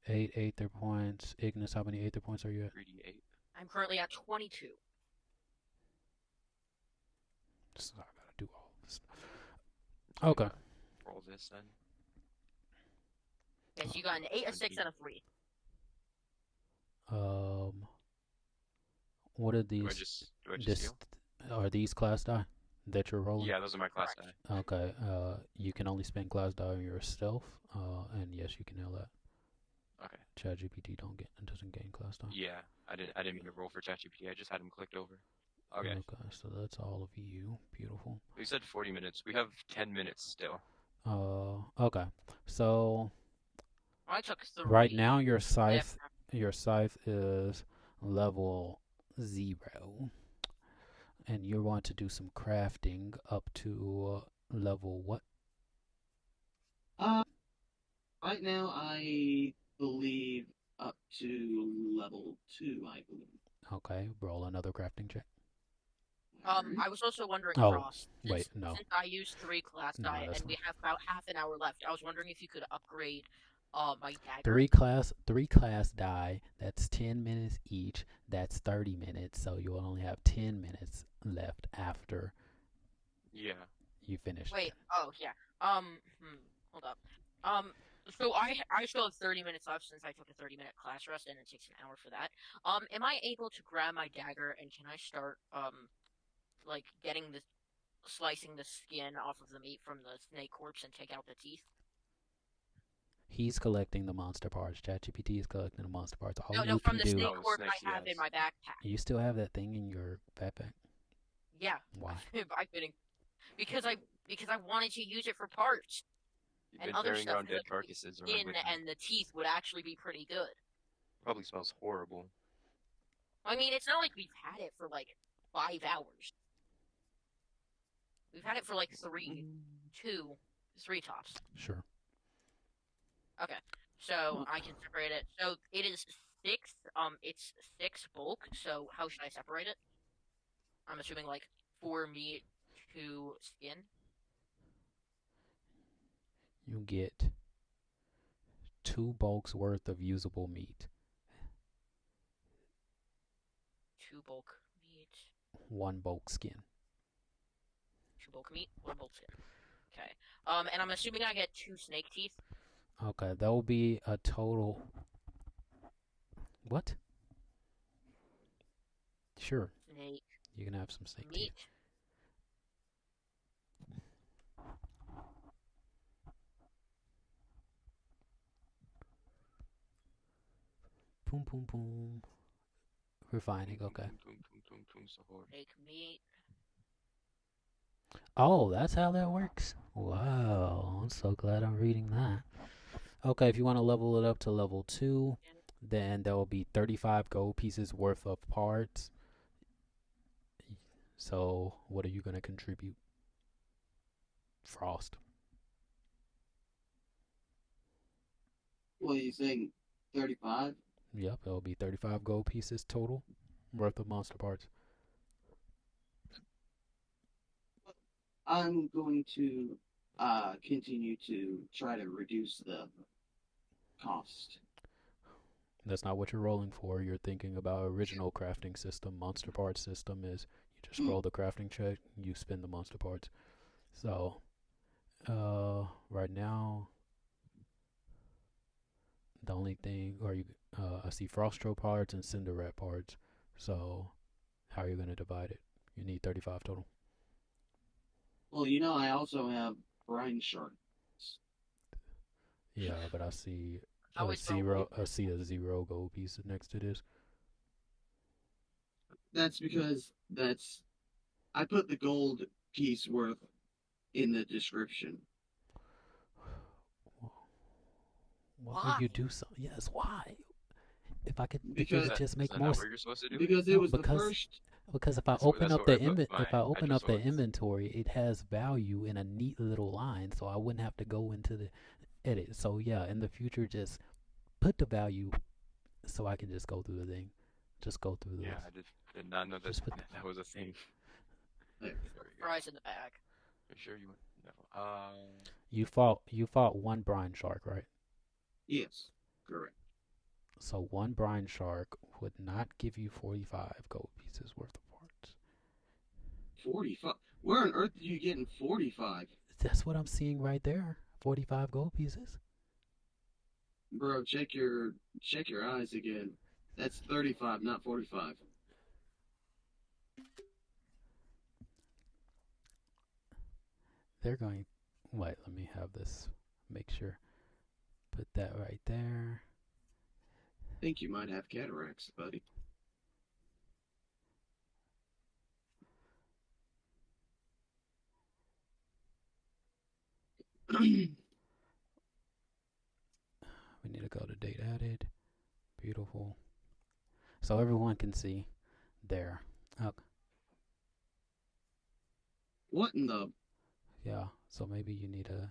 8 Aether points. Ignis, how many Aether points are you at? 3d8. I'm currently at 22. So I gotta do all this stuff. Okay. Roll this then. Okay, so you got an 8, a 6, and a 3. What are Do I these? just heal? Are these class die that you're rolling? Yeah, those are my class Correct. die. Okay. You can only spend class die on yourself. And yes, you can heal that. Okay. ChatGPT doesn't gain class die. Yeah, I didn't mean to roll for ChatGPT. I just had him clicked over. Okay. Okay, so that's all of you. Beautiful. We said 40 minutes. We have 10 minutes still. Okay. So I took 3. right now your I have- scythe is level 0, and you want to do some crafting up to level what? Right now I believe up to level 2, I believe. Okay, roll another crafting check. I was also wondering, Oh, Frost. wait, no. Since I used 3 class No, die that's and we have about half an hour left, I was wondering if you could upgrade my dagger. Three class die. That's 10 minutes each. That's 30 minutes. So you will only have 10 minutes left after Yeah. you finish. Wait. Oh yeah. Hold up. So I still have 30 minutes left since I took a 30-minute class rest and it takes an hour for that. Am I able to grab my dagger and can I start like slicing the skin off of the meat from the snake corpse and take out the teeth? He's collecting the monster parts. ChatGPT is collecting the monster parts. All No, you from can the do. snake Oh, corpse snakes, I have in yes. my backpack. You still have that thing in your backpack? Yeah. Why? I couldn't because I wanted to use it for parts. You've And been other carrying stuff, around dead like carcasses around Skin with you. and the teeth would actually be pretty good. Probably smells horrible. I mean, it's not like we've had it for like 5 hours. We've had it for like 3, 2, 3 tops. Sure. Okay, so I can separate it. So it is 6. It's 6 bulk. So how should I separate it? I'm assuming like 4 meat, 2 skin. You get 2 bulks worth of usable meat. 2 bulk meat. 1 bulk skin. 2 bulk meat, 1 bulk skin. Okay. And I'm assuming I get 2 snake teeth. Okay, that will be a total. What? Sure. Snake You can have some snake teeth. meat. Boom, boom, boom. Refining, okay. Snake meat. Oh, that's how that works? Wow, I'm so glad I'm reading that. Okay, if you want to level it up to level 2, then there will be 35 gold pieces worth of parts. So, what are you going to contribute? Frost. What are you saying? 35? Yep, it'll be 35 gold pieces total worth of monster parts. I'm going to continue to try to reduce the cost. That's not what you're rolling for. You're thinking about original crafting system. Monster parts system is you just roll the crafting check, you spend the monster parts. So, right now, the only thing, I see Frostro parts and Cinderette parts. So, how are you going to divide it? You need 35 total. Well, I also have brine sharks. Yeah, but I see How a is zero. I see a 0 gold piece next to this. That's because I put the gold piece worth in the description. Why would you do so? Yes, why? If I could Because- just make Is that more. not what you're supposed to do? Because it No, was the because- first. Because if I That's open that's up where the I put if I my open up the hydrosols. inventory, it has value in a neat little line, so I wouldn't have to go into the edit. So yeah, in the future, just put the value, so I can just go through the thing, just go through the. Yeah, I did not know that Just put that was a thing. There. There we go. Fries in the bag. You sure you no. You fought one brine shark, right? Yes, correct. So one brine shark would not give you 45 gold pieces worth of parts. 45. Where on earth are you getting 45? That's what I'm seeing right there. 45 gold pieces. Bro, check your eyes again. That's 35, not 45. They're going. Wait, let me have this. Make sure. Put that right there. Think you might have cataracts, buddy. We need to go to date added. Beautiful. So everyone can see there. Okay. What in the? Yeah. So maybe you need to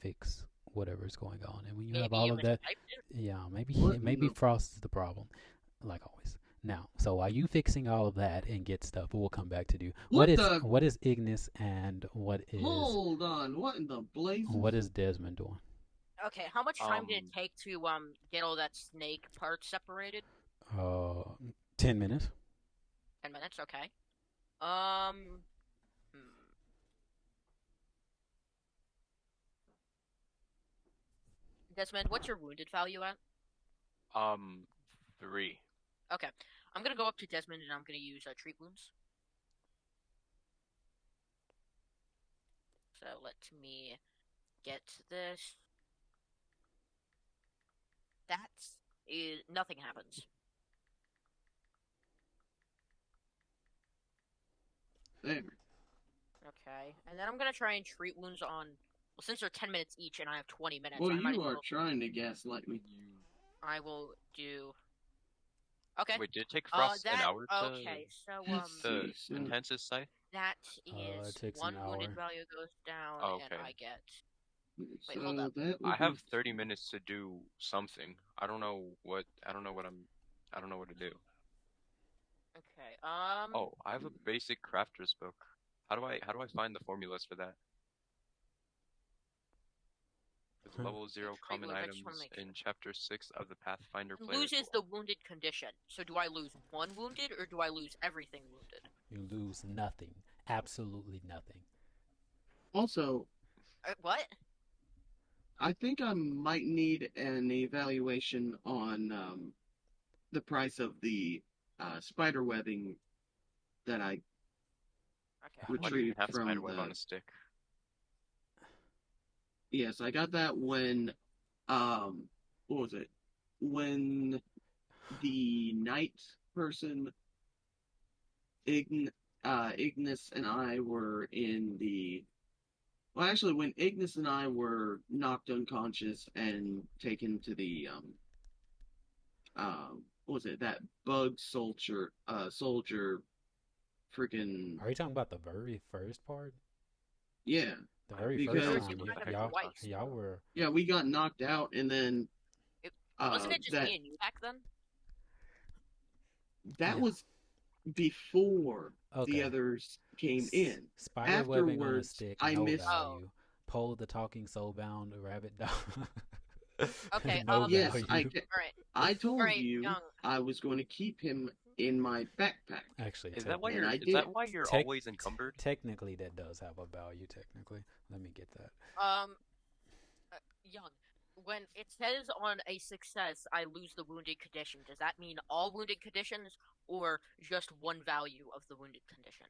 fix whatever's going on, and when you have Maybe all you of that, mistyped it. yeah, maybe What in maybe the? Frost is the problem, like always. Now, so while you fixing all of that and get stuff, we'll come back to do What the? what is Ignis and Hold on. What in the what blazes? is Desmond doing? Okay, how much time did it Um, take to get all that snake part separated? Uh, 10 minutes. 10 minutes. Okay. Um. hmm. Desmond, what's your wounded value at? um, 3. Okay, I'm gonna go up to Desmond and I'm gonna use treat wounds. So let me get this. That is nothing happens. There. Okay, and then I'm gonna try and treat wounds on. Well, since they're 10 minutes each and I have 20 minutes, Well, I might as you are well. trying to gaslight me. I will do. Okay. Wait, did it take Frost an That hour okay. So Let's to see. So, enhance his scythe? that It is takes one an wounded hour. value goes down, Oh, and okay. I get. Wait, so hold up. that I would have be 30 minutes to do something. I don't know what I don't know what to do. Okay. Oh, I have a basic crafter's book. How do I find the formulas for that? There's Huh. level 0 Treat common wounds, I just wanna items make sure. in chapter 6 of the Pathfinder Player's Loses Guide. the wounded condition. So do I lose one wounded or do I lose everything wounded? You lose nothing. Absolutely nothing. also. What? I think I might need an evaluation on the price of the spider webbing that I Okay. Why do you even retrieved have from spiderweb on the. a stick? Yes, I got that when what was it? When the night person Ignis and I were in the. Well, actually, when Ignis and I were knocked unconscious and taken to the what was it, that bug soldier freaking. Are you talking about the very first part? Yeah, The I have very no first because Literally, time, what idea happened what you're twice? talking y'all about. were. yeah, we got knocked out, and then It, wasn't it just that me and you back then? that Yeah. was before the Okay. others came in. Spider webbing on a Afterwards, stick, I no missed. Oh. value. Poe the talking soulbound rabbit dog. Okay. No Yes, value. All right. I told Alright, you young. I was going to keep him in my backpack, Actually, Is that why and I is that did. why you're tech- always encumbered? technically that does have a value. Technically, let me get that. Um, young. When it says on a success, I lose the wounded condition. Does that mean all wounded conditions, or just one value of the wounded condition?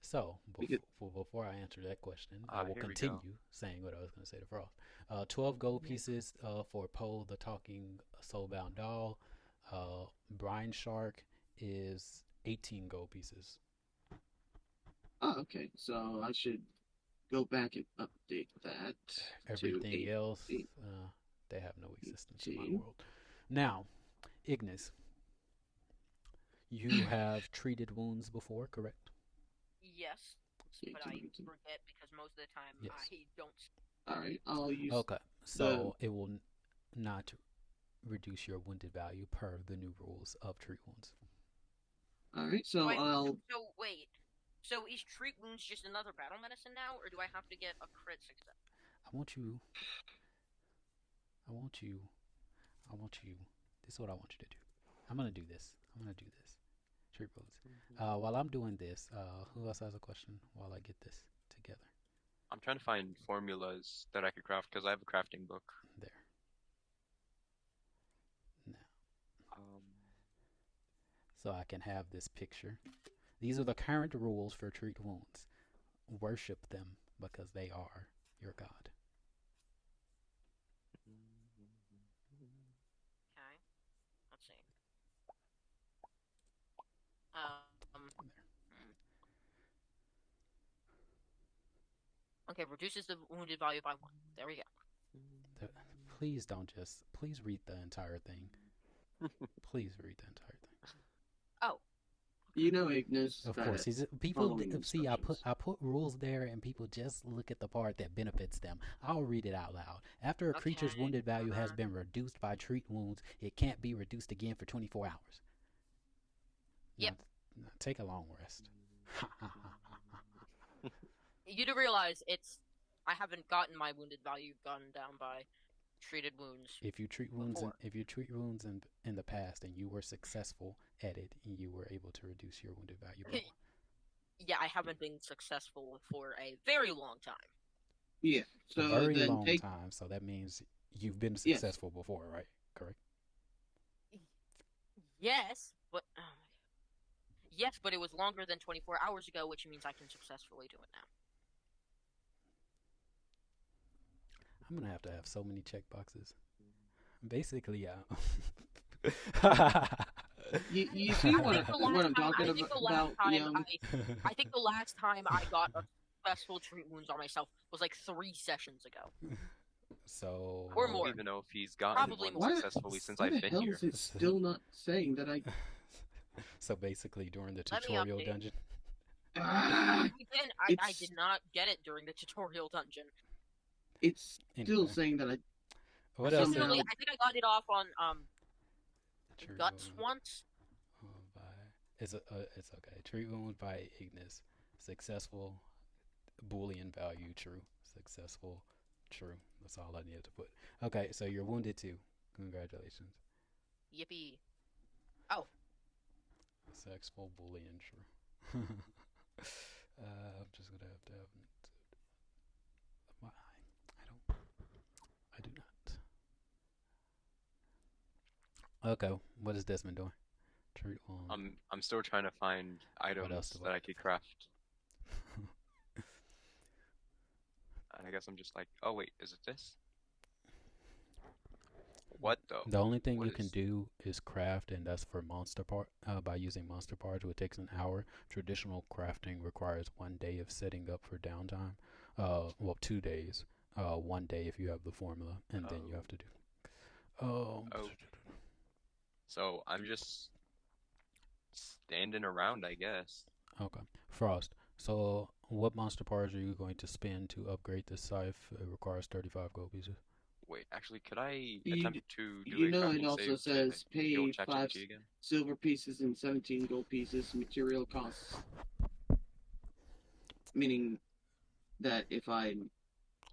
So Because before I answer that question, I will Here we continue go. saying what I was going to say to Frost. 12 gold Yeah. pieces for Poe the talking soulbound doll. Brine Shark is 18 gold pieces. oh, okay, so I should go back and update that Everything to else, 18. they have no existence in my 18. world. Now, Ignis, you have treated wounds before, correct? Yes, but I forget because most of the time Yes. I don't. All right, I'll use. Okay, so it will not reduce your wounded value per the new rules of treat wounds. All right, so Wait, I'll. So wait. So is treat wounds just another battle medicine now, or do I have to get a crit success? I want you. I want you. I want you. This is what I want you to do. I'm gonna do this. I'm gonna do this. Treat roads. While I'm doing this, who else has a question while I get this together? I'm trying to find formulas that I could craft because I have a crafting book. There. Now, Um, so I can have this picture. These are the current rules for treat wounds. Worship them because they are your god. Okay. Let's see. Hmm. Okay, reduces the wounded value by 1. There we go. The, please don't just. Please read the entire thing. Please read the entire thing. Oh. You know, Ignis, Of that course, people following see. instructions. I put rules there, and people just look at the part that benefits them. I'll read it out loud. After a creature's Okay. wounded value has been reduced by treat wounds, it can't be reduced again for 24 hours. Yep. Now take a long rest. You do realize I haven't gotten my wounded value gone down by treated wounds. If you treat wounds, before. if you treat wounds in the past and you were successful at it, you were able to reduce your wounded value by 1. Yeah, I haven't been successful for a very long time. Yeah. A So very then long take. time. So that means you've been Yes. successful before, right? Correct. Yes, but yes, but it was longer than 24 hours ago, which means I can successfully do it now. I'm gonna have to have so many checkboxes. Basically, yeah. You see what I'm talking about, young? I think the last time I got a successful treat wounds on myself was like 3 sessions ago. So. Or I more. don't even know if he's gotten Probably one more. successfully since Why I've the been hell here. is it still not saying that I? So basically, during the Let me tutorial update. dungeon. Ah, I did not get it during the tutorial dungeon. it's still Anyway, saying that I. what else? somehow- Literally, I think I got it off on Treat Guts wound once. by it's okay. Treat wound by Ignis. Successful. Boolean value true. Successful. True. That's all I needed to put. Okay, so you're wounded too. Congratulations. Yippee. Oh, Successful Boolean true. I'm just gonna have to have. I do not. Okay, what is Desmond doing? Treat wound. I'm still trying to find else items do that I- I could craft. And I guess I'm just like, oh wait, is it this? What though? The only thing What you can is- do is craft, and that's for monster part. By using monster parts, which takes an hour. Traditional crafting requires 1 day of setting up for downtime. Well, 2 days. 1 day if you have the formula, and then you have to do. Oh. So I'm just standing around, I guess. Okay. Frost. So, what monster parts are you going to spend to upgrade this scythe? It requires 35 gold pieces. Wait, actually, could I You- attempt to do you a know it crafting also save says to pay heal 5 ChatGPT again? silver pieces and 17 gold pieces. Material costs, meaning that if I'm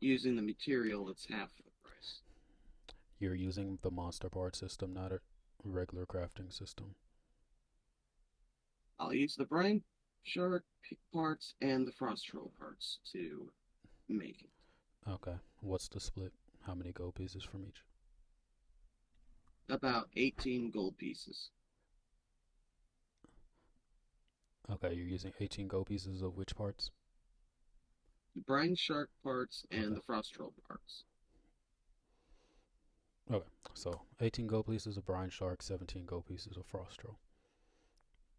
using the material, it's half the price. You're using the monster part system, not a regular crafting system. I'll use the brine shark parts and the frost troll parts to make it. Okay. What's the split? How many gold pieces from each? About 18 gold pieces. Okay, you're using 18 gold pieces of which parts? The brine shark parts and Okay. the frost troll parts. Okay, so 18 gold pieces of brine shark, 17 gold pieces of frost troll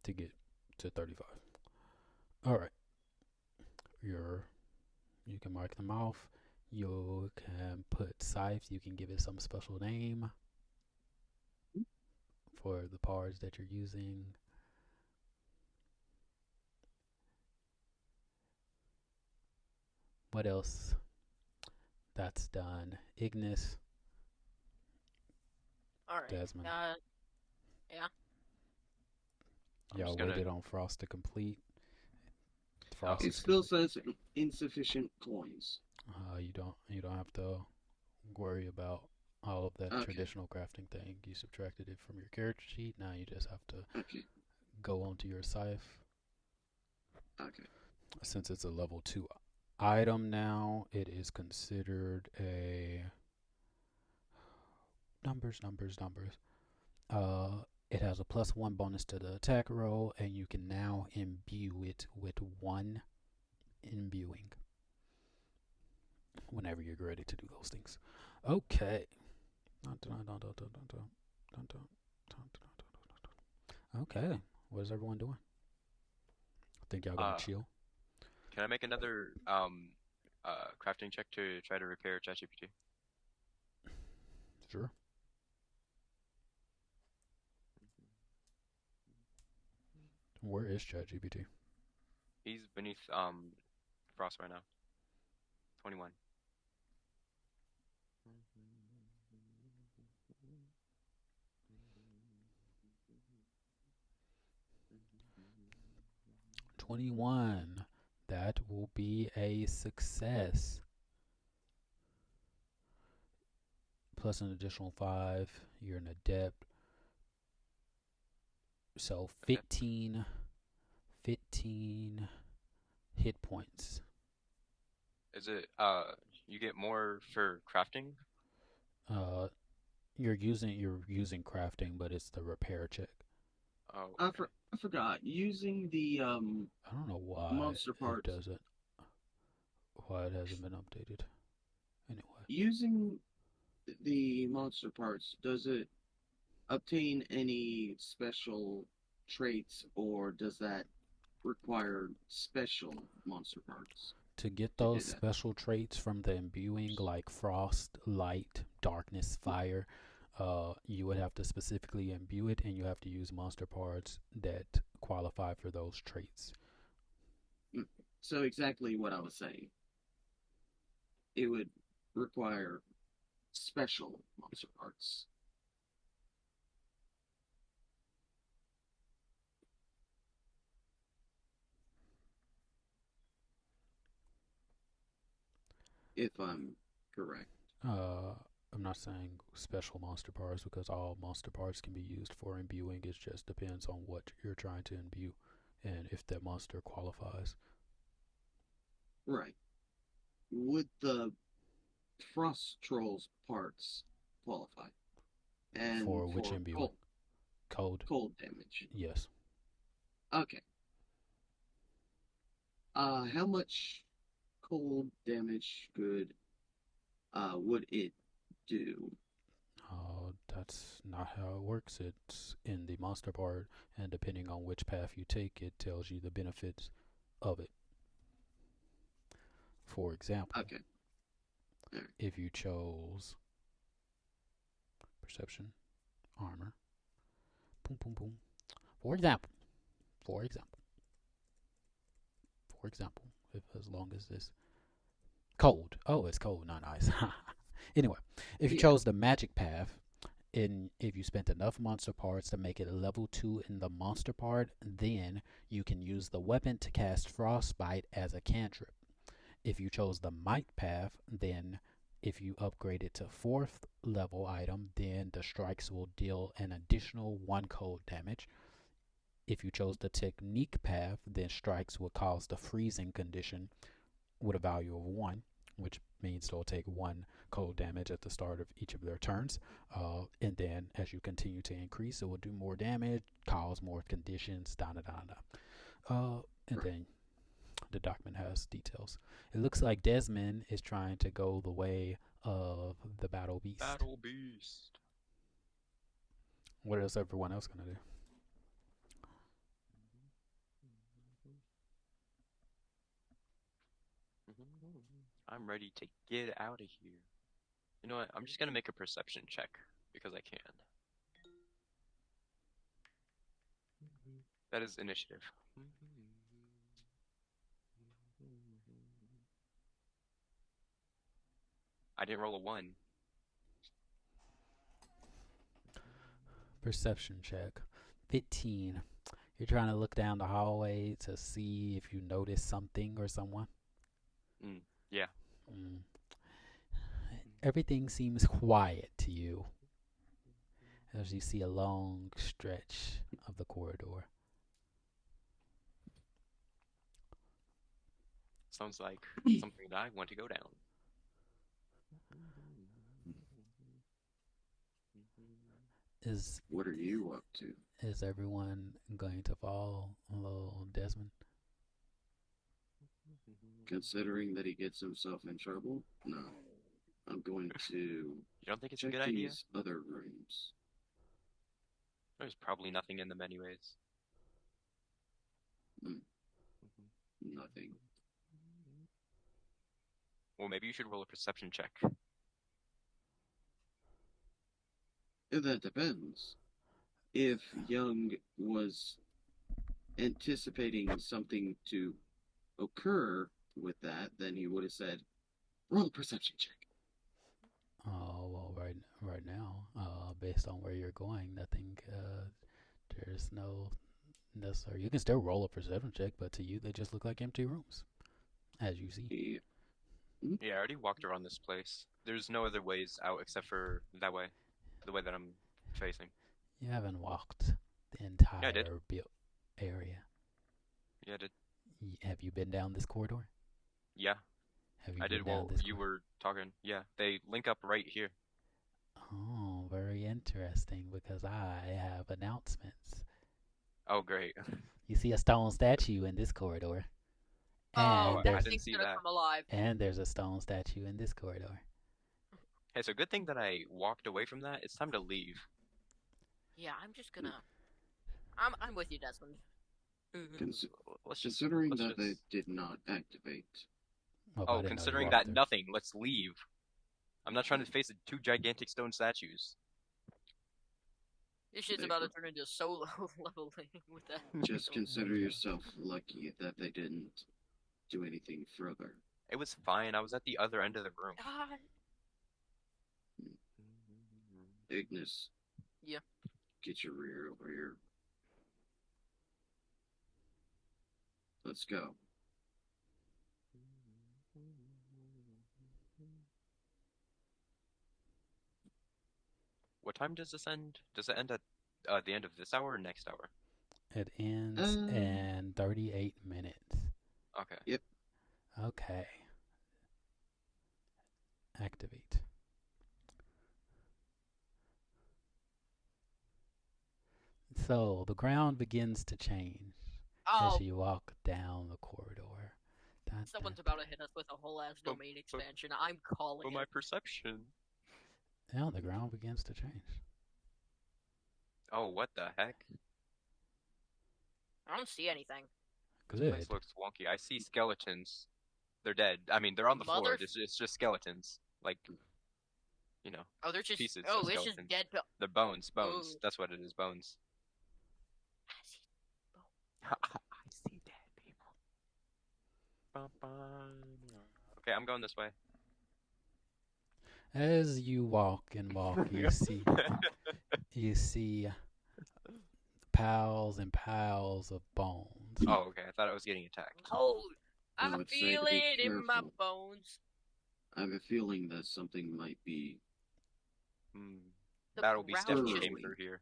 to get to 35. All right. You can mark them off. You can put scythe. You can give it some special name for the parts that you're using. What else? That's done. Ignis. all right. Desmond. Yeah. I'm Y'all just gonna- waited on Frost to complete. Oh, Frost It is still complete. says insufficient coins. You don't have to worry about all of that Okay. traditional crafting thing. You subtracted it from your character sheet. Now you just have to Okay. go onto your scythe. Okay. Since it's a level 2 item now, it is considered a numbers. It has a +1 bonus to the attack roll, and you can now imbue it with 1 imbuing whenever you're ready to do those things. Okay. Okay. What is everyone doing? I think y'all gonna Uh, chill. can I make another crafting check to try to repair ChatGPT? Sure. Where is ChatGPT? He's beneath Frost right now. 21. 21. That will be a success. Plus an additional 5. You're an adept. So Okay. 15 hit points. Is it you get more for crafting? Uh, you're using crafting, but it's the repair check. Oh, I okay. I forgot using the I don't know why monster it parts. doesn't. Why it hasn't been updated. Anyway, Using the monster parts, does it obtain any special traits, or does that require special monster parts to get to those do that? special traits from the imbuing, like frost, light, darkness, fire, you would have to specifically imbue it, and you have to use monster parts that qualify for those traits. Mm. So exactly what I was saying. It would require special monster parts. If I'm correct. Uh, I'm not saying special monster parts because all monster parts can be used for imbuing. It just depends on what you're trying to imbue and if that monster qualifies. Right. Would the Frost Trolls parts qualify? And For which for imbuing? Code? cold damage. Yes. Okay. How much cold damage would it do? That's not how it works. It's in the monster part, and depending on which path you take, it tells you the benefits of it. For example, Okay. All right. if you chose perception, armor, boom, boom, boom. For example, for example, for example, if as long as this cold. Oh, it's cold, not ice. Anyway, if you Yeah. chose the magic path, if you spent enough monster parts to make it a level 2 in the monster part, then you can use the weapon to cast frostbite as a cantrip. If you chose the might path, then if you upgrade it to 4th level item, then the strikes will deal an additional 1 cold damage. If you chose the technique path, then strikes will cause the freezing condition with a value of 1, which means they'll take 1 cold damage at the start of each of their turns. And then as you continue to increase, it will do more damage, cause more conditions, da da da da. And Right. then the document has details. It looks like Desmond is trying to go the way of the Battle Beast. Battle Beast. What is everyone else going to do? I'm ready to get out of here. You know what? I'm just gonna make a perception check because I can. That is initiative. I didn't roll a 1. Perception check. 15. You're trying to look down the hallway to see if you notice something or someone. Yeah. Mm. everything seems quiet to you as you see a long stretch of the corridor. Sounds like something that I want to go down. Is What are you up to? is everyone going to fall, little Desmond? Considering that he gets himself in trouble? No. I'm going to You don't think it's a check good idea? these other rooms. There's probably nothing in them anyways. Nothing. Well, maybe you should roll a perception check. That depends. If Young was anticipating something to occur with that, then he would have said, roll a perception check. Oh well, right now, based on where you're going, nothing. There's no necessary. You can still roll a perception check, but to you, they just look like empty rooms, as you see. Yeah, I already walked around this place. There's no other ways out except for that way. The way that I'm facing. You haven't walked the Yeah, I entire did. area. Yeah, I did. Have you been down this corridor? Yeah, Have you I been did down while this you corridor? were talking. Yeah, they link up right here. Oh, very interesting, because I have announcements. Oh, great. You see a stone statue in this corridor, Oh, and I there's didn't everything's see gonna that. come alive. and there's a stone statue in this corridor. Hey, so good thing that I walked away from that. It's time to leave. Yeah, I'm just gonna. I'm with you, Desmond. Cons- Let's just. Considering let's that they just- did not activate. Oh, I Oh, didn't know you considering walked that through. nothing, let's leave. I'm not trying to face two gigantic stone statues. This shit's about to turn into solo leveling with that. Just consider yourself lucky that they didn't do anything further. It was fine. I was at the other end of the room. God. Ignis. Yeah. Get your rear over here. Let's go. What time does this end? Does it end at the end of this hour or next hour? It ends in 38 minutes. Okay. Okay. Activate. So the ground begins to change Oh, as you walk down the corridor. Dun, someone's dun, about to hit us with a whole ass But- domain but- expansion. I'm calling But my it. perception. Yeah, the ground begins to change. Oh, what the heck? I don't see anything. This Good. place looks wonky. I see skeletons. They're dead. I mean, they're on the floor. Mother- It's just skeletons. Like, you know, Oh, they're just. Pieces Oh, of it's just skeletons. dead. they're bones. Bones. Ooh. That's what it is. Bones. I see. I see dead people. Okay, I'm going this way. As you walk and walk, you see piles and piles of bones. Oh, okay. I thought I was getting attacked. Oh, I would say feel to be it in my careful. bones. I have a feeling that something might be Hmm. The Battle Beast ground definitely just- came through here.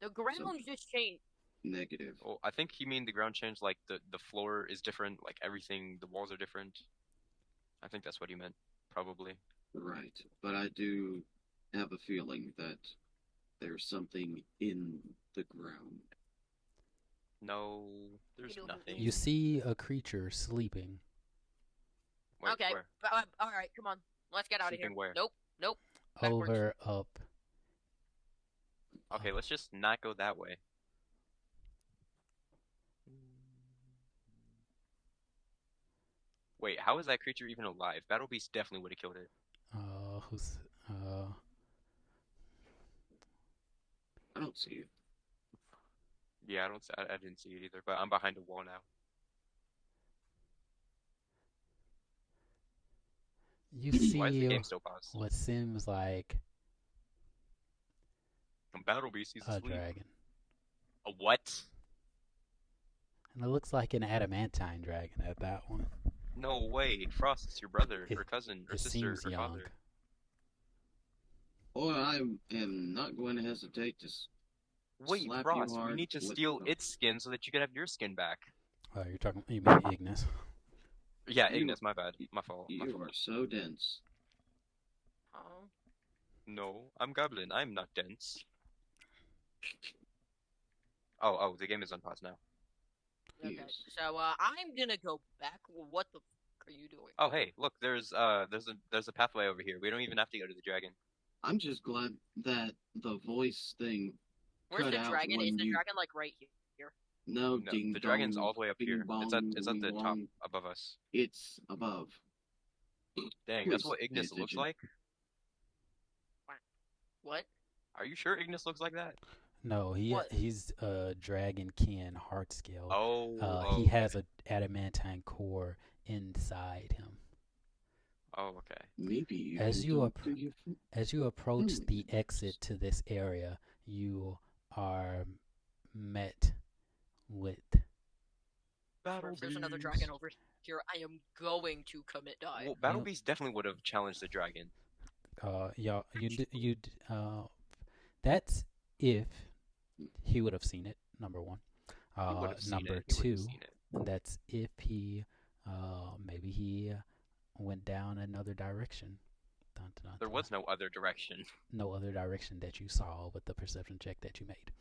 The ground just changed. negative. Well, I think you mean the ground changed, like the floor is different, like everything, the walls are different. I think that's what you meant, probably. Right. But I do have a feeling that there's something in the ground. No, there's You know, nothing. You see a creature sleeping Wait, Okay. where? All right, come on. Let's get out of here. Sleeping where? Nope. Backwards. over up. Okay, let's just not go that way. Wait, how is that creature even alive? Battle Beast definitely would have killed it. Who's I don't see it. Yeah, I didn't see it either, but I'm behind a wall now. you Why is the see game still paused? what seems like Battle Beast, he's a asleep. dragon, A what? and it looks like an adamantine dragon at that one. No way. Frost, it's your brother, It- or cousin, or It sister, seems or young. father. or I am not going to hesitate to Wait, slap you Frost, we hard need to with steal the its skin so that you can have your skin back. You mean Ignis? Yeah, You, Ignis, my bad. My fault. My you fault. are so dense. Oh. No, I'm Goblin. I'm not dense. Oh, the game is on pause now. Okay. Yes. So I'm gonna go back. What the fuck are you doing? Oh, hey, look, there's a pathway over here. We don't even have to go to the dragon. I'm just glad that the voice thing Where's cut the out dragon? Is when the you dragon like right here? no No, ding the dragon's dong, all the way up bing here. bong, It's at wing the top wong. above us. It's above. Dang, that's Please what pay Ignis looks attention. like. What? Are you sure Ignis looks like that? No, What? he's Dragonkin heart scale. Oh, He okay. has a adamantine core inside him. Oh, okay. Maybe you As can you talk to your As you approach family the members. exit to this area, you are met with Swear, if there's another dragon over here, I am going to commit die. Well, Battle Yep. Beast definitely would have challenged the dragon. that's if he would have seen it. Number one. He would have seen Number it. He would have two, seen it. that's if he maybe he went down another direction. Dun, dun, dun, There dun. was no other direction. No other direction that you saw with the perception check that you made.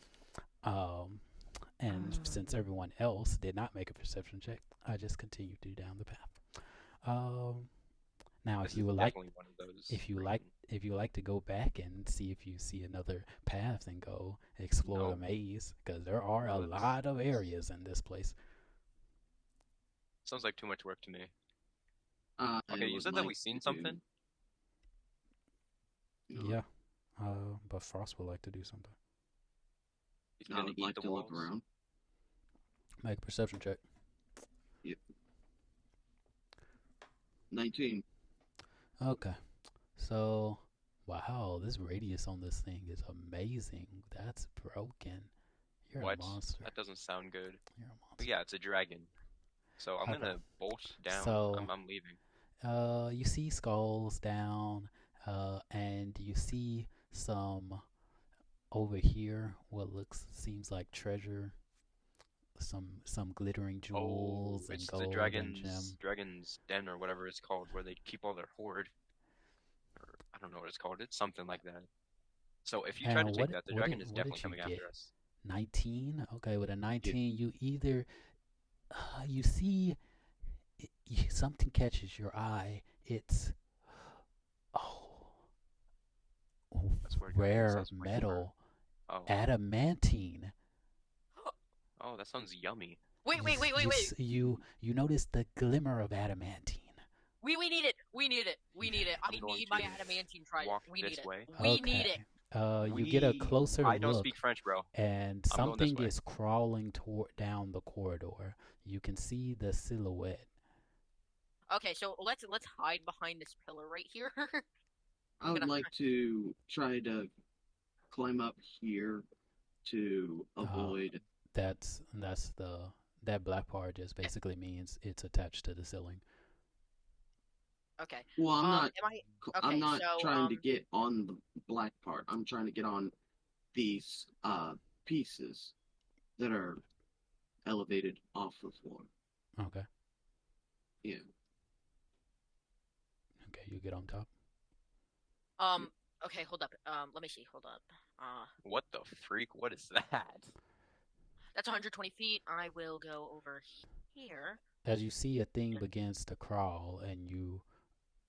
And since everyone else did not make a perception check, I just continued to down the path. Now, This if you is would like, definitely one of those. if you like to go back and see if you see another path and go explore the No. maze, because there are a No, that's- lot of areas in this place. Sounds like too much work to me. I Okay, you would said that like we seen to- something? Yeah. But Frost would like to do something. He's I gonna would eat like the to look walls? around. Make a perception check. 19. Okay. So, wow, this radius on this thing is amazing. That's broken. You're What? a monster. That doesn't sound good. You're a But monster. yeah, it's a dragon. So I'm Okay. gonna bolt down. So- I'm leaving. You see skulls down, and you see some over here. What seems like treasure. Some glittering jewels and it's gold the and dragon's gem. den or whatever it's called, where they keep all their hoard. Or I don't know what it's called. It's something like that. So if you try to And take that, the dragon is what definitely did coming you after get? us. 19. Okay, with a 19, you either you see something catches your eye. It's That's where it rare sounds like metal, Oh, adamantine. oh, that sounds yummy. Wait. You notice the glimmer of adamantine. We need it. We need it. I I'm going need my to adamantine trident. walk We need this it. way. We need it. You get a We- closer I don't look, speak French, bro. and I'm going this something way. is crawling down the corridor. You can see the silhouette. Okay, so let's hide behind this pillar right here. I would gonna- like to try to climb up here to avoid. That black part just basically means it's attached to the ceiling. Okay. Well, I'm not. Am I? I'm okay, not so, trying to get on the black part. I'm trying to get on these pieces that are elevated off the floor. Okay. Yeah. Okay, you get on top. Okay, hold up. Let me see. Hold up. What the freak? What is that? That's 120 feet. I will go over here. As you see a thing begins to crawl and you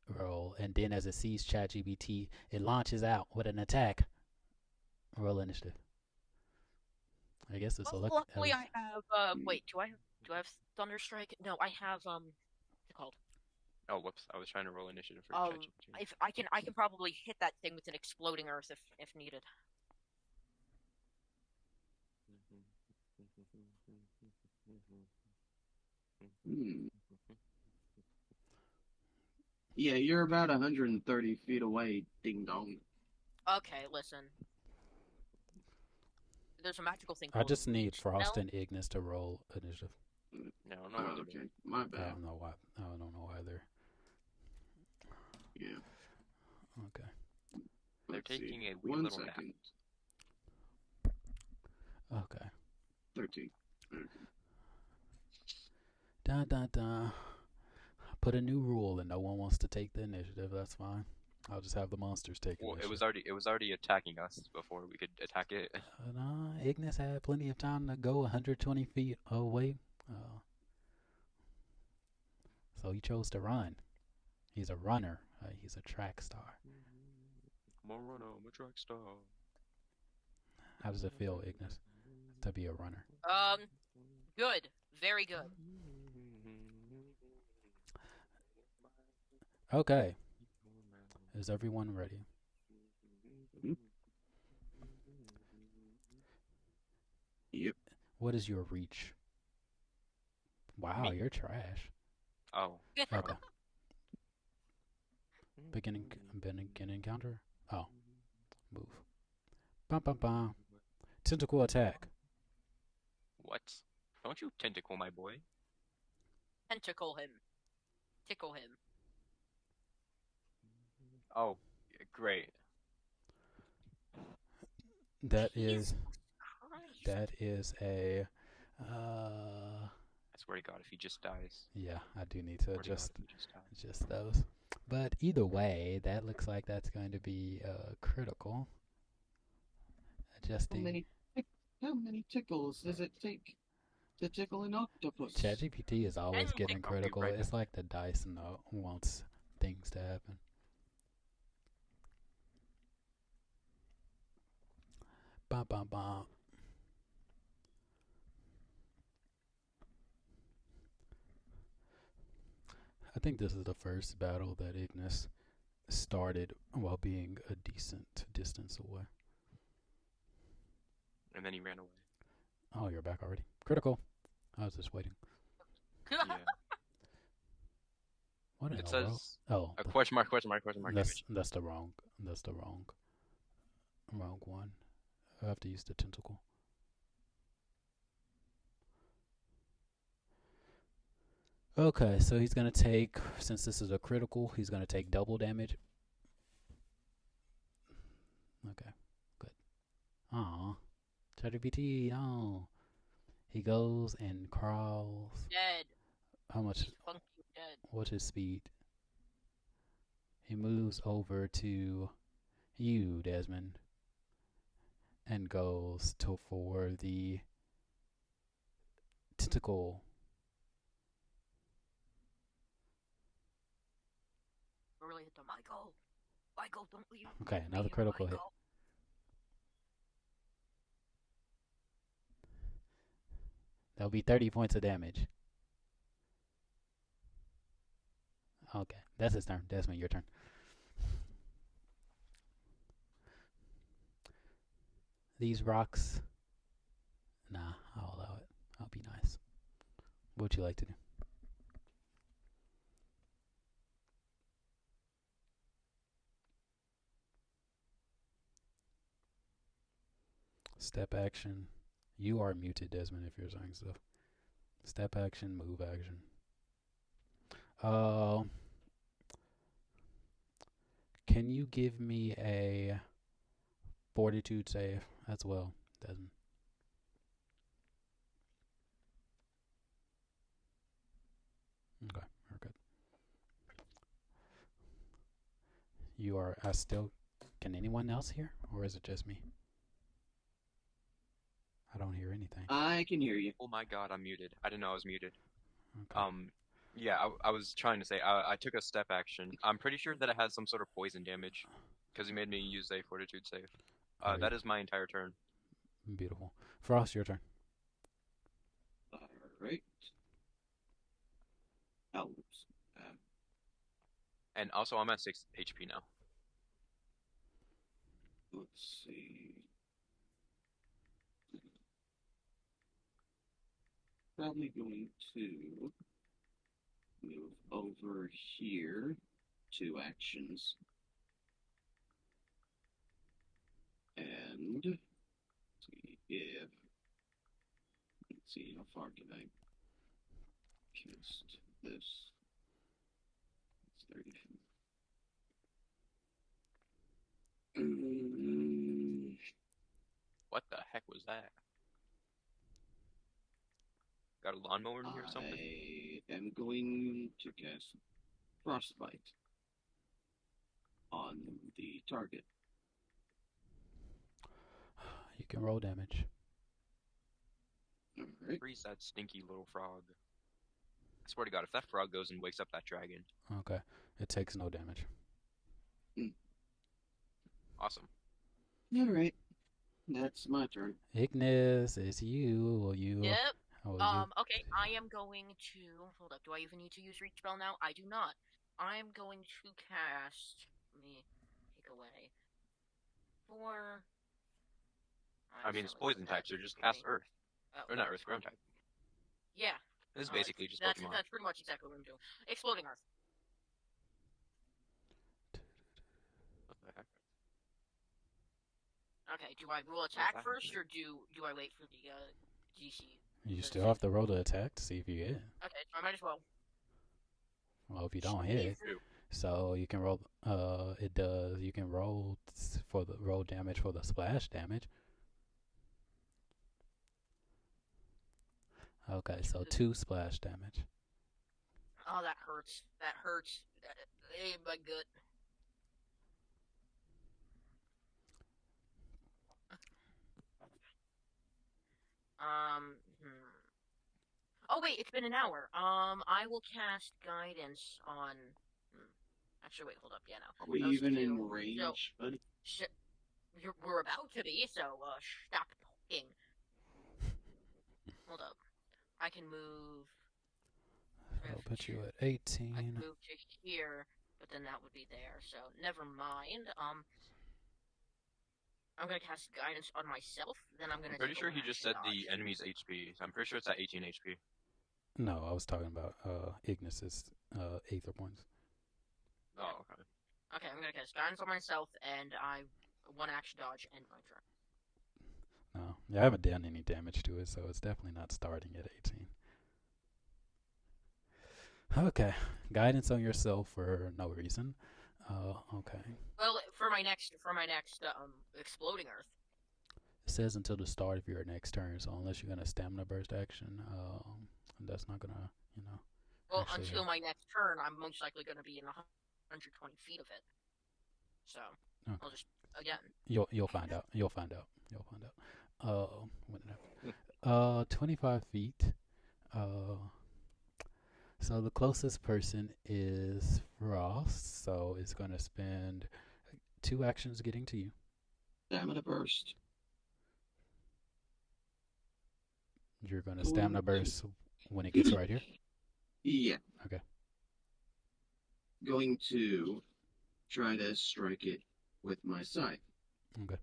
roll, and then as it sees ChatGPT, it launches out with an attack. Roll initiative. I guess it's Well, luckily, I have. Wait, do I have Thunderstrike? No, I have. What's it called? Oh, whoops! I was trying to roll initiative for Um, ChatGPT. If I can probably hit that thing with an exploding earth if needed. Hmm. Yeah, you're about 130 feet away, ding dong. Okay, listen. There's a magical thing. I called just need Reach Frost Spell. and Ignis to roll initiative. No, no where they're Okay, doing. my I bad. don't know why. I don't know why they're Yeah. okay. They're Let's see. taking a wee 1 little nap. second. Okay. 13. Okay. Dun dun dun. Put a new rule and no one wants to take the initiative. That's fine. I'll just have the monsters take Well, initiative. it was already attacking us before we could attack it. No, Ignis had plenty of time to go 120 feet away. So he chose to run. He's a runner. He's a track star. I'm a runner, I'm a track star. How does it feel, Ignis, to be a runner? Good. Very good. Okay. Is everyone ready? Yep. What is your reach? Wow, Me? you're trash. Oh. Okay. Beginning encounter? Oh. Move. Bum bum bum. Tentacle attack. What? Don't you tentacle my boy? Tentacle him. Tickle him. Oh, great. That is Christ. a I swear to God, if he just dies. yeah, I do need to Swear to God, adjust if he just dies. just those. But either way, that looks like that's going to be critical. Adjusting. How many tickles does it take to tickle an octopus? ChatGPT is always And getting I'll be critical. right It's like the Dyson wants things to happen. Bum bum bum. I think this is the first battle that Ignis started while being a decent distance away. And then he ran away. Oh, you're back already. Critical. I was just waiting. Yeah. What in It the world? says Oh, a question mark image. that's the wrong one. I have to use the tentacle. Okay, so he's gonna take, since this is a critical, he's gonna take double damage. Okay, good. Aw, ChatGPT. Oh, he goes and crawls. Dead. How much? Funky dead. What's his speed? He moves over to you, Desmond, and goes for the tentacle. Really hit the Michael. Michael, don't leave. Okay, me, another critical hit. Michael. That'll be 30 points of damage. Okay, that's his turn. Desmond, your turn. These rocks. Nah, I'll allow it. I'll be nice. What would you like to do? Step action. You are muted, Desmond, if you're saying stuff. Step action, move action. Can you give me a fortitude save as well, Desmond? Okay, we're good. You are still. Can anyone else hear, or is it just me? I don't hear anything. I can hear you. Oh my God, I'm muted. I didn't know I was muted. Okay. Yeah, I was trying to say I took a step action. I'm pretty sure that it has some sort of poison damage because he made me use a fortitude save. That is my entire turn. Beautiful. Frost, your turn. Alright. Oh, oops. And also, I'm at 6 HP now. Let's see. Probably going to move over here. 2 actions. And see if. Let's see, how far can I cast this? It's 30 feet. that? Got a lawnmower in here or something? I am going to cast Frostbite on the target. You can roll damage. Alright. Freeze that stinky little frog. I swear to God, if that frog goes and wakes up that dragon. Okay. It takes no damage. Awesome. Alright. That's my turn. Ignis, it's you. Will you? Yep. Will you? Okay, I am going to hold up. Do I even need to use reach spell now? I do not. I am going to cast. Let me take away 4. I mean, it's poison type, so just cast Earth. Or not Earth, ground type. Yeah. This is basically just that's Pokemon. that's pretty much exactly what I'm doing. Exploding Earth. What the heck? Okay, do I roll attack first, or do I wait for the DC? You still have to roll the attack to see if you hit. Okay, so I might as well. Well, if you don't hit, so you can roll. It does. You can roll for the roll damage for the splash damage. Okay, so 2 splash damage. Oh, that hurts. That hurts. My gut. Oh wait, it's been an hour. I will cast guidance on. Actually, wait, hold up. Yeah, no. Are we Those even two. in range, buddy? We're about to be, so stop talking. Hold up. I can move. I'll put you at I can 18. move to here, but then that would be there. So never mind. I'm gonna cast guidance on myself. Then I'm gonna. I'm pretty take sure a he just action said the dodge. enemy's HP. So I'm pretty sure it's at 18 HP. No, I was talking about Ignis's Aether points. Oh, okay. Okay, I'm gonna cast guidance on myself, and I 1 action dodge end my turn. No, I haven't done any damage to it, so it's definitely not starting at 18. Okay, guidance on yourself for no reason. Okay. Well, for my next exploding Earth. It says until the start of your next turn, so unless you're gonna stamina burst action, that's not gonna, Well, actually, until my next turn, I'm most likely gonna be in 120 feet of it. So okay. I'll just again. You'll find out. You'll find out. When it happens. 25 feet. So the closest person is Frost, so it's gonna spend 2 actions getting to you. Stamina burst. You're gonna stamina burst when it gets right here. Yeah. Okay. Going to try to strike it with my scythe. Okay.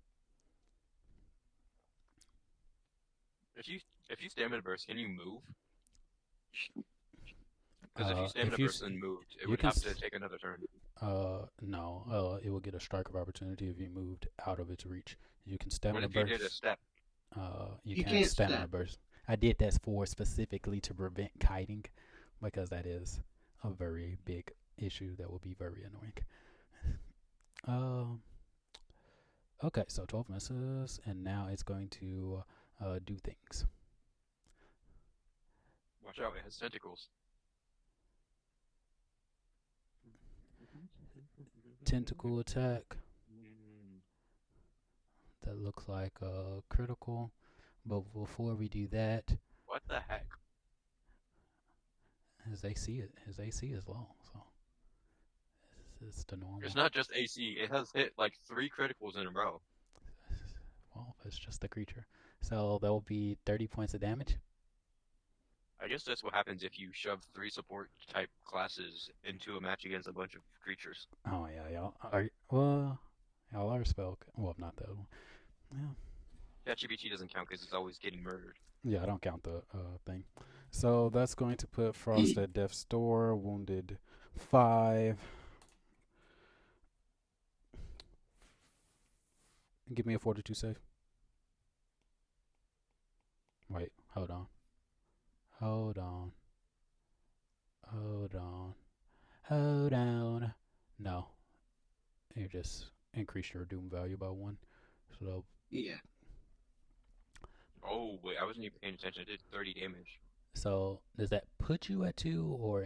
If you stamina burst, can you move? Because if you stamina burst and moved, it would have to take another turn. No. It will get a strike of opportunity if you moved out of its reach. You can stamina What if burst. you did a step? You can't stamina burst. I did that for specifically to prevent kiting, because that is a very big issue that will be very annoying. Okay, so 12 misses, and now it's going to do things. Watch out, it has tentacles. Tentacle attack. That looks like a critical. But before we do that, what the heck? His AC is low, so it's the normal. It's not just AC; it has hit like 3 criticals in a row. Well, it's just a creature, so that will be 30 points of damage. I guess that's what happens if you shove 3 support type classes into a match against a bunch of creatures. Oh yeah, y'all are spell. Well, not that one. Yeah. ChatGPT doesn't count because it's always getting murdered. Yeah, I don't count the thing. So that's going to put Frost at death's door, wounded 5. Give me a fortitude save. Wait, hold on. No, you just increase your doom value by 1. So yeah. Oh wait, I wasn't even paying attention. I did 30 damage. So does that put you at 2, or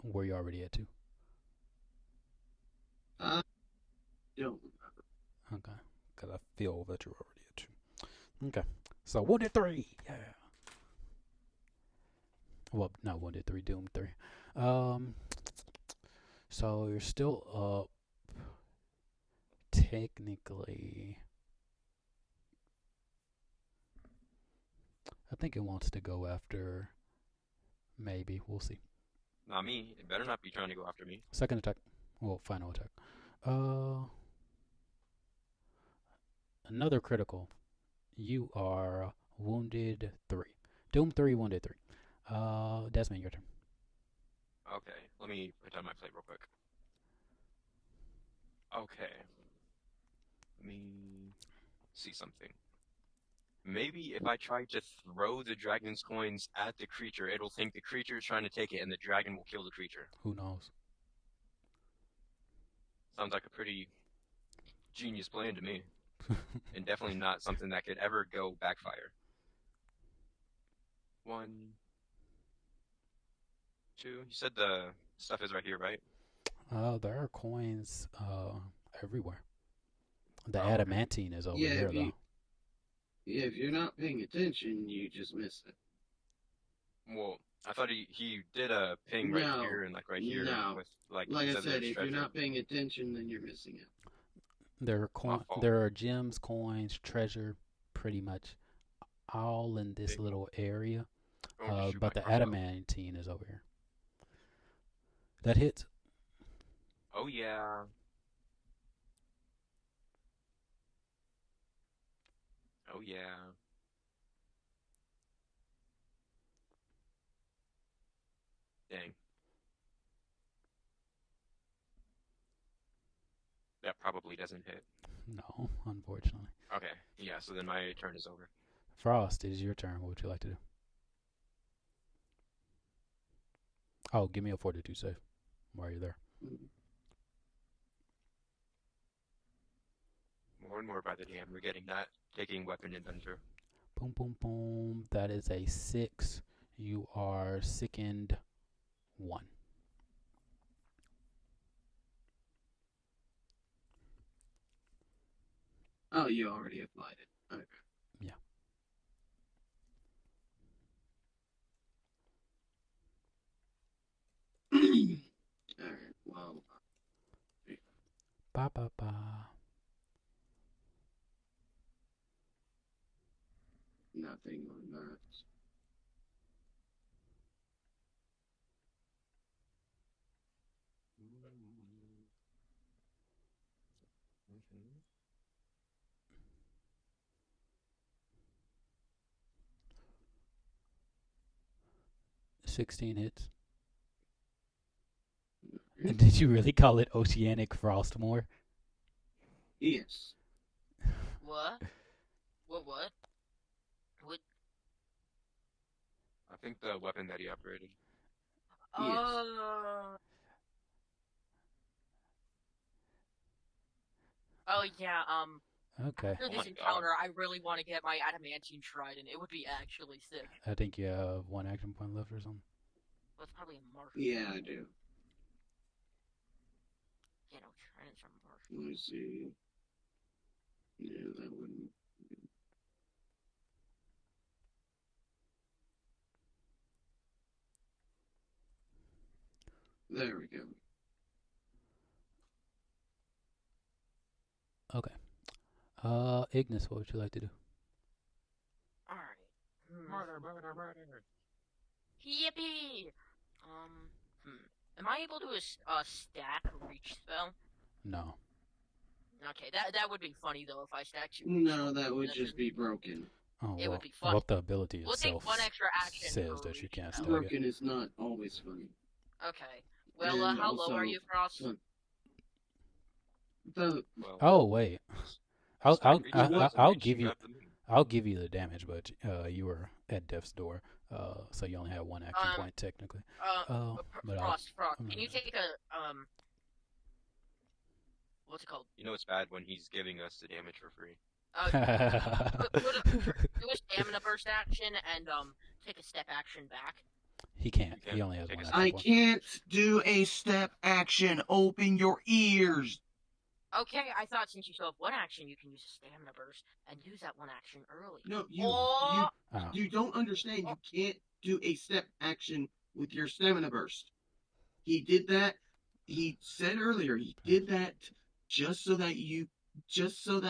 were you already at 2? I don't. Okay, because I feel that you're already at 2. Okay, so wounded 3. Yeah. Well, not wounded 3, doomed 3. Um, so you're still up. Technically, I think it wants to go after. Maybe we'll see. Not me. It better not be trying to go after me. Second attack. Well, final attack. Uh, another critical. You are wounded 3. Doom 3, wounded 3. Desmond, your turn. Okay, let me put down my plate real quick. Okay, let me see something. Maybe if I try to throw the dragon's coins at the creature, it'll think the creature is trying to take it, and the dragon will kill the creature. Who knows? Sounds like a pretty genius plan to me, and definitely not something that could ever go backfire. 1, 2. You said the stuff is right here, right? There are coins everywhere. The Oh, okay. adamantine is over here, though. Yeah, if you're not paying attention, you just miss it. Well, I thought he did a ping right No, here and like right here no. with like Like I said said, there's if treasure. you're not paying attention, then you're missing it. There are fault. there are gems, coins, treasure, pretty much all in this Big. little area. Don't just shoot But my the crossbow. adamantine is over here. That hits. Oh yeah. Oh yeah. Dang. That probably doesn't hit. No, unfortunately. Okay. Yeah, so then my turn is over. Frost, it is your turn. What would you like to do? Oh, give me a fortitude save while you're there. More and more by the damn we're getting that taking weapon inventor. Boom, boom, boom. That is a 6. You are sickened 1. Oh, you already applied it. Okay. Yeah. Alright, well. Ba ba ba. Nothing on that. Mm-hmm. 16 hits. And did you really call it Oceanic Frostmoor? Yes. What? What? What? I think the weapon that he upgraded. Oh yeah. Okay. After Oh this my encounter, I really want to get my adamantine trident. It would be actually sick. I think you have 1 action point left or something. Well, it's probably a mark. Yeah, I do. You know, tridents are mark. Let me see. Yeah, that wouldn't. There we go. Okay. Ignis, what would you like to do? Alright. Murder. Yippee! Am I able to stack a reach spell? No. Okay, that would be funny though if I stacked 2 reach No, spells. that would just be broken. Oh, It well, would be fun. well, the ability We'll take itself 1 extra action says per that you reach can't spell. stack it. Broken is not always funny. Okay. Well, And how low also- are you, Frost? The Well, Oh wait, I'll stack reach spells and I'll reach, give you have the moon. I'll give you the damage, but you were at death's door, so you only have 1 action point technically. But Frost, I'm can you not- take a what's it called? You know it's bad when he's giving us the damage for free. Do a stamina burst action and take a step action back. He can't. You He can't only has take one a action I point. can't do a step action. Open your ears. Okay, I thought since you still have one action, you can use a stamina burst and use that one action early. No, Oh, you don't understand. You can't do a step action with your stamina burst. He did that. He said earlier he did that just so that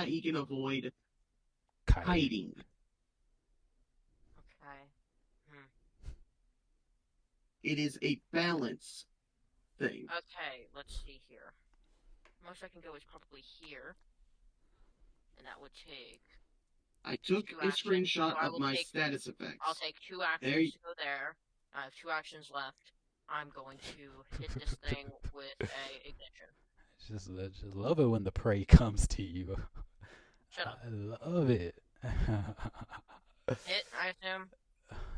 he can avoid hiding. okay. It is a balance thing. Okay, let's see here. Most I can go is probably here, and that would take. I took Two a actions, screenshot so I of will my take- status effects. I'll take 2 actions There you- to go there. I have 2 actions left. I'm going to hit this thing with a ignition. Just love it when the prey comes to you. Shut up. I love it. Hit, I assume.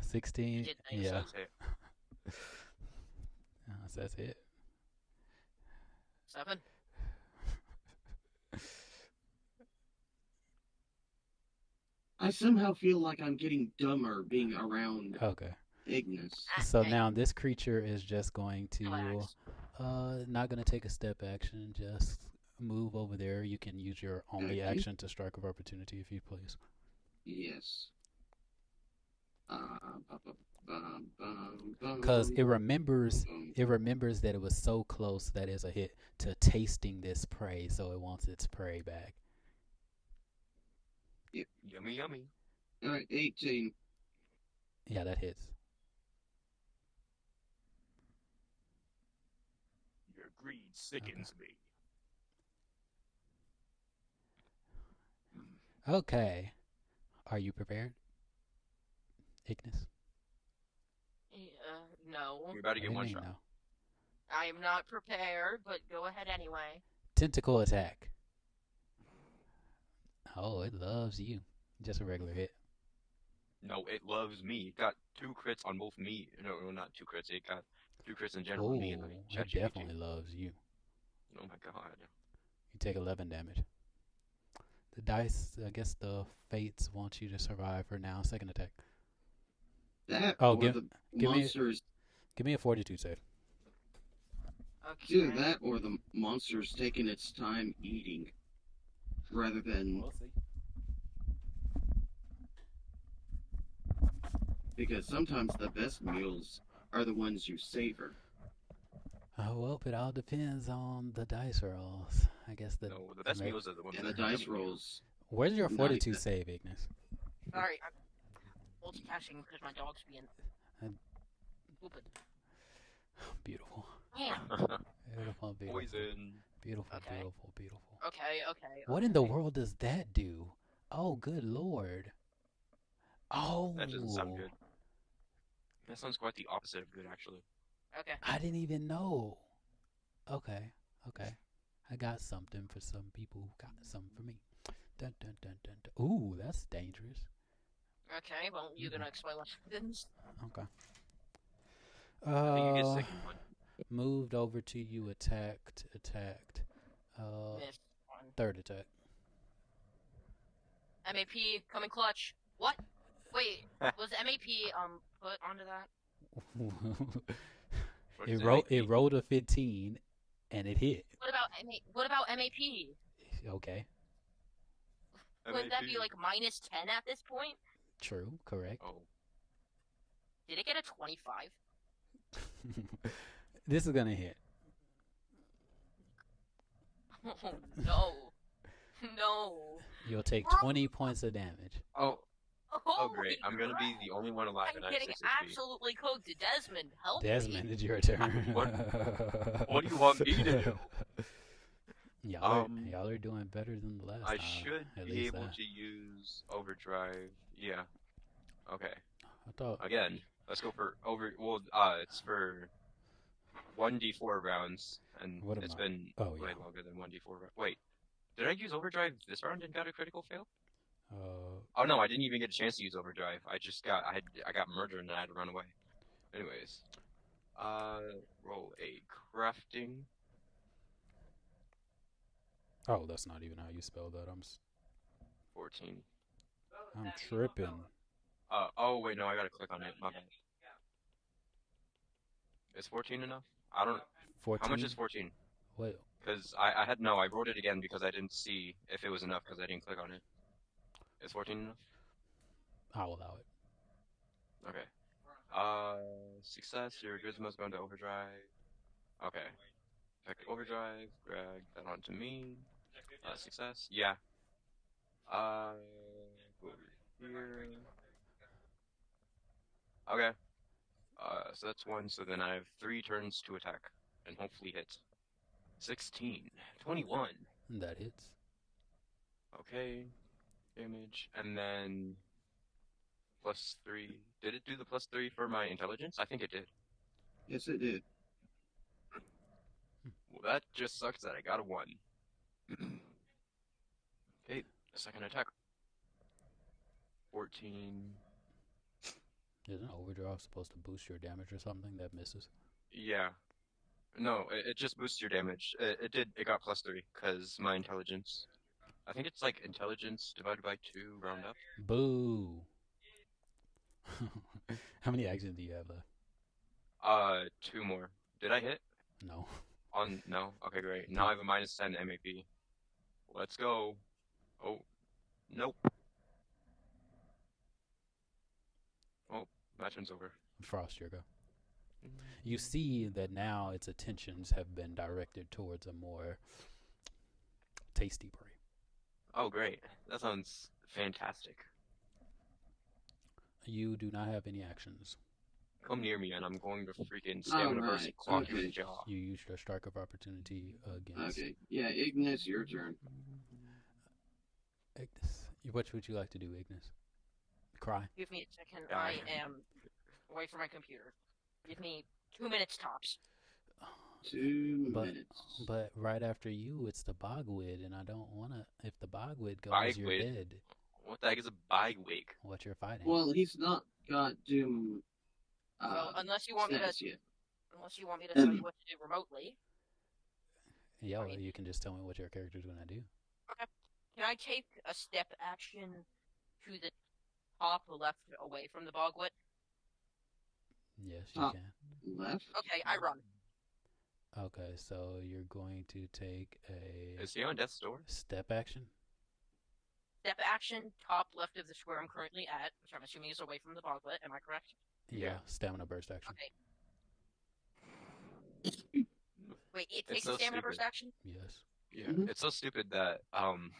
16. Did think Yeah. so. That's it. 7. I somehow feel like I'm getting dumber being around Okay. Ignis. So Hey, now this creature is just going to relax. not going to take a step action, just move over there. You can use your only Okay. action to strike of opportunity if you please. Yes. Because it remembers that it was so close that is a hit to tasting this prey, so it wants its prey back. Yummy, yummy. All right, 18. Yeah, that hits. Your greed sickens me. Okay. Are you prepared, Ignis? No. You're about to What do get you one mean, shot. no? I am not prepared, but go ahead anyway. Tentacle attack. Oh, it loves you. Just a regular hit. No, it loves me. It got 2 crits on both me. No, not 2 crits. It got 2 crits in general on me and Oh, like it ChatGPT. definitely loves you. Oh my god. You take 11 damage. The dice, I guess the fates want you to survive for now. Second attack. That Oh, or give the me- monsters. me a fortitude save. Okay. Either that or the monster's taking its time eating rather than We'll see. because sometimes the best meals are the ones you savor. Oh, well, it all depends on the dice rolls. I guess the. No, the best Amer- meals are the ones And that the are dice yummy. rolls. Where's your Not fortitude even- save, Ignis? Sorry, I'm multitasking because my dog's being Uh, stupid. Beautiful. Damn. Beautiful, beautiful. Poison. Beautiful, Okay. beautiful, beautiful. Okay. What in the world does that do? Oh, good lord. Oh. That doesn't sound good. That sounds quite the opposite of good, actually. Okay. I didn't even know. Okay. I got something for some people who got something for me. Dun, dun, dun, dun, dun. Ooh, that's dangerous. Okay. Well, you're gonna explain what happens. Okay. I think you get second one. Moved over to you, attacked. Missed one. Third attack. MAP coming clutch. What? Wait, was MAP put onto that? What it is rolled. MAP? It rolled a 15, and it hit. What about MAP? Okay. Wouldn't that be MAP. like minus 10 at this point? True. Correct. Oh. Did it get a 25? This is gonna hit. Oh no. No. You'll take Bro. 20 points of damage. Oh, great. I'm gonna be the only one alive I'm and I have getting 6 HP. absolutely cooked. Desmond, help Desmond, me. it's your turn. What do you want me to do? Y'all are doing better than the last I time. should at be least able that. to use overdrive. Yeah. Okay. I thought. Again, let's go for it's for 1d4 rounds, and What am it's I- been oh, way yeah. longer than 1d4 rounds. Wait, did I use overdrive this round and got a critical fail? Uh, Oh no, I didn't even get a chance to use overdrive. I got murdered and I had to run away. Anyways, roll a crafting. oh, that's not even how you spell that. 14. I'm tripping. Oh wait, no, I gotta click on it. My bad. Is 14 enough? I don't. How much 14? is 14? Wait, Because I wrote it again because I didn't see if it was enough because I didn't click on it. Is 14 enough? I'll allow it. Okay. Success. Your goods must go into overdrive. Okay. Effective overdrive. Drag that onto me. Success. Yeah. Go over here. Okay. So that's one. So then I have 3 turns to attack and hopefully hit. 16. 21. That hits. Okay. Damage. And then +3. Did it do the +3 for my intelligence? I think it did. Yes, it did. Well, that just sucks that I got a 1. Okay, a second attack. 14. Isn't overdrive supposed to boost your damage or something that misses? Yeah. No, it just boosts your damage. It got +3 because my intelligence. I think it's like intelligence divided by 2, round up. Boo. How many actions do you have left? 2 more. Did I hit? No. No? Okay, great. Now I have a -10 MAP. Let's go. Oh, nope. Oh, my turn's over. Frost, your go. You see that now its attentions have been directed towards a more tasty prey. Oh, great. That sounds fantastic. You do not have any actions. Come near me and I'm going to freaking stamina burst Alright, clock okay. his jaw. You used your strike of opportunity against Okay. Yeah, Ignis, your turn. Ignis. What would you like to do, Ignis? Cry? Give me a second. Yeah. I am away from my computer. Give me 2 minutes tops. 2 But- minutes. But right after you, it's the Bogwid, and I don't want to. If the Bogwid goes, you're Bogwid? dead. What the heck is a bywig? What you're fighting? Well, he's not got Doom. Well, unless you want me to, Status yet. tell you what to do remotely. Yeah, well, I mean- you can just tell me what your character's gonna do. Can I take a step action to the top left away from the bogwit? Yes, you Top. can. Left? Okay, I run. Okay, so you're going to take a Is he on death's door? step action. Step action, top left of the square I'm currently at, which I'm assuming is away from the bogwit. Am I correct? Yeah, stamina burst action. Okay. Wait, it It's takes so a stamina burst stupid. action? Yes. Yeah, Mhm. it's so stupid that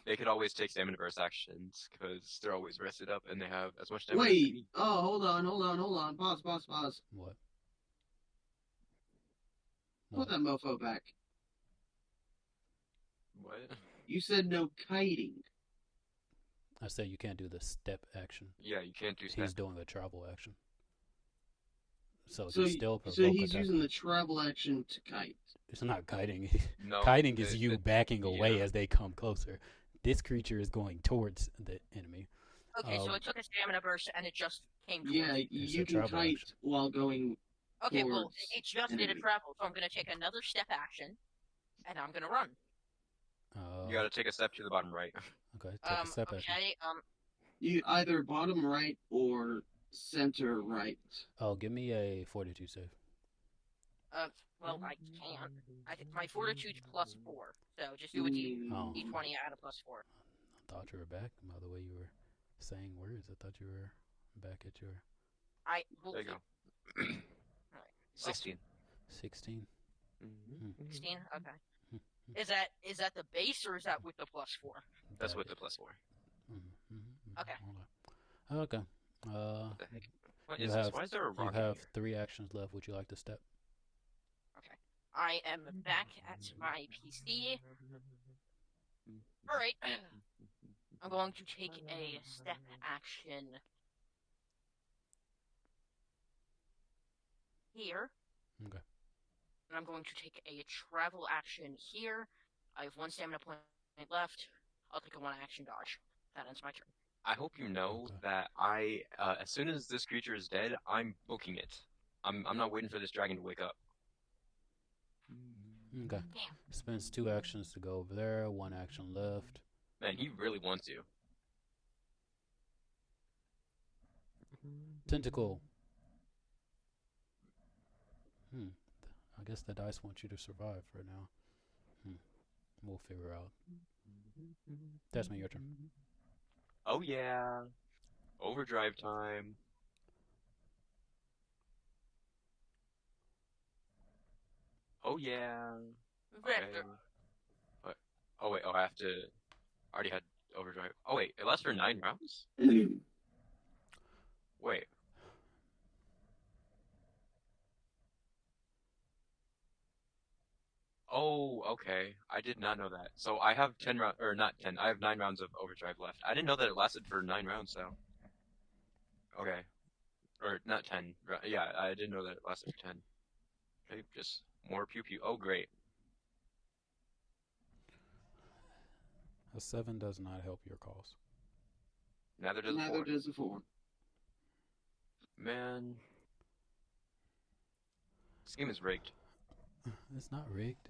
they could always take stamina burst actions because they're always rested up and they have as much damage as they Wait! need. Oh, hold on. Pause. What? Put that mofo back. What? You said no kiting. I said you can't do the step action. Yeah, you can't do He's step. doing a travel action. So So, it's still provoke so he's attack. using the travel action to kite. It's not kiting. No. Kiting is you it- backing away yeah. as they come closer. This creature is going towards the enemy. Okay, so it took a stamina burst and it just came towards Yeah, me. It's you a can travel kite action. while going. Okay, well, towards it just did a enemy. travel, so I'm going to take another step action, and I'm going to run. You gotta take a step to the bottom right. Okay, take a step action. Okay, You either bottom right or center right. Oh, give me a fortitude save. well, I can't. My fortitude's +4, so just do a Oh. D20 out of +4. I thought you were back. By the way you were saying words, I thought you were back at your There you go. 16. 16. Mhm. 16? Okay. Mhm. Is that the base, or is that with the +4? That's That with is- the +4. Okay. Okay. What the heck? What You is this? have- Why is there a You rock have here? 3 actions left. Would you like to step? I am back at my PC. Alright. I'm going to take a step action here. Okay. And I'm going to take a travel action here. I have 1 stamina point left. I'll take a 1 action dodge. That ends my turn. I hope you know Okay. that as soon as this creature is dead, I'm booking it. I'm not waiting for this dragon to wake up. Okay. Spends 2 actions to go over there. 1 action left. Man, he really wants you. Tentacle. I guess the dice want you to survive for now. We'll figure out. Desmond, your turn. Oh yeah. Overdrive time. Oh yeah. Okay. Vector. What? Oh wait. Oh, I have to. I already had overdrive. Oh wait. It lasts for 9 rounds. Wait. Oh, okay. I did not know that. So I have 10 round or not 10. I have 9 rounds of overdrive left. I didn't know that it lasted for 9 rounds. So okay. Or not 10. Yeah, I didn't know that it lasted for 10. Okay, just more pew pew. Oh, great. A 7 does not help your cause. Neither does a 4. Neither does a 4. Man, this game is rigged. It's not rigged.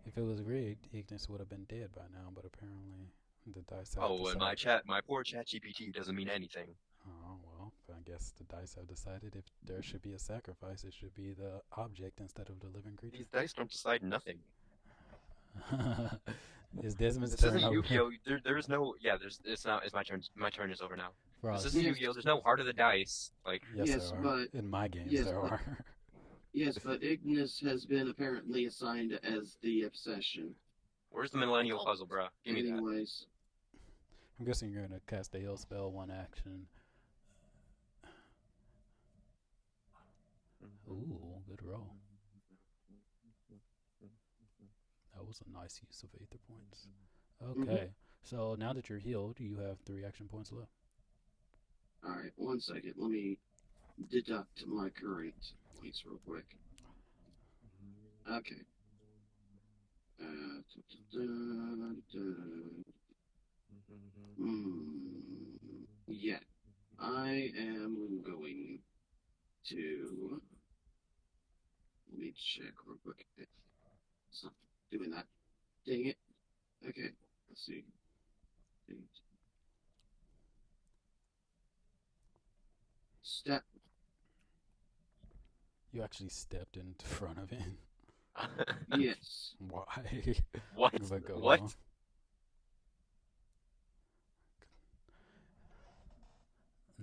If it was rigged, Ignis would have been dead by now, but apparently the dice have Oh, and decided. my poor chat GPT doesn't mean anything. Oh, well, I guess the dice have decided if there should be a sacrifice, it should be the object instead of the living creature. These dice don't decide nothing. Is Desmond's This turn isn't over? Yu-Gi-Oh! There is no. Yeah, it's not. It's my turn. My turn is over now. Frost. This isn't Yes. Yu-Gi-Oh! There's no heart of the dice. Like, Yes, Yes, there are. but- In my games, yes, there but- are. Yes, but Ignis has been apparently assigned as the obsession. where's the Millennial Puzzle, bruh? Give me that. Anyways, I'm guessing you're going to cast a heal spell, one action. Ooh, good roll. That was a nice use of Aether points. Okay, so now that you're healed, you have 3 action points left. alright, 1 second. Let me deduct my current points real quick. Okay. Yeah. I am going to. Let me check real quick. It's not doing that. Dang it. Okay. Let's see. Step. You actually stepped into front of it. Yes. Why? What? But go What? on.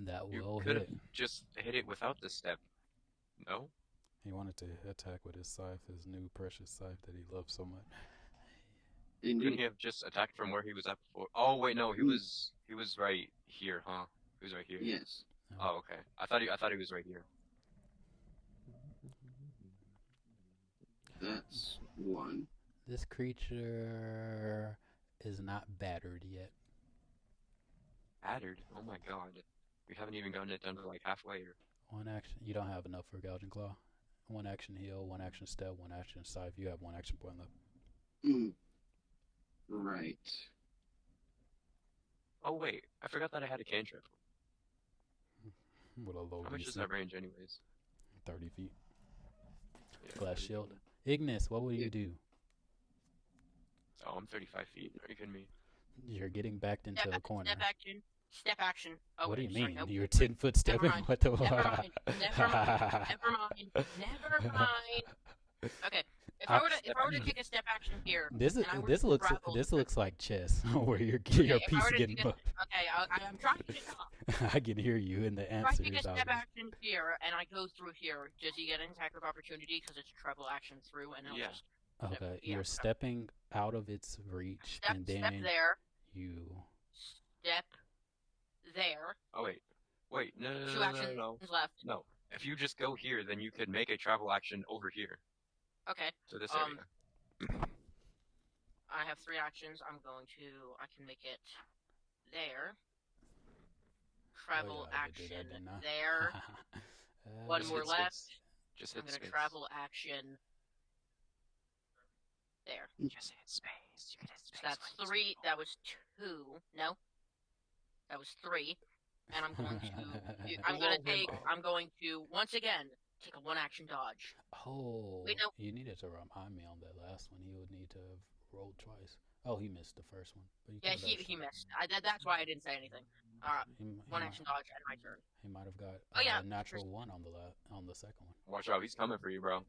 That You will could have hit. just hit it without the step. No? He wanted to attack with his scythe, his new precious scythe that he loves so much. Couldn't Indeed. he have just attacked from where he was at before? Oh wait, no, he was right here, huh? He was right here. Yes. Oh, okay. I thought he was right here. That's 1. This creature is not battered yet. Battered. Oh my god. We haven't even gotten it done to like halfway or One action. You don't have enough for Gouging Claw. One action heal, one action step, one action scythe. You have 1 action point left. Right. Oh wait, I forgot that I had a cantrip. With a low How much is DC. that range anyways? 30 feet. Yeah, Glass 30 shield. feet. Ignis, what will you do? Oh, I'm 35 feet. Are you kidding me? You're getting backed into a corner. Step action. Step action. Oh, What do you wait, sorry, mean? nope. You're 10 foot stepping? mind. What the Never mind. Never mind. Never mind. Okay. If I were to take a step action here, This is and I were this to looks travel- this looks like chess where your Okay, your if I piece were to getting take a- buffed. Okay, I'm trying to get up. I can hear you in the If I answers. take a out step there. action here and I go through here, does he get an attack of opportunity because it's treble action through and it'll Yeah. just Okay, yeah, you're okay. stepping out of its reach, step and step then there, you. step there. Oh wait, no, 2 actions left. no. If you just go here, then you could make a travel action over here Okay. to this Um, area. I have 3 actions. I can make it there. Travel Oh, yeah, I did do action that, didn't I? there. One Just more hit left. space. Just I'm hit gonna space. travel action there. Just hit space. You can hit So space. that's when you 3. scroll. That was 2. No. That was 3. And I'm going to. I'm going to take. I'm going to once again take a 1-action dodge. Oh, Wait, no. you needed to remind me on that last one. He would need to have rolled twice. Oh, he missed the first one. But you Yeah, can he missed. That's why I didn't say anything. he 1-action dodge and my turn. He might have got Oh yeah, a natural one on the second one. Watch out, he's coming for you, bro.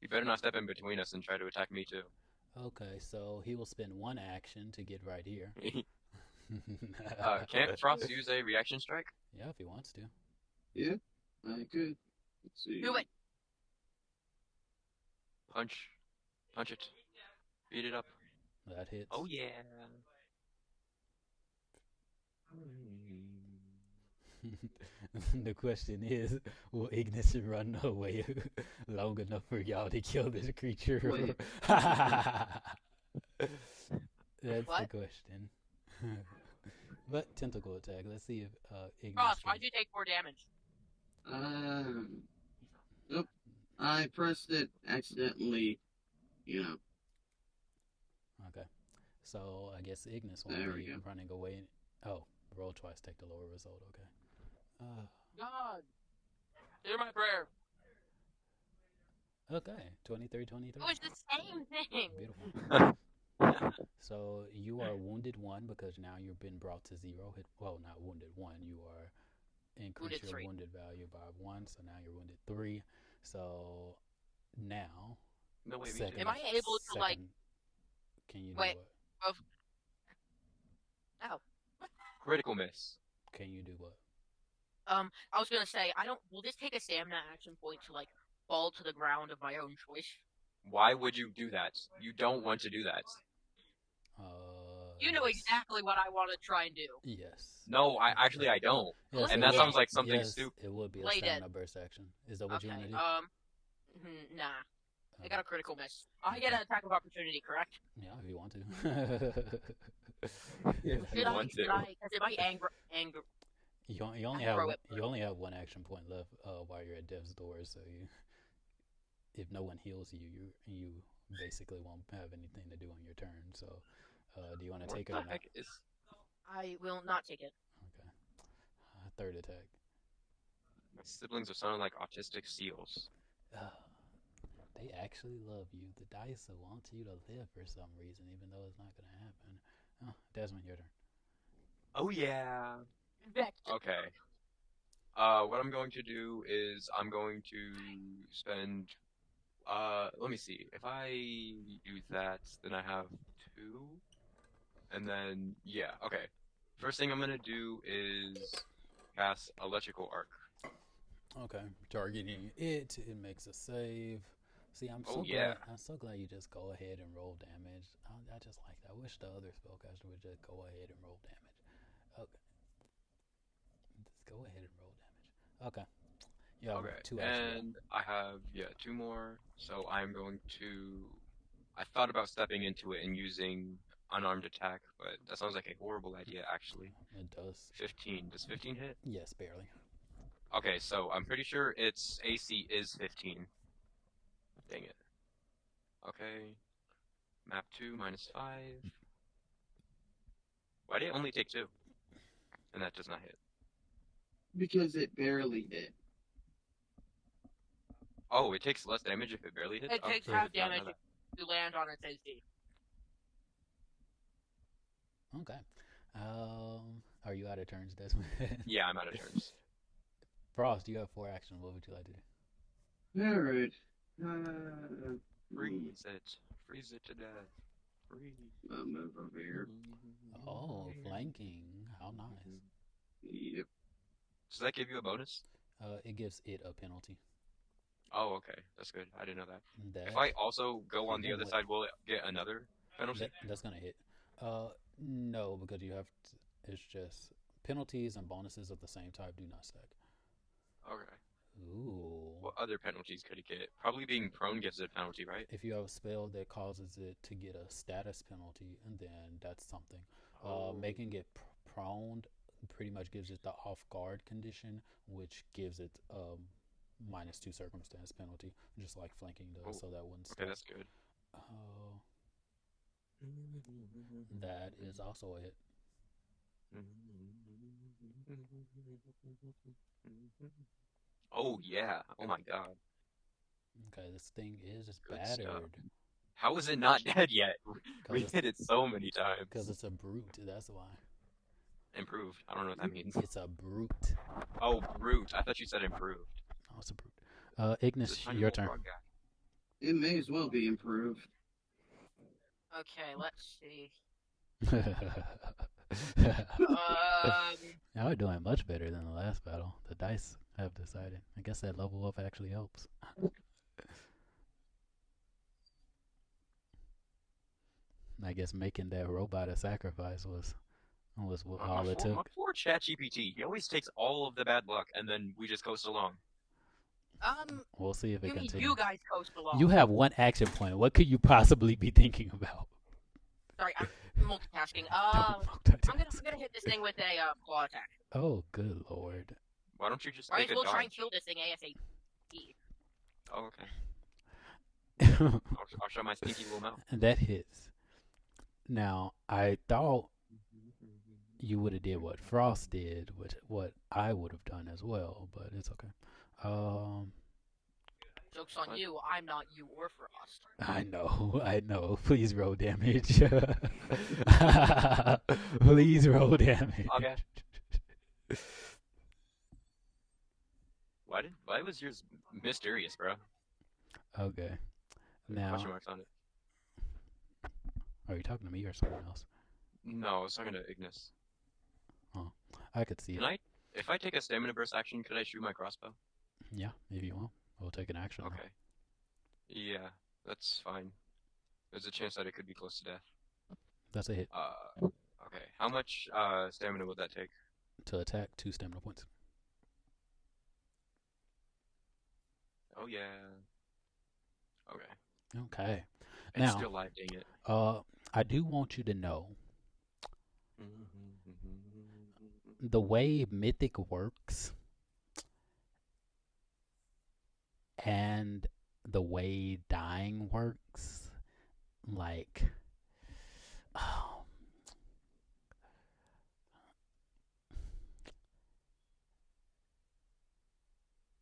You better not step in between us and try to attack me too. Okay, so he will spend 1 action to get right here. Can't Frost use a reaction strike? Yeah, if he wants to. Yeah, I could. Let's see. Do it. Punch it. Beat it up. That hits. Oh yeah. The question is, will Ignis run away long enough for y'all to kill this creature? Wait. That's What? the question. But tentacle attack. Let's see if Ignis. Frost, why'd you take 4 damage? Nope. I pressed it accidentally. You know. Okay. So I guess Ignis There won't we be go. running away. Oh, roll twice, take the lower result. Okay. God, hear my prayer. Okay. 23, 23. It was the same thing. Beautiful. So you are wounded 1 because now you've been brought to 0. Well, not wounded 1. You are increase Wounded your 3. wounded value by 1. So now you're wounded 3. So now. No way, Second, Am I able to, like- Can you do Wait. what? Ow. Critical miss. Can you do what? I was gonna say, will this take a stamina action point to, like, fall to the ground of my own choice? Why would you do that? You don't want to do that. You know Yes. exactly what I want to try and do. Yes. No, I don't. Yes, And it that would- sounds like something yes, stupid. It would be a Play dead. stamina burst action. Is that what you want Okay, to do? nah. I got a critical miss. I get an attack of opportunity, correct? Yeah, if you want to. If you want to. Because it might anger. You only Throw have it. you only have 1 action point left while you're at death's door. So if no one heals you basically won't have anything to do on your turn. So do you want to What take it the or not? heck is? I will not take it. Okay. Third attack. My siblings are sounding like autistic seals. They actually love you. The dice want you to live for some reason, even though it's not going to happen. Oh, Desmond, your turn. Oh yeah. Vex. Okay. What I'm going to do is I'm going to spend. Let me see. If I do that, then I have 2, and then yeah. Okay. First thing I'm gonna do is cast Electrical Arc. Okay, targeting it. It makes a save. See, I'm so yeah. glad. I'm so glad you just go ahead and roll damage. I just like that. I wish the other spellcaster would just go ahead and roll damage. Okay, just go ahead and roll damage. Okay. Yeah. Okay. 2 actions. And I have 2 more. So I'm going to. I thought about stepping into it and using unarmed attack, but that sounds like a horrible idea actually. It does. 15. Does 15 hit? Yes, barely. Okay, so I'm pretty sure its AC is 15. Dang it. Okay. Map 2 minus 5. Why did it only take 2? And that does not hit. Because it barely hit. Oh, it takes less damage if it barely hits? It Oh, takes I half did not know damage that. if you land on its AC. Okay. Are you out of turns, Desmond? Yeah, I'm out of turns. Frost, you have 4 actions. What would you like to do? Alright. Freeze it. Freeze it to death. Freeze. I'll move over here. Oh, flanking. How nice. Yep. Does that give you a bonus? It gives it a penalty. Oh, okay. That's good. I didn't know that. That If I also go on the Yeah, other what- side, will it get another penalty? that's gonna hit. No, because you have. It's just penalties and bonuses of the same type do not stack. Okay. Ooh. What other penalties could it get? Probably being prone gives it a penalty, right? If you have a spell that causes it to get a status penalty, and then that's something. Oh. Making it prone pretty much gives it the off guard condition, which gives it -2 circumstance penalty, just like flanking does. Oh, So that wouldn't Okay, stack. that's good. That is also a hit. Oh yeah. Oh my god. Okay, this thing is Good stuff. battered. How is it not dead yet? We Cause hit it so many times. it's a brute. That's why. Improved. I don't know what that means. It's a brute. Oh, brute. I thought you said improved. Oh, it's a brute. It's a Ignis, tiny your little turn. frog guy. It may as well be improved. Okay, let's see. Y'all are doing much better than the last battle. The dice have decided. I guess that level up actually helps. I guess making that robot a sacrifice was what all it My took. poor ChatGPT. He always takes all of the bad luck, and then we just coast along. We'll see if it You mean continues. you guys coast along? You have one action point. What could you possibly be thinking about? Sorry, I'm multitasking. Don't I'm multitask. gonna hit this thing with a claw attack. Oh, good lord. Why don't you just Might take as a well try and dodge? kill this thing ASAP. Oh, okay. I'll show my sneaky little mouth. That hits. Now, I thought you would have did what Frost did, which what I would have done as well, but it's okay. Joke's on you, I'm not you or Frost. I know. Please roll damage. Please roll damage. Okay. Why was yours mysterious, bro? Okay. Now, Question marks on it. are you talking to me or someone else? No, I was talking to Ignis. I could see it. Can I, if I take a stamina burst action, could I shoot my crossbow? Yeah, if you want. We'll take an action. Okay. Yeah, that's fine. There's a chance that it could be close to death. That's a hit. Okay. How much stamina would that take? To attack, 2 stamina points. Oh yeah. Okay. Okay. It's Now, still live, dang it. I do want you to know the way Mythic works and the way dying works, like, oh,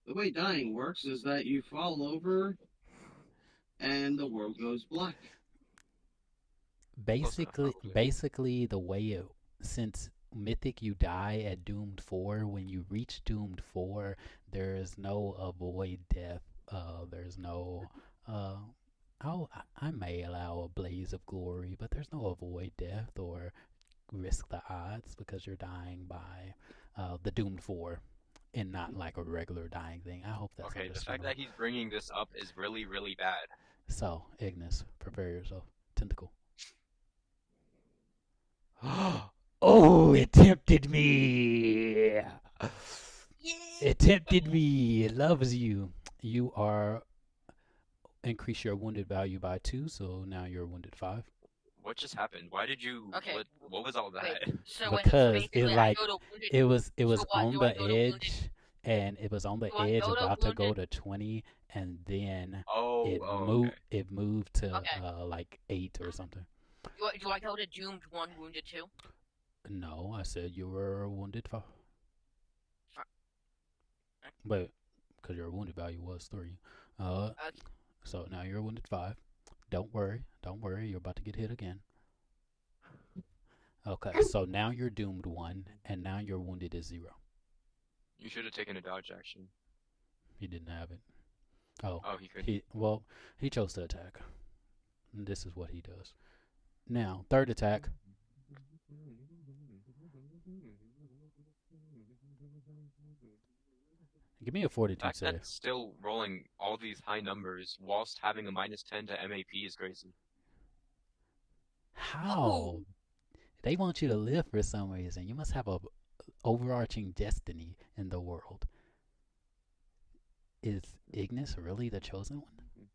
The way dying works is that you fall over and the world goes black. basically the way it, since Mythic you die at Doomed 4, when you reach Doomed 4, there is no avoid death. There's no I may allow a blaze of glory, but there's no avoid death or risk the odds because you're dying by the Doomed 4 and not like a regular dying thing. I hope that's Okay, the fact understandable. that he's bringing this up is really, really bad. So, Ignis, prepare yourself. Tentacle. Oh, it tempted me. It tempted me. It loves you. You are increase your wounded value by 2, so now you're wounded 5. What just happened? Why did you? Okay. What was all that? So Because basically it I like go to wounded. it was So what, on do I the go to wounded? edge, and it was on the Do I edge go to about to go wounded? to 20, and then Oh, okay. it moved to Okay. like 8 or something. Do I go to doomed 1, wounded 2? No, I said you were wounded 5. Fi- But because your wounded value was 3. So now you're wounded 5. Don't worry. You're about to get hit again. Okay, so now you're doomed 1, and now your wounded is 0. You should have taken a dodge action. He didn't have it. Oh, Oh, he could. he chose to attack. And this is what he does. Now, third attack. Give me a The fortitude fact that save. it's still rolling all these high numbers whilst having a -10 to MAP is crazy. How? They want you to live for some reason. You must have a overarching destiny in the world. Is Ignis really the chosen one?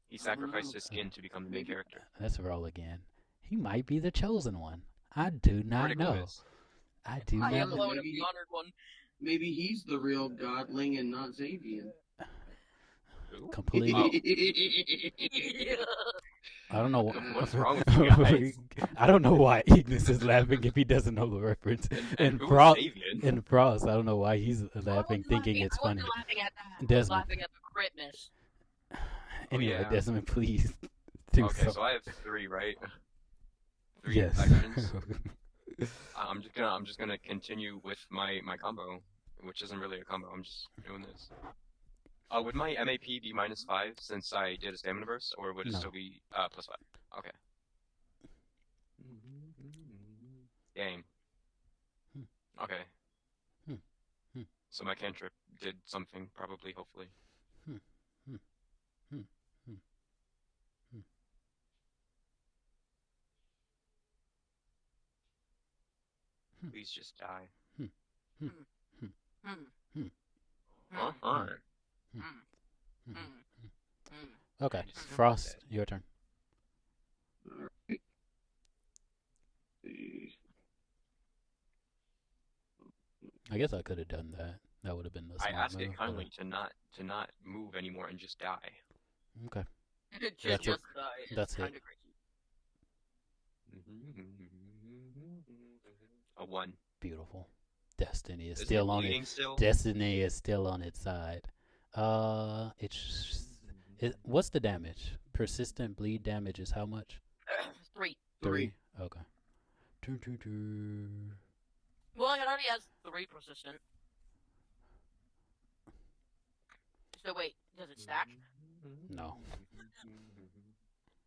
He sacrificed his skin to become the main character. Let's roll again. He might be the chosen one. I do not Critical know. miss. I do I not am know. blowing up the honored one. Maybe he's the real godling and not Xavier. Who? Completely. Oh. I don't know. What's wrong with you guys? I don't know why Ignis is laughing if he doesn't know the reference. And who's Frost, Savian? in Frost, I don't know why he's I laughing, wasn't thinking laughing, it's I funny. wasn't laughing at that. I was Desmond. laughing at the crit miss. Anyway, yeah. Desmond, please do Okay, something. so I have 3, right? 3 Yes. actions. I'm just gonna continue with my combo, which isn't really a combo. I'm just doing this. Would my MAP be -5 since I did a stamina burst, or would it No. still be +5? Okay. Dang. Hmm. Okay. Hmm. Hmm. So my cantrip did something, probably, hopefully. Hmm. Hmm. Hmm. Hmm. Hmm. Please just die. Hmm. Hmm. Hmm. Hmm. Hmm. Huh? Hmm. Alright. Hmm. Hmm. Hmm. Hmm. Okay, Just Frost, dead. your turn. Alright. I guess I could have done that. That would have been the I smart asked move. it kindly to not move anymore and just die. Okay, Just That's it. it's That's it. kind of crazy. A 1. beautiful. Destiny is Isn't still it on it. bleeding still? Destiny is still on its side. What's the damage? Persistent bleed damage is how much? 3. 3. Okay. Well, it already has 3 persistent. So wait, does it stack? No.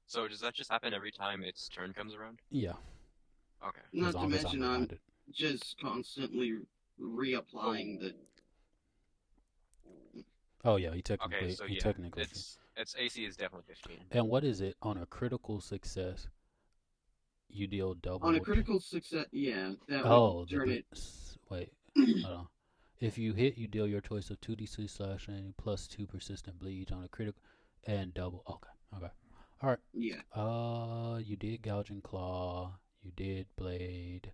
So does that just happen every time its turn comes around? Yeah, Okay. as Not to long as I'm mention, I'm reminded. just constantly reapplying the. Oh yeah, you technically. Okay, so you yeah, technically. its AC is definitely 15. And what is it on a critical success? You deal double. On a critical success, yeah, that Oh, would turn it. wait. Hold on. If you hit, you deal your choice of 2d6 slashing plus 2 persistent bleed on a critical and double. Okay. All right. Yeah. You did gouging claw. You did blade.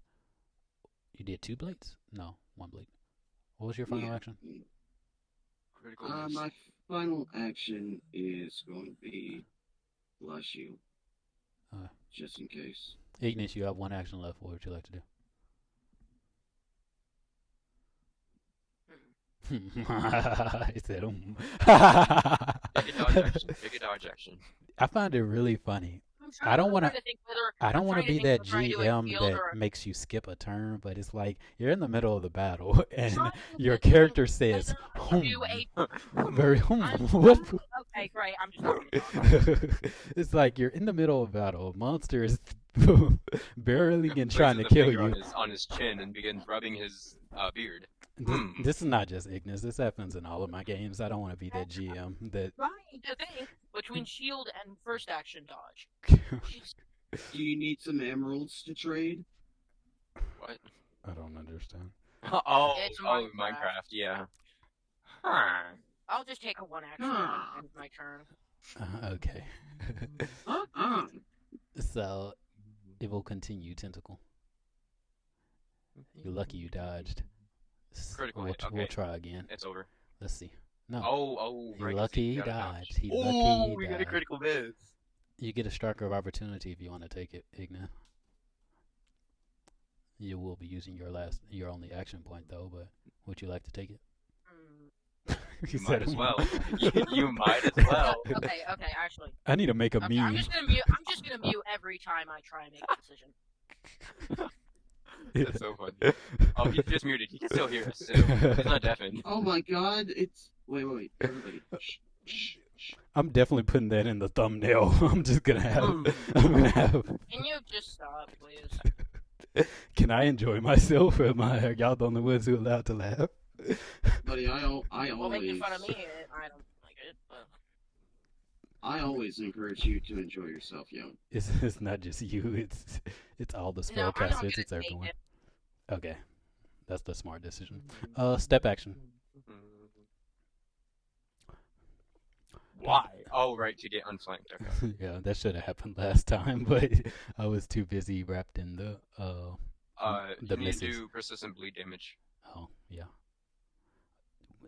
You did 2 blades? No, 1 blade. What was your final Yeah. action? Critical miss. My final action is going to be bless you, just in case. Ignis, you have 1 action left. What would you like to do? He said, Take a dodge action. Take a dodge action. I find it really funny. I'm I don't want trying to. to think whether I don't I'm want to trying be think that if I'm trying to do a GM shield that or a- makes you skip a turn, but it's like you're in the middle of the battle and trying to your think character says, whether to do a- very I'm- what? Okay, great. I'm just not gonna talk. It's like you're in the middle of battle. A monster is barreling and trying to Places a kill finger you. on his chin and begins rubbing his beard. This is not just Ignis. This happens in all of my games. I don't want to be that GM that. Trying to think between shield and first action dodge. Do you need some emeralds to trade? What? I don't understand. It's Oh, Minecraft. Minecraft, yeah. I'll just take a 1 action Ah. and end my turn. Okay. Uh-uh. So it will continue, Tentacle. You're lucky you dodged. Critical We'll, hit, okay. we'll try again. It's over. Let's see. No. Oh, He right. 'cause lucky he got a died. dodge. He lucky Oh, he we got a died. critical miss. You get a striker of opportunity if you want to take it, Ignis. You will be using your only action point though, but would you like to take it? You might as well. You might as well. Okay, actually. I need to make a Okay, meme. I'm just gonna mute every time I try and make a decision. That's so funny. Oh, he's just muted. He can still hear us. So he's not deafened. Oh my god, it's. Wait, everybody. Shh. I'm definitely putting that in the thumbnail. I'm gonna have. Can you just stop, please? Can I enjoy myself? Or are y'all the only ones who are allowed to laugh? Buddy, I Well, making always. fun of me, I don't like it. But... I always encourage you to enjoy yourself, yo. It's not just you. It's all the No, I'm not spellcasters. gonna It's take everyone. it. Okay, that's the smart decision. Step action. Why? Oh, right, to get unflanked. Okay. Yeah, that should have happened last time, but I was too busy wrapped in the You need misses. to do persistent bleed damage. Oh yeah.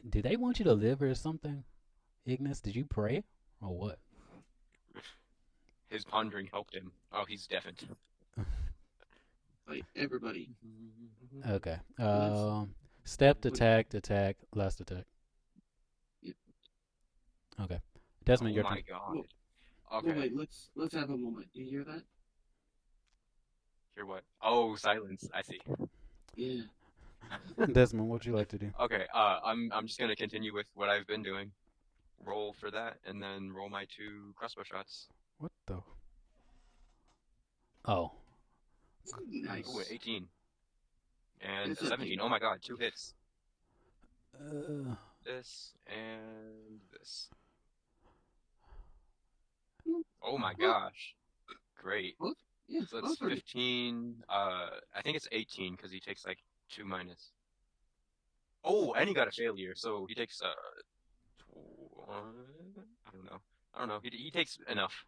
Do they want you to live or something? Ignis, did you pray or what? His pondering helped him. Oh, he's deafened. Like everybody. Okay. Let's- Stepped attack, last attack. Yep. Okay. Desmond, Oh your my turn. god. Well, Okay. wait, let's have a moment. Do you hear that? Hear what? Oh, silence. I see. Yeah. Desmond, what would you like to do? Okay. I'm just gonna continue with what I've been doing. Roll for that, and then roll my 2 crossbow shots. What the? Oh. Nice. Ooh, 18 and It's 17. Oh my god, 2 hits. Uh, This and this. Hmm. Oh my Well, gosh. Great. Yeah, So it's both are 15. I think it's 18 because he takes like 2 minus. Oh, and he got a failure, so he takes I don't know. I don't know. He takes enough.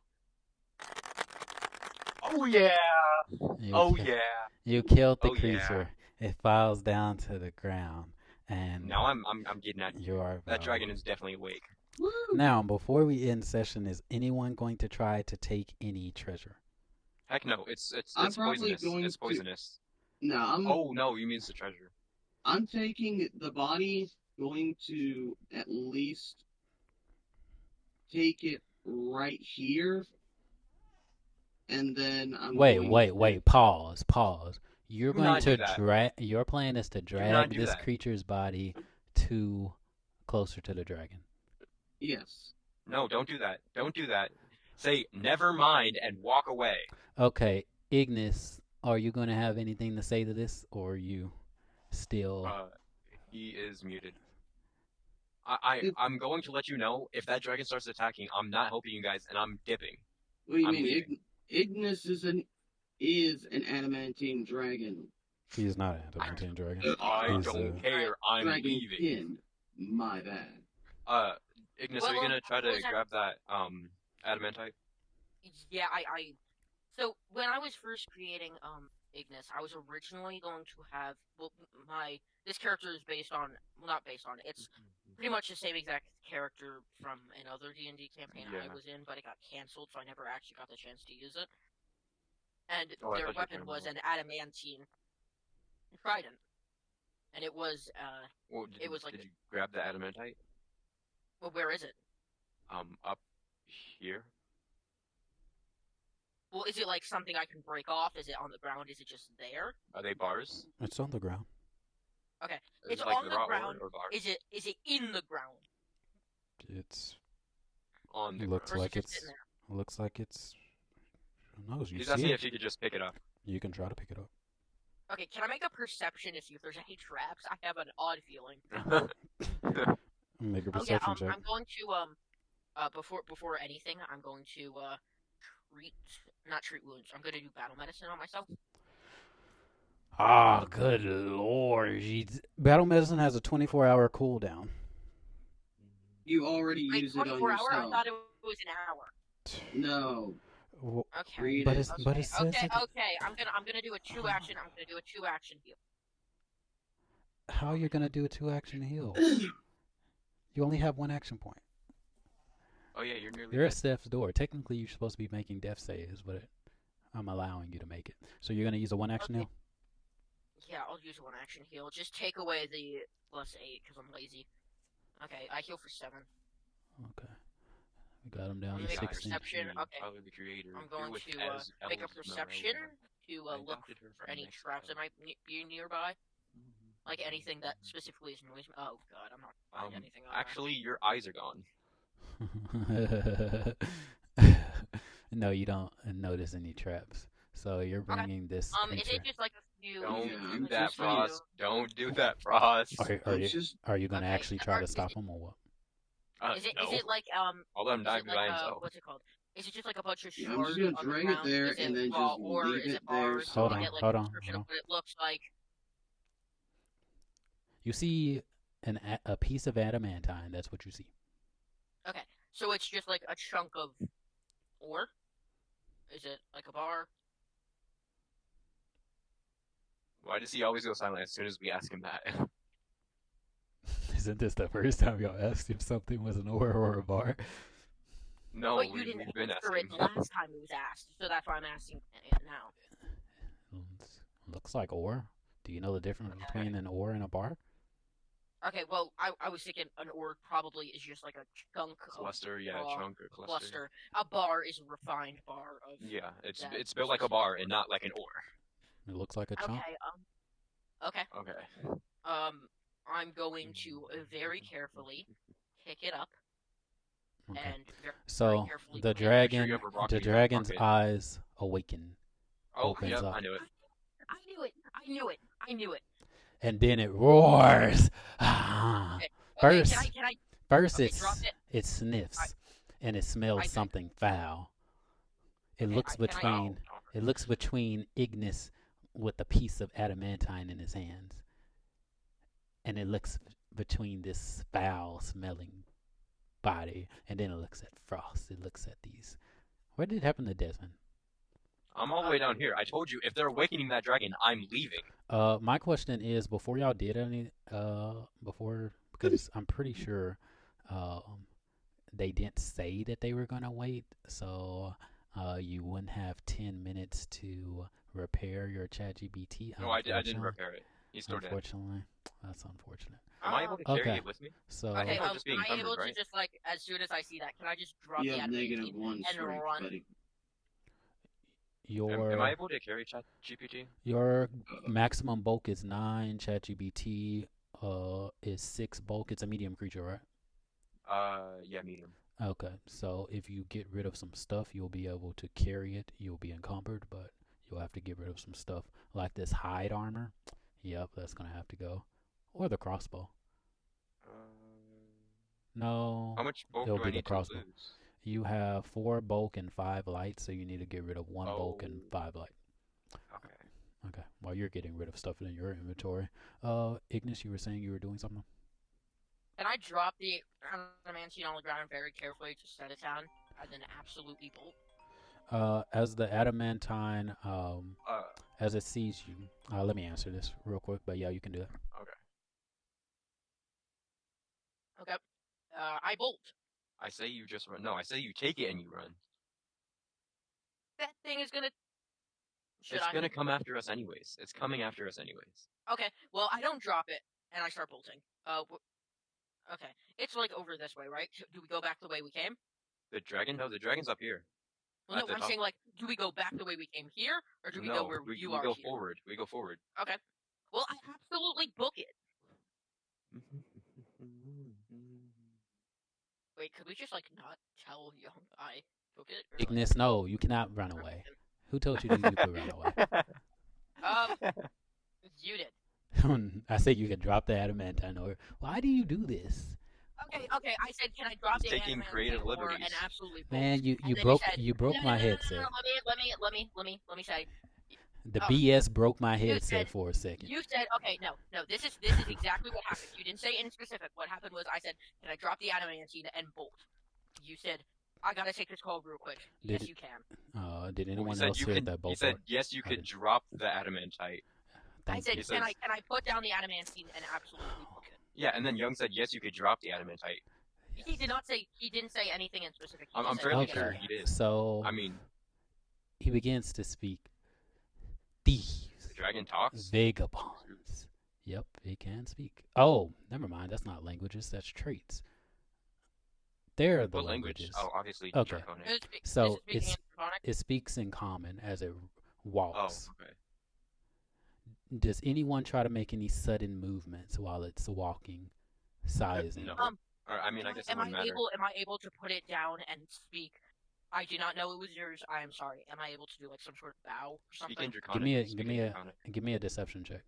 Oh yeah. you Oh ki- yeah. You killed the Oh yeah. creature. It falls down to the ground, and Now I'm getting at you are that dragon valid. is definitely awake. Woo! Now, before we end session, is anyone going to try to take any treasure? Heck no, it's I'm probably poisonous. going It's to. poisonous. No, Oh no, you mean it's the treasure. I'm taking the body. Going to at least take it right here, and then I'm going Wait. Pause. You're Do going not to do that. drag. Your plan is to Do not drag do this that. creature's body to closer to the dragon. Yes. No, don't do that. Don't do that. Say never mind and walk away. Okay, Ignis, are you going to have anything to say to this, or are you still? He is muted. It- I'm going to let you know if that dragon starts attacking. I'm not helping you guys, and I'm dipping. What do you I'm mean? leaving. Ignis is an adamantine dragon. He's not an adamantine dragon. I He's, don't care. I'm Dragon leaving. kin. My bad. Ignis, are you gonna try to was that- grab that adamantite? Yeah, So when I was first creating Ignis, I was originally going to have this character is based on not based on it's pretty much the same exact character from another D&D campaign I Yeah. was in, but it got canceled, so I never actually got the chance to use it. And Oh, I their thought you were weapon talking was about- an adamantine trident, and it was Well, It was like did you grab the adamantite? well, where is it? Up here. Well, is it like something I can break off? Is it on the ground? Is it just there? Are they bars? It's on the ground. Is It's it like on the raw ground. or bars? Is it in the ground? It's On the looks ground. Or is like it just it's sitting there? looks like it's. Who knows? You He's see asking it? if he could just pick it up. You can try to pick it up. Okay, can I make a perception to see if there's any traps? I have an odd feeling. Make a Oh yeah, perception check. I'm going to before anything, I'm going to not treat wounds. I'm going to do battle medicine on myself. Ah, good lord! Battle medicine has a 24-hour cooldown. You already Wait, use it on 24 hour? I yourself. thought it was an hour. No. Well, Okay. Read but it. it's but it says Okay, it- okay. I'm gonna do a two action. I'm gonna do a 2-action heal. how you're gonna do a 2-action heal? You only have 1 action point. Oh yeah, you're nearly You're at dead. Steph's door. Technically, you're supposed to be making death saves, but I'm allowing you to make it. So you're gonna use a 1-action Okay. heal. Yeah, I'll use a 1-action heal. Just take away the +8 because I'm lazy. Okay, I heal for 7. Okay. We got him down I'm to gonna make a 16. perception. Okay. Tyler the Creator. I'm here going with to as make a Elves of perception Melrose. to I look adopted her for from any Mexico. traps that might be nearby. Like anything that specifically is noise. Oh god, I'm not finding anything on Actually, your eyes are gone. No, you don't notice any traps. So you're bringing this there. Is creature. it just like a few? Don't Yeah, do I'm that, just saying. Frost. Don't do that, Frost. Are you gonna Okay, actually try to is stop it- him or what? Is it No. like I'll let him is die it like by himself. what's it called? Is it just like a bunch of Yeah, I'm shards just gonna on the drag it ground? there Is it and then raw just ore? leave Is it it there bars? Hold Can on, I get like hold a on, description hold of what it looks like? You see a piece of adamantine. That's what you see. Okay, so it's just like a chunk of ore. Is it like a bar? Why does he always go silent as soon as we ask him that? Isn't this the first time y'all asked if something was an ore or a bar? No, But you we've didn't been answer it asking. the last time it was asked, so that's why I'm asking it now. Looks like ore. Do you know the difference between an ore and a bar? Okay, well, I was thinking an ore probably is just like a chunk Cluster, yeah, raw chunk or cluster. cluster. A bar is a refined bar of. Yeah, it's that it's built like a bar and not like an ore. It looks like a chunk. Okay. Okay. Okay. I'm going to very carefully pick it up Okay. and very So carefully. the clean it. Make sure dragon, you have a rock the in your dragon's pocket. eyes awaken, Oh, opens yep, up. I knew it. I knew it. I knew it. I knew it. and then it roars. Ah. Okay. First, Can I? first Okay, drop it sniffs and it smells I think- something foul. It Okay, looks can I- between it looks between Ignis with a piece of adamantine in his hands, and it looks between this foul smelling body, and then it looks at Frost. It looks at these. What did happen to Desmond? I'm all the way down here. I told you, if they're awakening that dragon, I'm leaving. My question is, before y'all did any, because I'm pretty sure, they didn't say that they were gonna wait, so, you wouldn't have 10 minutes to repair your ChatGPT. No, I didn't repair it. He's still dead. Unfortunately, that's unfortunate. Am I able to carry Okay. it with me? So, I think Okay, I'm just being am I able encumbered, to right? just like as soon as I see that, can I just drop You the have adamantine -1 and strength, run? buddy. Am I able to carry ChatGPT? your maximum bulk is 9. ChatGPT is 6 bulk. It's a medium creature, right? Yeah, medium. Okay, so if you get rid of some stuff, you'll be able to carry it. You'll be encumbered, but you'll have to get rid of some stuff like this hide armor. Yep, that's gonna have to go, or the crossbow. No, How much bulk it'll do be I the need to crossbow. lose? You have 4 bulk and 5 light, so you need to get rid of 1 bulk and Oh. 5 light. Okay. Okay, while you're getting rid of stuff in your inventory, Ignis, you were saying you were doing something. Can I drop the adamantine on the ground very carefully to set it down and then absolutely bolt? As the adamantine, Uh, as it sees you, let me answer this real quick. But yeah, you can do that. okay. Okay. I bolt. I say you just run. No, I say you take it and you run. That thing is gonna. Should It's I? gonna come after us anyways. It's coming after us anyways. Okay. Well, I don't drop it and I start bolting. Okay. It's like over this way, right? Do we go back the way we came? The dragon? No, the dragon's up here. Well, At no, the I'm top. saying like, do we go back the way we came here, or do we No, go where we you we are go here? forward. We go forward. Okay. Well, I absolutely book it. Wait, could we just like not tell Young I book it? Or, like, Ignis, no, you cannot run away. Who told you that you could run away? You did. I said you could drop the adamantine ore. Why do you do this? Okay. I said, can I drop He's the taking adamantine creative ore liberties. and absolutely bolt? Man, you And then broke he said, you broke no, my no, no, headset. No, let me say. The Oh. BS broke my You headset said- for a second. You said, okay, no. This is exactly what happened. You didn't say in specific. What happened was I said, can I drop the adamantine and bolt? You said, I gotta take this call real quick. Did Yes, it- you can. Did Well, anyone he said else you hear can. that He both? said yes, you I could didn't. drop the adamantite. I Thank said, you. can I put down the adamantine and absolutely book it? Yeah, and then Young said yes, you could drop the adamantite. He did not say. He didn't say anything in specific. He I'm just said, fairly okay. sure he did. So I mean, he begins to speak. Thieves, the dragon talks. vagabonds. Yep, he can speak. Oh, never mind. That's not languages. That's traits. They're the What language? languages. Oh, obviously Okay. Draconic. So is it speaking in Draconic? It speaks in common as it Oh, walks. okay. Does anyone try to make any sudden movements while it's walking, sizing? No. Um, Or, I mean, I guess it Am wouldn't I matter. able to put it down and speak? I did not know it was yours. I am sorry. Am I able to do like some sort of bow or Speak something? in Draconic. me a- speak give in me a- Draconic. Give me a deception check.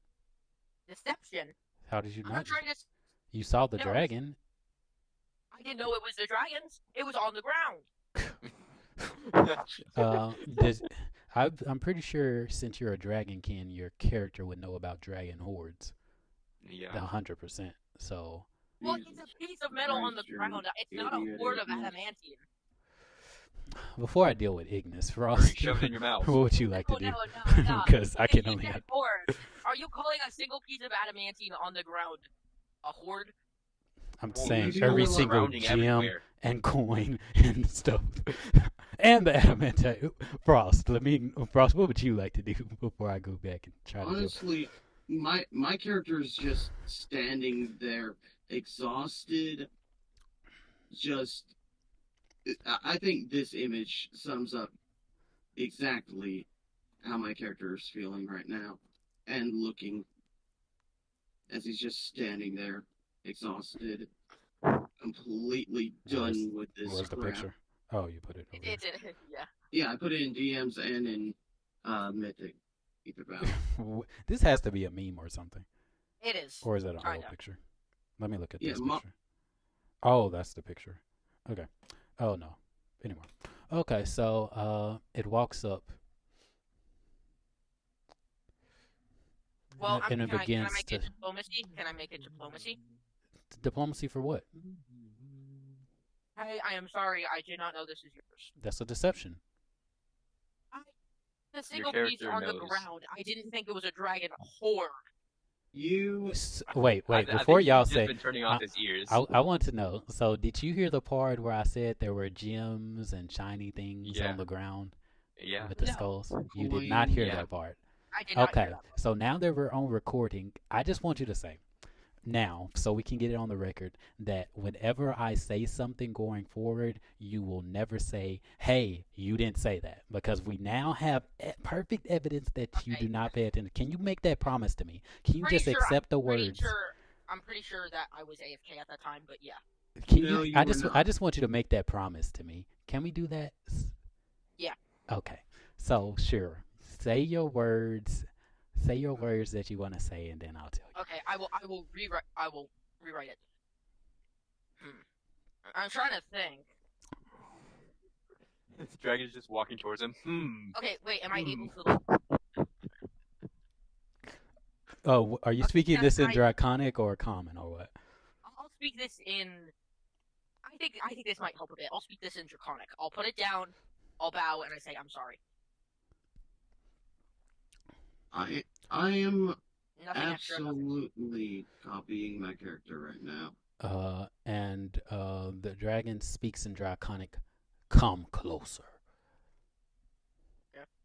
Deception. How did you I'm not? not trying to. You saw the No. dragon. I didn't know it was the dragons. It was on the ground. Does I'm pretty sure since you're a dragonkin, your character would know about dragon hordes. Yeah. 100%. So Well, it's a piece of metal on the Christ, you're ground. It's not a idiot, horde of Ignis. adamantine. before I deal with Ignis, Hurry, Frost, shove it in your mouth. what would you like to No, do? no. Because I can You only said have. horde. Are you calling a single piece of adamantine on the ground a horde? I'm Well, saying there's every no single rounding gem everywhere. and coin and stuff, and the adamantite. Frost. What would you like to do before I go back and try to do? honestly, my character is just standing there, exhausted. Just, I think this image sums up exactly how my character is feeling right now, and looking as he's just standing there, exhausted, completely Where's with this Where's the crap. picture? Oh, you put it over It's in, yeah. Yeah, I put it in DMs and in Mythic, Aetherbound. there. This has to be a meme or something, It is. or is that a real Kinda. picture? Let me look at Yeah, this picture. Oh, that's the picture. Okay. Oh no. Anyway. Okay, so it walks up Well, and it can I begins make to it diplomacy? Can I make it diplomacy? diplomacy for what? Hey, I am sorry. I did not know this is yours. That's a deception. The single piece character on the knows. ground. I didn't think it was a dragon horde. you Wait, I before think y'all he's just say, been turning off his ears. I want to know. So, did you hear the part where I said there were gems and shiny things Yeah. on the ground Yeah. with the No. skulls? You did not hear Yeah. that part. I did not Okay, hear that. so now that we're on recording, I just want you to say now, so we can get it on the record, that whenever I say something going forward, you will never say, "Hey, you didn't say that," because we now have perfect evidence that you Okay. do not pay attention. Can you make that promise to me? Can you just accept the words? I'm pretty sure that I was AFK at that time, but yeah. Can No, you? you I were just not. I just want you to make that promise to me. Can we do that? Yeah. Okay. So sure, say your words. Say your words that you want to say, and then I'll tell you. Okay, I will rewrite it. I'm trying to think. The dragon is just walking towards him. Okay, wait, am I able to Oh, are you Okay, speaking yeah, this in Draconic or Common or what? I'll speak this in I think this might help a bit. I'll speak this in Draconic. I'll put it down, I'll bow, and I say I'm sorry. I am Nothing extra. absolutely copying my character right now. And the dragon speaks in Draconic. Come closer.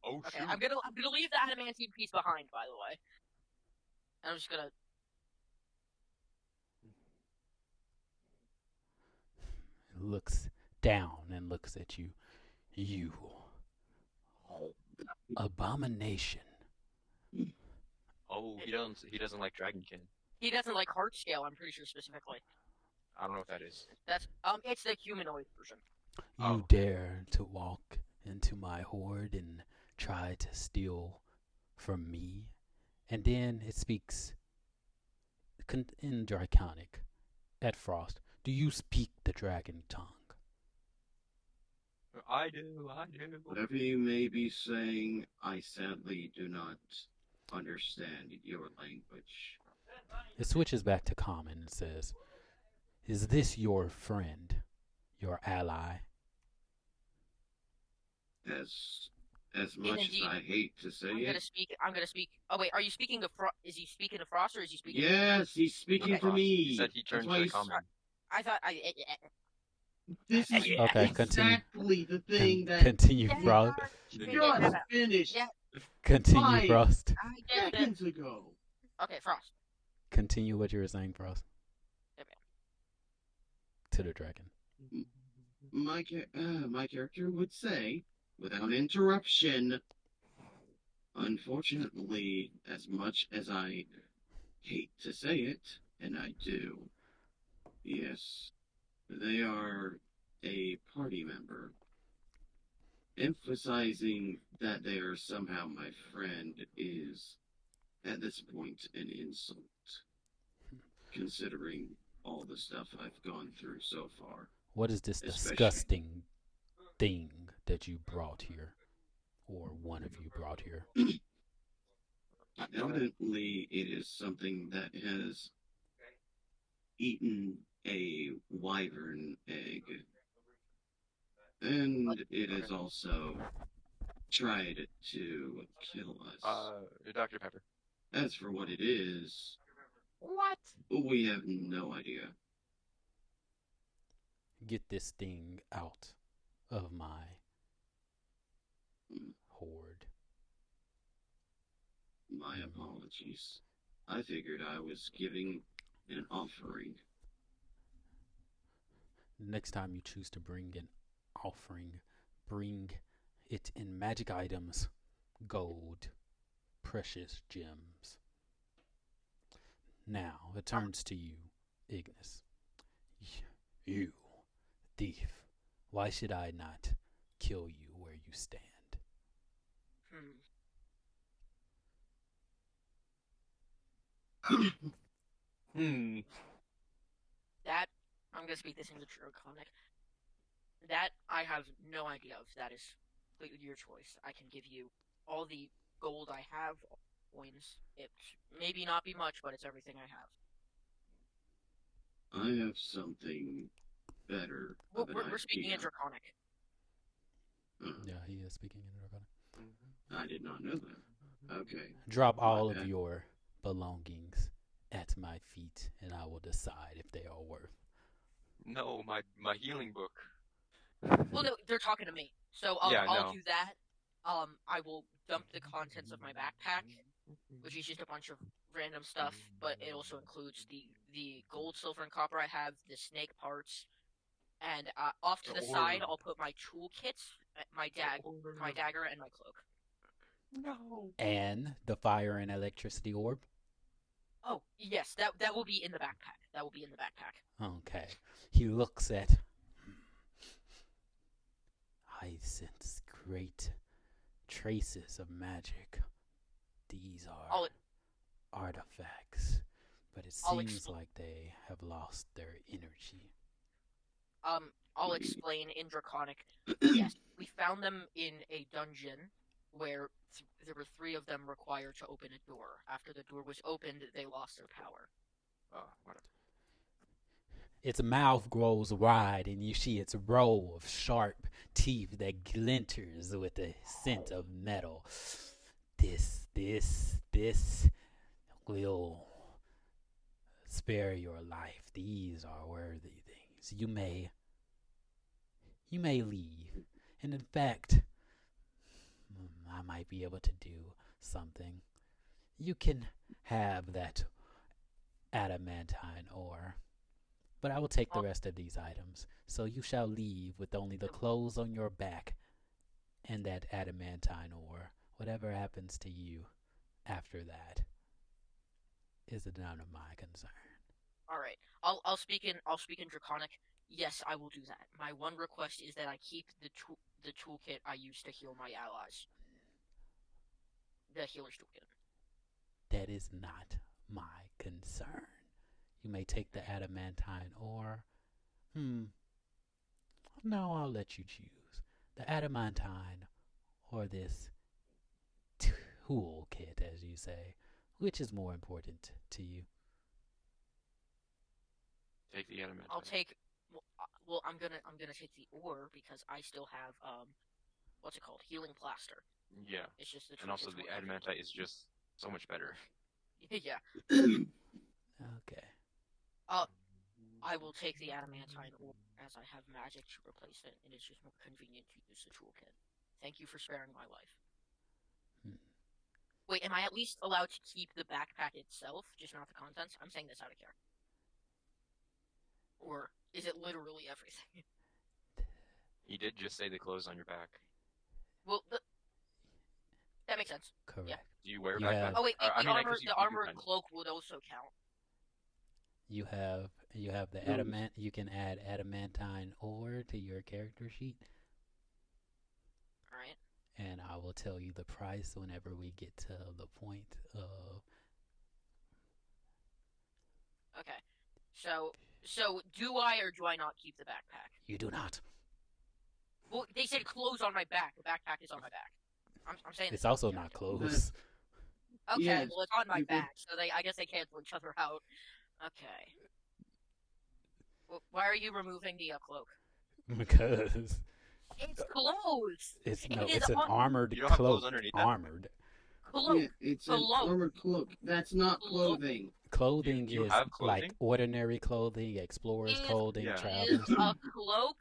Oh Okay, shoot! I'm gonna leave the adamantine piece behind, by the way. And I'm just gonna Looks down and looks at you. You abomination. Oh, he doesn't like dragonkin. He doesn't like heart scale, I'm pretty sure specifically. I don't know what that is. That's it's the humanoid version. You dare to walk into my horde and try to steal from me? And then it speaks in Draconic at Frost. Do you speak the dragon tongue? I do. Whatever you may be saying, I sadly do not understand your language. It switches back to common and says, "Is this your friend, your ally?" As much as Indeed. I hate to say I'm gonna speak. Oh wait, are you speaking to Frost? Is he speaking to Frost or is he speaking? Yes, he's speaking Okay. for me. He said he turned to common. I thought This is Okay, continue. exactly the thing that Continue, Frost. just finished Yeah. Continue, Frost. seconds ago. Okay, Frost. Continue what you were saying, Frost. To the dragon. My character would say, without interruption, unfortunately, as much as I hate to say it, and I do, yes, they are a party member. Emphasizing that they are somehow my friend is, at this point, an insult, considering all the stuff I've gone through so far. What is this disgusting thing that you brought here? Or one of you brought here? Evidently, it is something that has eaten a wyvern egg. And it has also tried to kill us. Dr. Pepper. As for what it is, What? we have no idea. get this thing out of my Hmm, hoard. My apologies. I figured I was giving an offering. Next time you choose to bring an offering, bring it in magic items, gold, precious gems. Now it turns to you, Ignis. You, thief. Why should I not kill you where you stand? Hmm. That I'm gonna speak this into Draconic. That I have no idea of. That is completely your choice. I can give you all the gold I have, all the coins. It maybe not be much, but it's everything I have. I have something better of an We're speaking in idea. Draconic. Yeah, he is speaking in Draconic. I did not know that. Okay. Drop My all of bad. your belongings at my feet, and I will decide if they are worth. No, my healing book. Well, no, they're talking to me, so Yeah, I'll no. do that. I will dump the contents of my backpack, which is just a bunch of random stuff, but it also includes the gold, silver, and copper I have, the snake parts, and off to the side I'll put my toolkits, my dagger, and my cloak. No. And the fire and electricity orb. Oh yes, that will be in the backpack. That will be in the backpack. Okay. He looks at. I sense great traces of magic. These are I'll artifacts, but it I'll seems like they have lost their energy. I'll explain in Draconic. Yes, we found them in a dungeon where there were 3 of them required to open a door. After the door was opened, they lost their power. Whatever. Its mouth grows wide, and you see its row of sharp teeth that glinters with the scent of metal. This will spare your life. These are worthy things. You may leave, and in fact, I might be able to do something. You can have that adamantine ore, but I will take the rest of these items. So you shall leave with only the clothes on your back and that adamantine ore. Whatever happens to you after that is none of my concern. All right, I'll speak in Draconic. Yes, I will do that. My one request is that I keep the toolkit I used to heal my allies. The healer's toolkit. That is not my concern. You may take the adamantine ore. No, I'll let you choose. The adamantine or this toolkit, as you say. Which is more important to you? Take the adamantine. I'll take. Well, I'm gonna take the ore because I still have what's it called? Healing plaster. Yeah. It's just the And also the adamantite is just so much better. Yeah. Okay. I will take the adamantine ore as I have magic to replace it, and it's just more convenient to use the toolkit. Thank you for sparing my life. Wait, am I at least allowed to keep the backpack itself, just not the contents? I'm saying this out of care. Or is it literally everything? He did just say the clothes on your back. Well, that makes sense. Correct. Yeah. Do you wear a You backpack? have- Oh wait, I guess the armor and cloak would also count. You have the adamant. You can add adamantine ore to your character sheet, All right. and I will tell you the price whenever we get to the point of. Okay. So do I or do I not keep the backpack? You do not. Well, they said clothes on my back. The backpack is on my back. I'm saying It's this out of also not character. clothes. Okay, Yeah, well it's on my you could- back, so I guess they cancel each other out. Okay. Well, why are you removing the cloak? Because It's clothes. it's It is an armored You don't have cloak. clothes underneath that? Armored. Cloak. Yeah, it's an Cloak. armored cloak. That's not Cloak. clothing. Clothing You is have like clothing? ordinary clothing, explorers Is clothing, Yeah. is travelers. a cloak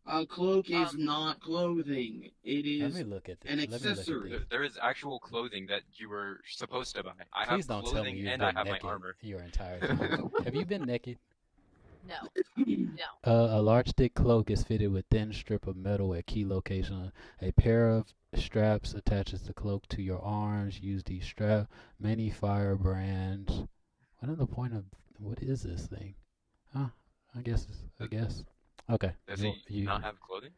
A cloak is not clothing. It Let me is look at an this. Let me look at accessory. these. There is actual clothing that you were supposed to buy. I Please have don't tell me clothing you've and I been have my naked armor. your entire time. Have you been naked? no. No. A large thick cloak is fitted with thin strip of metal at key location. A pair of straps attaches the cloak to your arms. Use these straps. Many firebrands. What is the point of what is this thing? Huh? I guess. Okay. Does he not have clothing?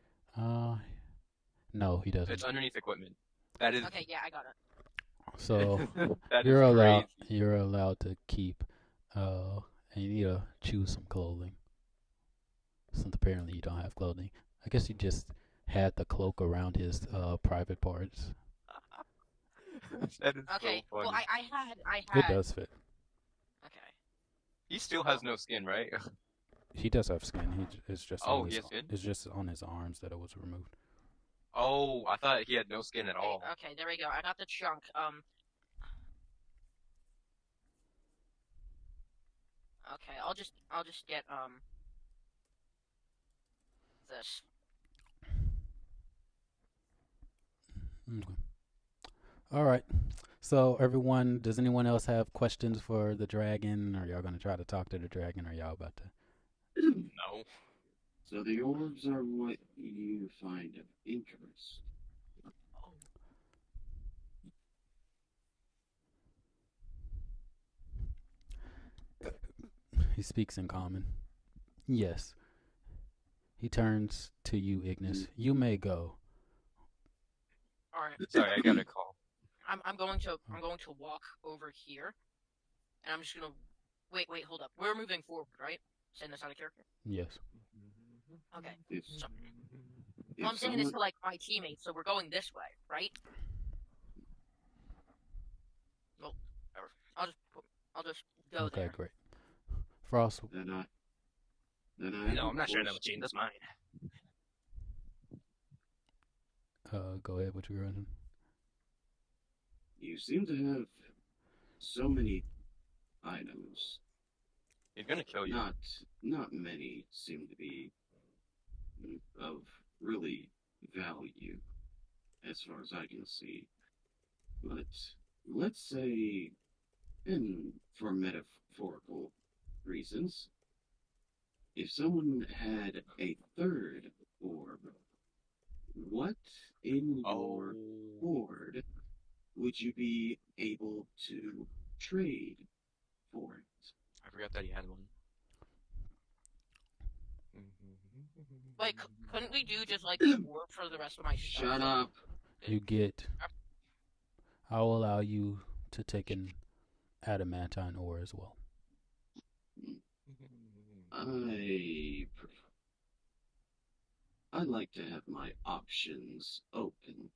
No, he doesn't. It's underneath equipment. That is. Okay, yeah, I got it. So that you're is allowed. crazy. You're allowed to keep. And you need to choose some clothing. Since apparently you don't have clothing, I guess you just had the cloak around his private parts. That is Okay. so funny. Well, I had It does fit. Okay. He still has no skin, right? He does have skin. It's just Oh, on he his, has skin? It's just on his arms that it was removed. Oh, I thought he had no skin at all. Okay, there we go. I got the chunk. Okay, I'll just get this. Okay. All right. So everyone, does anyone else have questions for the dragon? Are y'all gonna try to talk to the dragon? Or y'all about to? No. So the orbs are what you find of interest. He speaks in common. Yes. He turns to you, Ignis. You may go. All right. Sorry, I got a call. I'm going to walk over here, and I'm just gonna wait. Hold up. We're moving forward, right? Saying this out of character. Yes. Okay. If, So, if well, I'm saying this someone- to like my teammates, so we're going this way, right? Well, whatever. I'll just go Okay, there. great. Frost. then I No, I'm not sharing that with question. Gene. That's mine. Go ahead. What you going to? You seem to have so many items. He's gonna kill you. Not many seem to be of really value, as far as I can see. But let's say, and for metaphorical reasons, if someone had a third orb, what in your hoard would you be able to trade for it? I forgot that he had one. Like, couldn't we do just like the orb for the rest of my stuff? Shut up. You get. I will allow you to take an adamantine ore as well. I like to have my options open.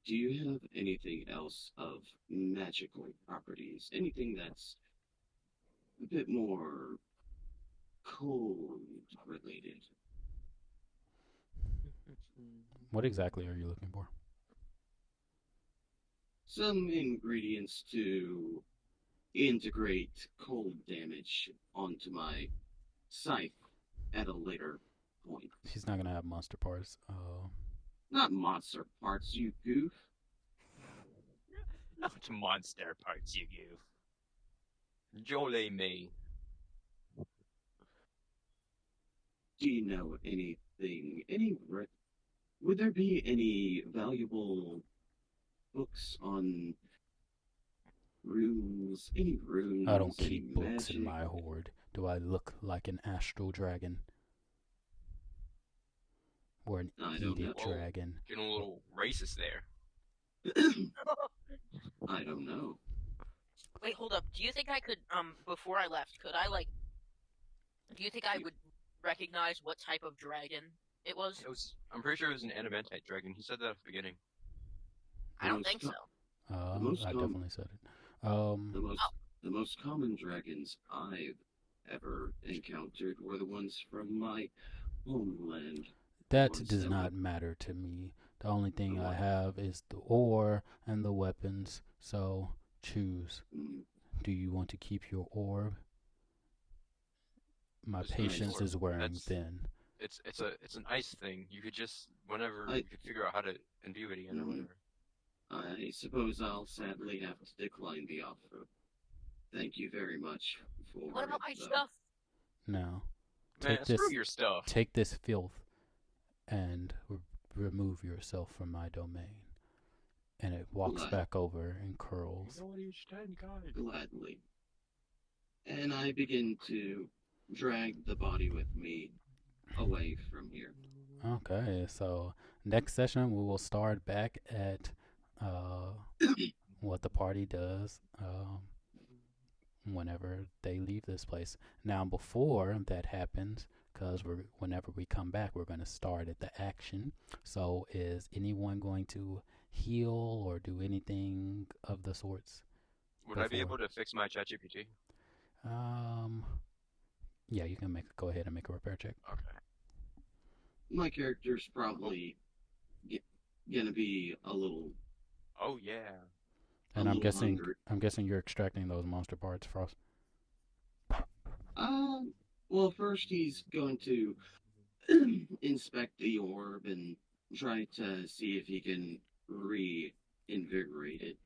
Do you have anything else of magical properties? Anything that's a bit more cold related? What exactly are you looking for? Some ingredients to integrate cold damage onto my scythe at a later point. He's not gonna have monster parts. Not monster parts, you goof. Not monster parts, you goof. Jolly me. Do you know anything? Would there be any valuable books on runes? Any runes? I don't any keep books in magic? my hoard. Do I look like an astral dragon? Or an I don't Edic know. dragon? Getting a little racist there. I don't know. Wait, hold up. Do you think I could before I left, could I like? Do you think I would recognize what type of dragon it was? I'm pretty sure it was an adamantite dragon. He said that at the beginning. I don't think so. I definitely said it. The most common dragons I've ever encountered were the ones from my homeland. That Or does so. not matter to me. The only thing I have is the ore and the weapons So choose. Mm, Do you want to keep your orb? My That's patience nice. is wearing That's thin. it's an ice thing. You could just whenever I you could figure out how to imbue it again or mm, whatever. I suppose I'll sadly have to decline the offer. Thank you very much What for about it, my though. stuff? Now, Man, take screw this your stuff. take this filth and remove yourself from my domain. And it walks Glad, back over and curls. gladly. And I begin to drag the body with me away from here. Okay, so next session we will start back at uh, what the party does whenever they leave this place. Now, before that happens, because whenever we come back, we're going to start at the action. So, is anyone going to heal or do anything of the sorts Would I be before? able to fix my ChatGPT? Um, yeah, you can go ahead and make a repair check. Okay. My character's probably g- gonna be a little, Oh yeah. And hungry. I'm guessing you're extracting those monster parts, Frost. Um, well, first he's going to inspect the orb and try to see if he can reinvigorate it.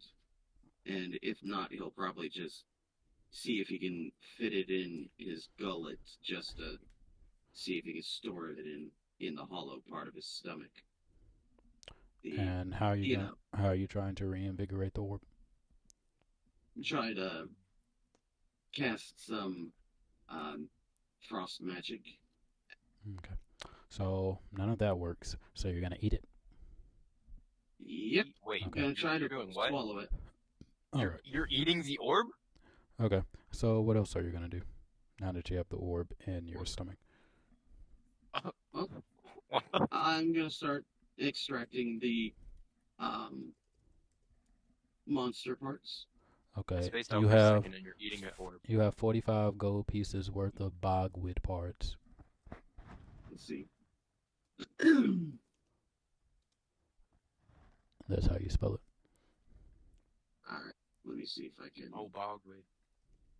And if not, he'll probably just see if he can fit it in his gullet just to see if he can store it in the hollow part of his stomach. The And you know how are you trying to reinvigorate the orb? try to cast some frost magic. Okay. So none of that works. So you're gonna eat it. Yep, Wait, Okay. gonna try you're to doing what? swallow it. All You're right. you're eating the orb? Okay. So what else are you gonna do now that you have the orb in your stomach? Well, I'm gonna start extracting the um monster parts. It's Okay. spaced out for a second and you're eating an orb. You have 45 gold pieces worth of bogwood parts. Let's see. That's how you spell it. All right, let me see if I can. Oh, bogwood.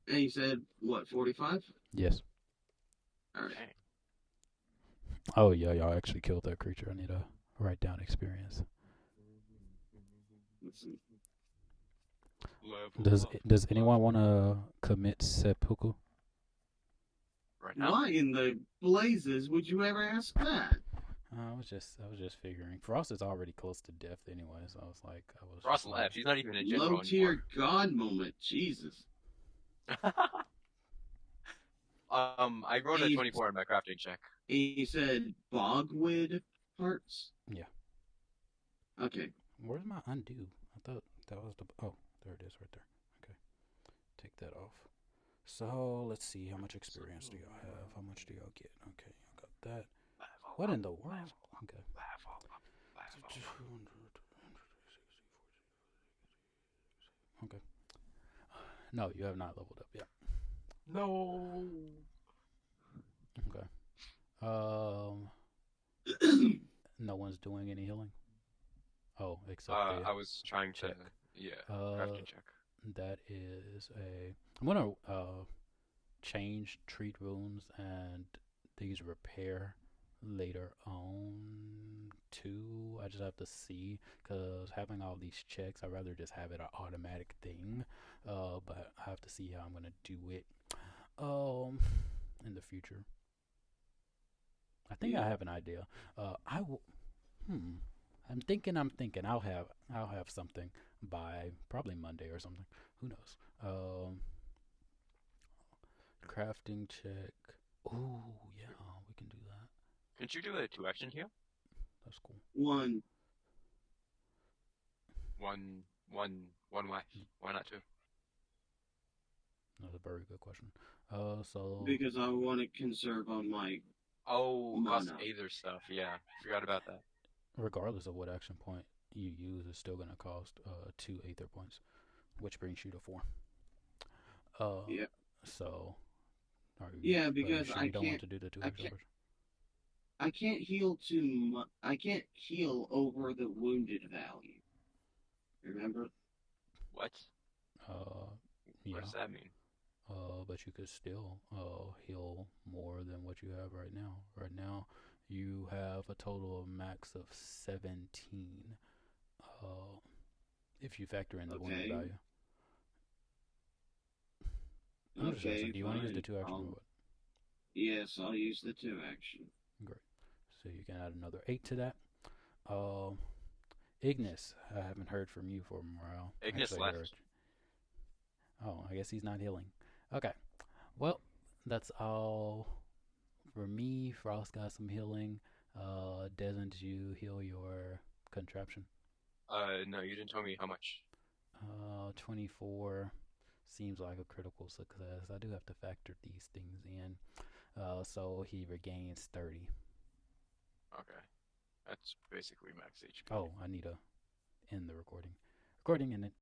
And you said what? 45. Yes. All right. Dang. Oh yeah, y'all actually killed that creature. I need to write down experience. Let's see. Level up. Does anyone want to commit seppuku? Right now? Why in the blazes would you ever ask that? I was just figuring. Frost is already close to death anyway, so I was like, Ross left. He's not even in general Low tier god moment. Jesus. anymore. I wrote a 24 in my crafting check. He said bogwood parts. Yeah. Okay. Where's my undo? I thought that was the. Oh, there it is, right there. Okay, take that off. So let's see, how much experience do y'all have? How much do y'all get? Okay, y'all got that. What in the world? Okay. Okay. No, you have not leveled up yet. No. Okay. No one's doing any healing. Oh, except I was trying to, crafting check. that is a. I'm gonna change treat wounds and these repair later on too. I just have to see because having all these checks, I'd rather just have it an automatic thing. But I have to see how I'm gonna do it in the future. I think I have an idea. I will. I'm thinking. I'll have something by probably Monday or something. Who knows? Crafting check. Oh yeah, we can do that. Can't you do a 2-action here? That's cool. One. One. Why? Why not 2? That's a very good question. So Because I want to conserve on my. Oh, cost Mana. Aether stuff. Yeah, forgot about that. regardless of what action point you use, it's still gonna cost 2 Aether points, which brings you to 4. Yeah. So are you? Yeah, Are you because sure I you don't want can't. to do the 2 I extra? can't. I can't heal too much. I can't heal over the wounded value. Remember? What? Uh, What yeah. does that mean? But you could still heal more than what you have right now. Right now, you have a total of max of 17. Uh, if you factor in the wounded Okay. value. I'm just asking, Okay, do you want to use the fine. 2 action or what? Yes, I'll use the 2 action. Great. So you can add another 8 to that. Uh, Ignis, I haven't heard from you for a while. Ignis Actually, I heard. left. Oh, I guess he's not healing. Okay. Well, that's all for me. Frost got some healing. Desmond, did you heal your contraption? No, you didn't tell me how much. 24 seems like a critical success. I do have to factor these things in. So he regains 30. Okay. That's basically max HP. Oh, I need to end the recording. Recording in it.